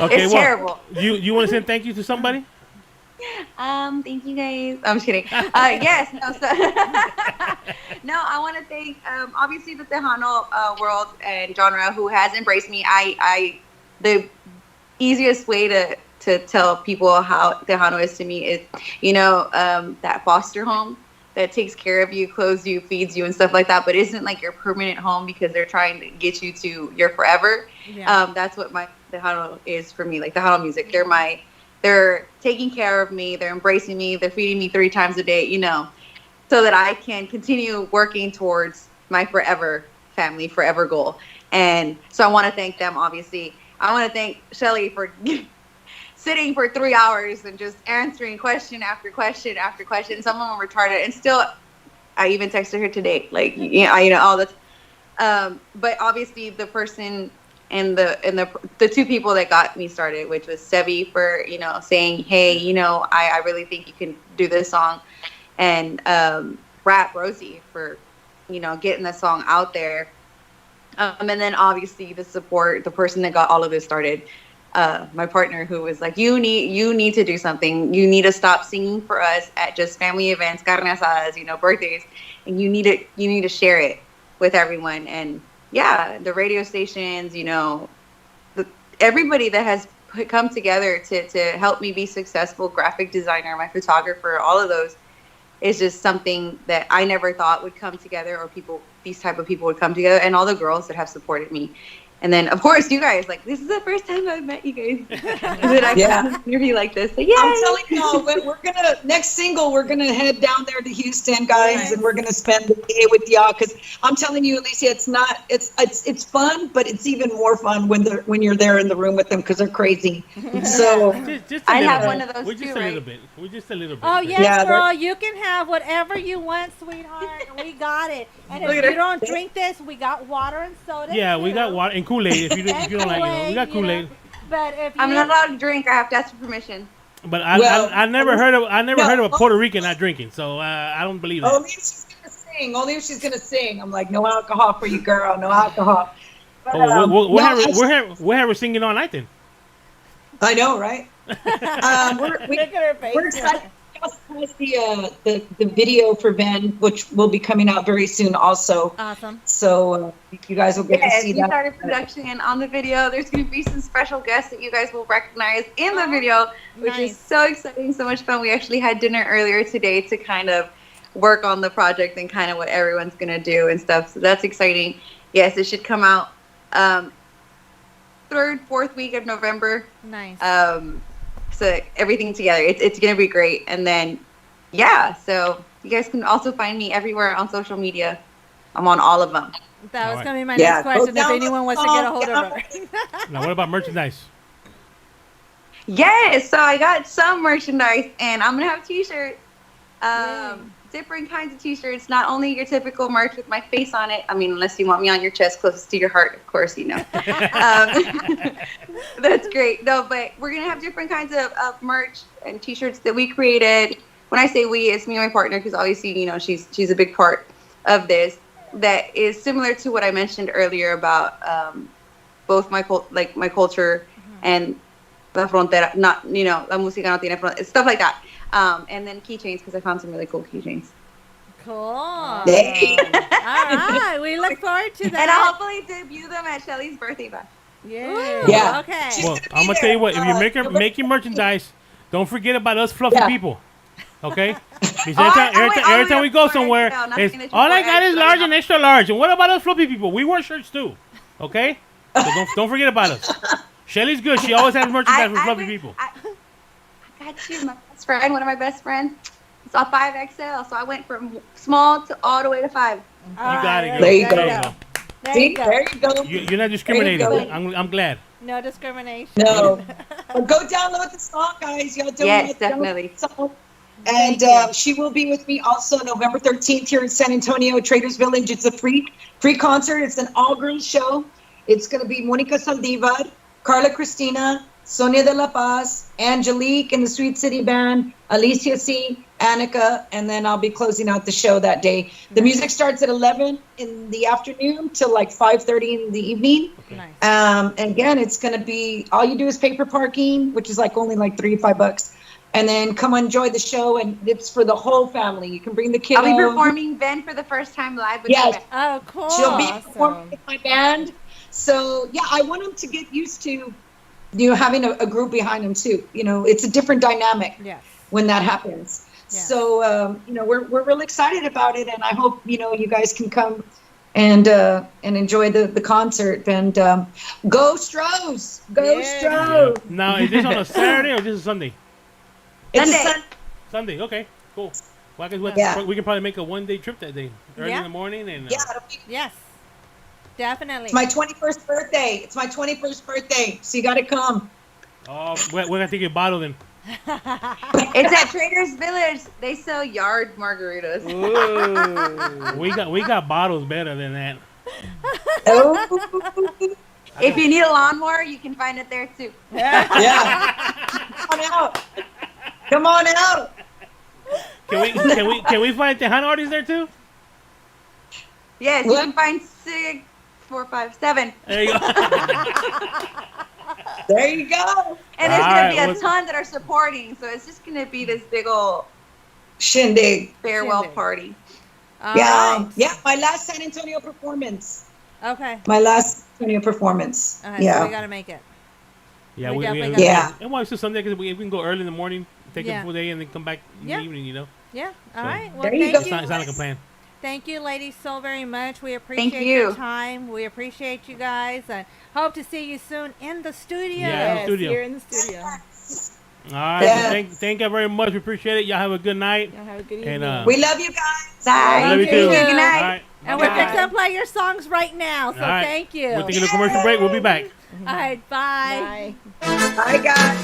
Okay, It's terrible. You want to say thank you to somebody? Thank you guys. I'm just kidding. Yes, no, no, I want to thank obviously the Tejano world and genre who has embraced me. The easiest way to tell people how Tejano is to me is, that foster home that takes care of you, clothes you, feeds you, and stuff like that, but isn't like your permanent home because they're trying to get you to your forever. Yeah. That's what my Tejano is for me. Like Tejano music, they're taking care of me, they're embracing me, they're feeding me 3 times a day, so that I can continue working towards my forever family, forever goal. And so I want to thank them, obviously. I want to thank Shelly for sitting for 3 hours and just answering question after question after question. Some of them were retarded, and still, I even texted her today, like, all the. But obviously, the person and the 2 people that got me started, which was Sevi for saying, hey, I really think you can do this song, and Rap Rosie for getting the song out there, and then obviously the support, the person that got all of this started. My partner, who was like, you need to do something. You need to stop singing for us at just family events, carne asadas, birthdays, and you need to share it with everyone. And yeah, the radio stations, everybody that has come together to help me be successful, graphic designer, my photographer, all of those, is just something that I never thought would come together, or these type of people would come together, and all the girls that have supported me. And then, of course, you guys, like, this is the first time I've met you guys. That I can interview like this. So, yeah. I'm telling you, next single, we're going to head down there to Houston, guys, and we're going to spend the day with y'all. Because I'm telling you, Alicia, it's fun, but it's even more fun when you're there in the room with them, because they're crazy. So I have one of those We're just too, a right? little bit. We're just a little bit. Oh, yes, girl. You can have whatever you want, sweetheart. We got it. And if you don't drink this, we got water and soda. Yeah, we too. got water and Kool-Aid. If you don't like, we got Kool-Aid. But if I'm not allowed to drink, I have to ask for permission. But I never heard of a Puerto Rican not drinking, so I don't believe that. Only if she's gonna sing. Only if she's gonna sing. I'm like, no alcohol for you, girl. No alcohol. But, we'll have her singing all night then. I know, right? We're excited. The video for Ben, which will be coming out very soon also. Awesome. So you guys will get to see we that. started production on the video. There's going to be some special guests that you guys will recognize in the video, which is so exciting, so much fun. We actually had dinner earlier today to kind of work on the project and kind of what everyone's going to do and stuff. So that's exciting. Yes, it should come out 3rd, 4th week of November. Nice. So everything together, it's going to be great. And then, yeah, so you guys can also find me everywhere on social media. I'm on all of them. That was going to be my next question, if anyone wants to get a hold of her. Now, what about merchandise? Yes, so I got some merchandise, and I'm going to have t-shirts. Different kinds of t-shirts, not only your typical merch with my face on it. I mean, unless you want me on your chest closest to your heart, of course, That's great. No, but we're going to have different kinds of merch and t-shirts that we created. When I say we, it's me and my partner, because obviously, she's a big part of this. That is similar to what I mentioned earlier about both my culture and la frontera, not, la música no tiene frontera, stuff like that. And then keychains, because I found some really cool keychains. Cool. All right. We look forward to that. And I'll hopefully debut them at Shelly's birthday bash. Yeah. Okay. Well, I'm going to tell you what. If you're making merchandise, don't forget about us fluffy people. Okay? Because every time we go somewhere, all I got is large and extra large. And what about us fluffy people? We wear shirts too. Okay? So don't forget about us. Shelly's good. She always has merchandise for fluffy people. I got you, my best friend, one of my best friends. It's a 5XL, so I went from small to all the way to 5. You got it, girl. There you go. There you go. You're not discriminating. I'm glad. No discrimination. No. But go download the song, guys. Y'all don't Yes, definitely. And she will be with me also November 13th here in San Antonio, Traders Village. It's a free concert. It's an all-girls show. It's going to be Monica Saldivar, Carla Cristina, Sonia de la Paz, Angelique and the Sweet City Band, Alicia C., Anikka, and then I'll be closing out the show that day. The music starts at 11 in the afternoon till like 5:30 in the evening. Nice. And again, it's going to be, all you do is pay for parking, which is like only like $3 to $5. And then come enjoy the show, and it's for the whole family. You can bring the kids. I'll be performing Ben for the first time live with Yes. my band. Oh, cool. She'll be performing with my band. So yeah, I want them to get used to, having a group behind them too. It's a different dynamic when that happens. Yes. So we're really excited about it, and I hope you guys can come and enjoy the concert. And go Stros, go Stros. Now, is this on a Saturday or this is Sunday? It's Sunday. Okay, cool. Well, I guess we can probably make a one-day trip that day, early in the morning, and yes, definitely. It's my 21st birthday. So you got to come. Oh, we're gonna take a bottle then. It's at Trader's Village. They sell yard margaritas. Ooh, we got bottles better than that. If you need a lawnmower, you can find it there too. Come on out. Come on out. Can we find Tejano artists there too? Yes, you can find 6, 4, 5, 7. There you go. There you go. And there's going to be a ton that are supporting, so it's just going to be this big old shindig farewell party. Yeah, my last San Antonio performance. Okay. My last San Antonio performance. So we got to make it. Yeah, we and why it's just Sunday because we can go early in the morning, take a full day, and then come back in the evening. Yeah. All So, right. Well, there you thank go. you. Sounds like a plan. Thank you, ladies, so very much. We appreciate Thank your you. time. We appreciate you guys, and hope to see you soon in the studio. Yeah, in the studio. Here in the studio. All right. Thank you very much. We appreciate it. Y'all have a good night. Y'all have a good And, evening. We love you guys. Bye. love you too. Good night. All right. And we're fixing to play your songs right now, so All right. thank you. We're taking a commercial break. We'll be back. All right, bye. Bye, guys.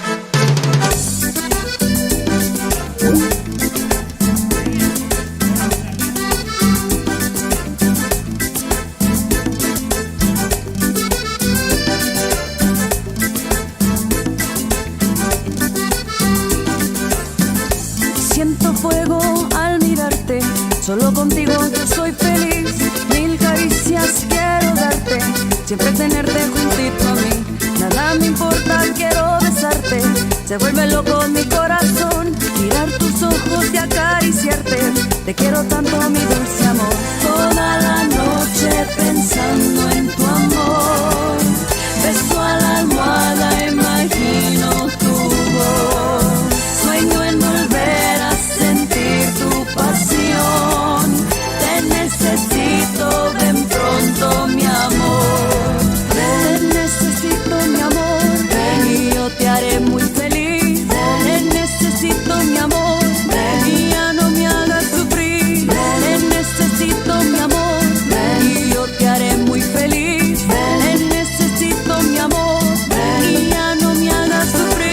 Siento fuego al mirarte, solo contigo yo soy feliz. Mil caricias quiero darte, siempre tenerte juntito a mí. Nada me importa, quiero besarte. Se vuelve loco mi corazón, mirar tus ojos y acariciarte. Te quiero tanto, mi dulce amor. Toda la noche pensando en tu amor. Beso a la almohada, imagino tu voz. Sueño en volver a sentir tu pasión. Te necesito, ven pronto mi amor. Te necesito mi amor, ven y yo te haré muy feliz. Te necesito mi amor, ven y ya no me hagas sufrir. Te necesito mi amor, ven y yo te haré muy feliz. Te necesito mi amor, ven y ya no me hagas sufrir.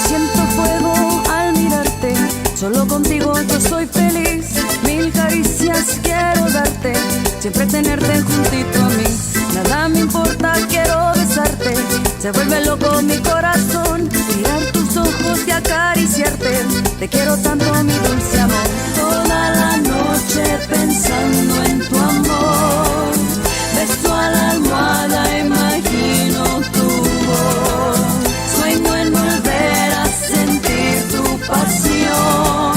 Siento fuego al mirarte, solo contigo yo soy feliz. Mil caricias quiero darte, siempre tenerte juntito a mí. Nada me importa, quiero besarte. Se vuelve loco mi corazón, mirar tus ojos y acariciarte. Te quiero tanto, mi dulce amor. Toda la noche pensando en tu amor. Beso a la almohada, imagino tu voz. Sueño en volver a sentir tu pasión.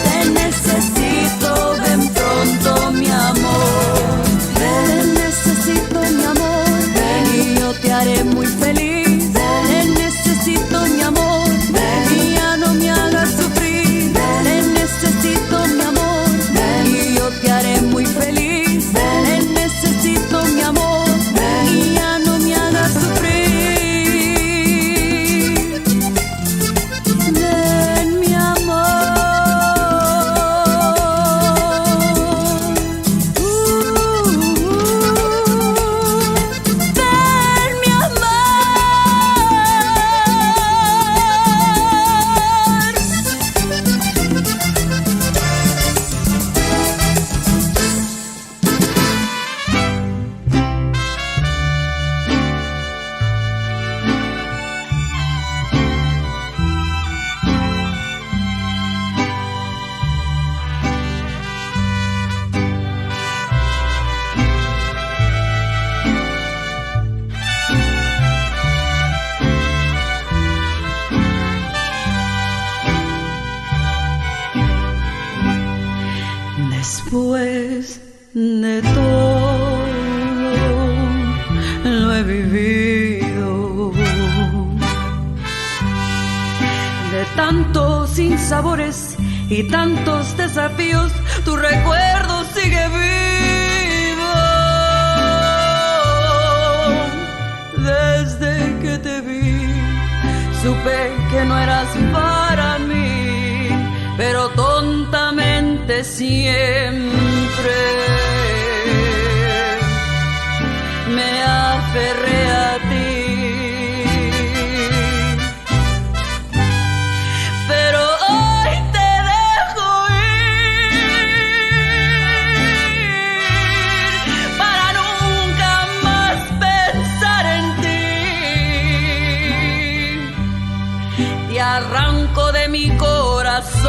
Te necesito, ven pronto mi amor. Te necesito mi amor, ven y yo te haré muy feliz. Te necesito mi amor, ven y ya no me hagas sufrir. Te necesito Después de todo lo he vivido, de tantos sinsabores y tantos desafíos, tu recuerdo sigue vivo. Desde que te vi, supe que no eras para mí, pero tontamente siempre me aferré a ti. Pero hoy te dejo ir para nunca más pensar en ti. Te arranco de mi corazón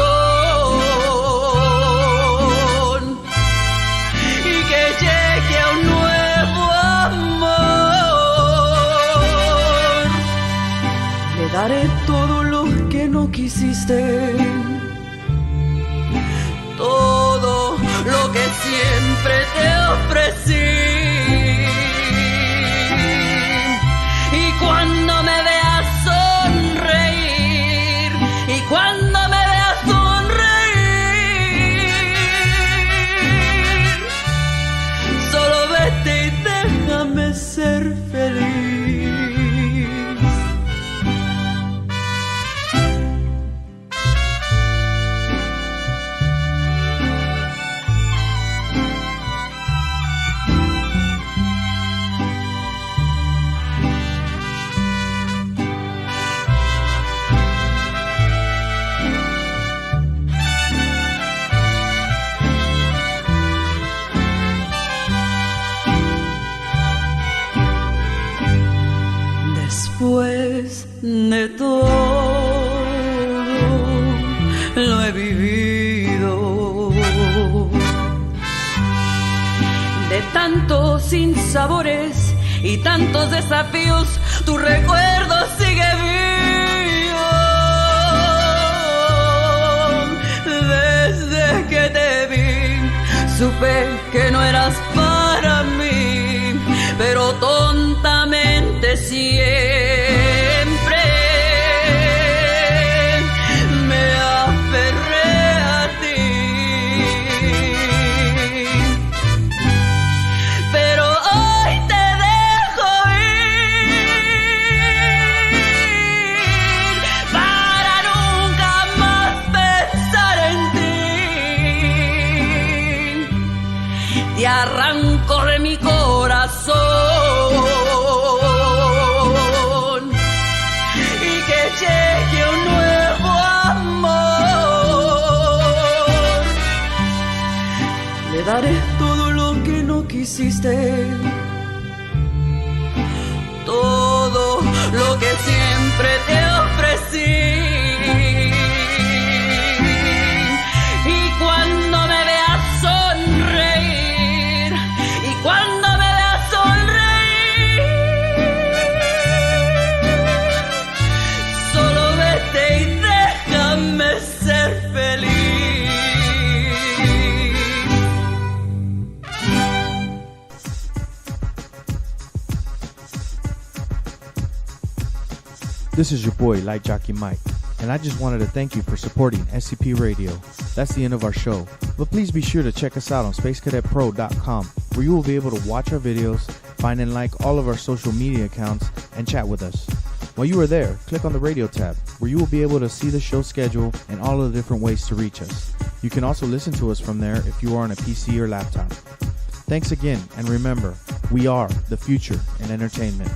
y que llegue a un nuevo amor. Le daré todo lo que no quisiste, todo lo que siempre te ofrecí. Y cuando me veas sonreír, y cuando me veas sonreír, solo vete y déjame ser feliz. Después de todo lo he vivido, de tantos sinsabores y tantos desafíos, tu recuerdo sigue vivo. Desde que te vi, supe que no eras para mí, pero tontamente siempre me aferré a ti. Pero hoy te dejo ir para nunca más pensar en ti. Te arranco de mi corazón y que llegue un nuevo amor. Le daré todo lo que no quisiste, todo lo que siempre te ofrecí. Y cuando me veas sonreír, y cuando me veas sonreír, solo vete y déjame ser feliz. This is your boy, Light Jockey Mike, and I just wanted to thank you for supporting SCP Radio. That's the end of our show, but please be sure to check us out on SpaceCadetPro.com, where you will be able to watch our videos, find and like all of our social media accounts, and chat with us. While you are there, click on the radio tab, where you will be able to see the show schedule and all of the different ways to reach us. You can also listen to us from there if you are on a PC or laptop. Thanks again, and remember, we are the future in entertainment.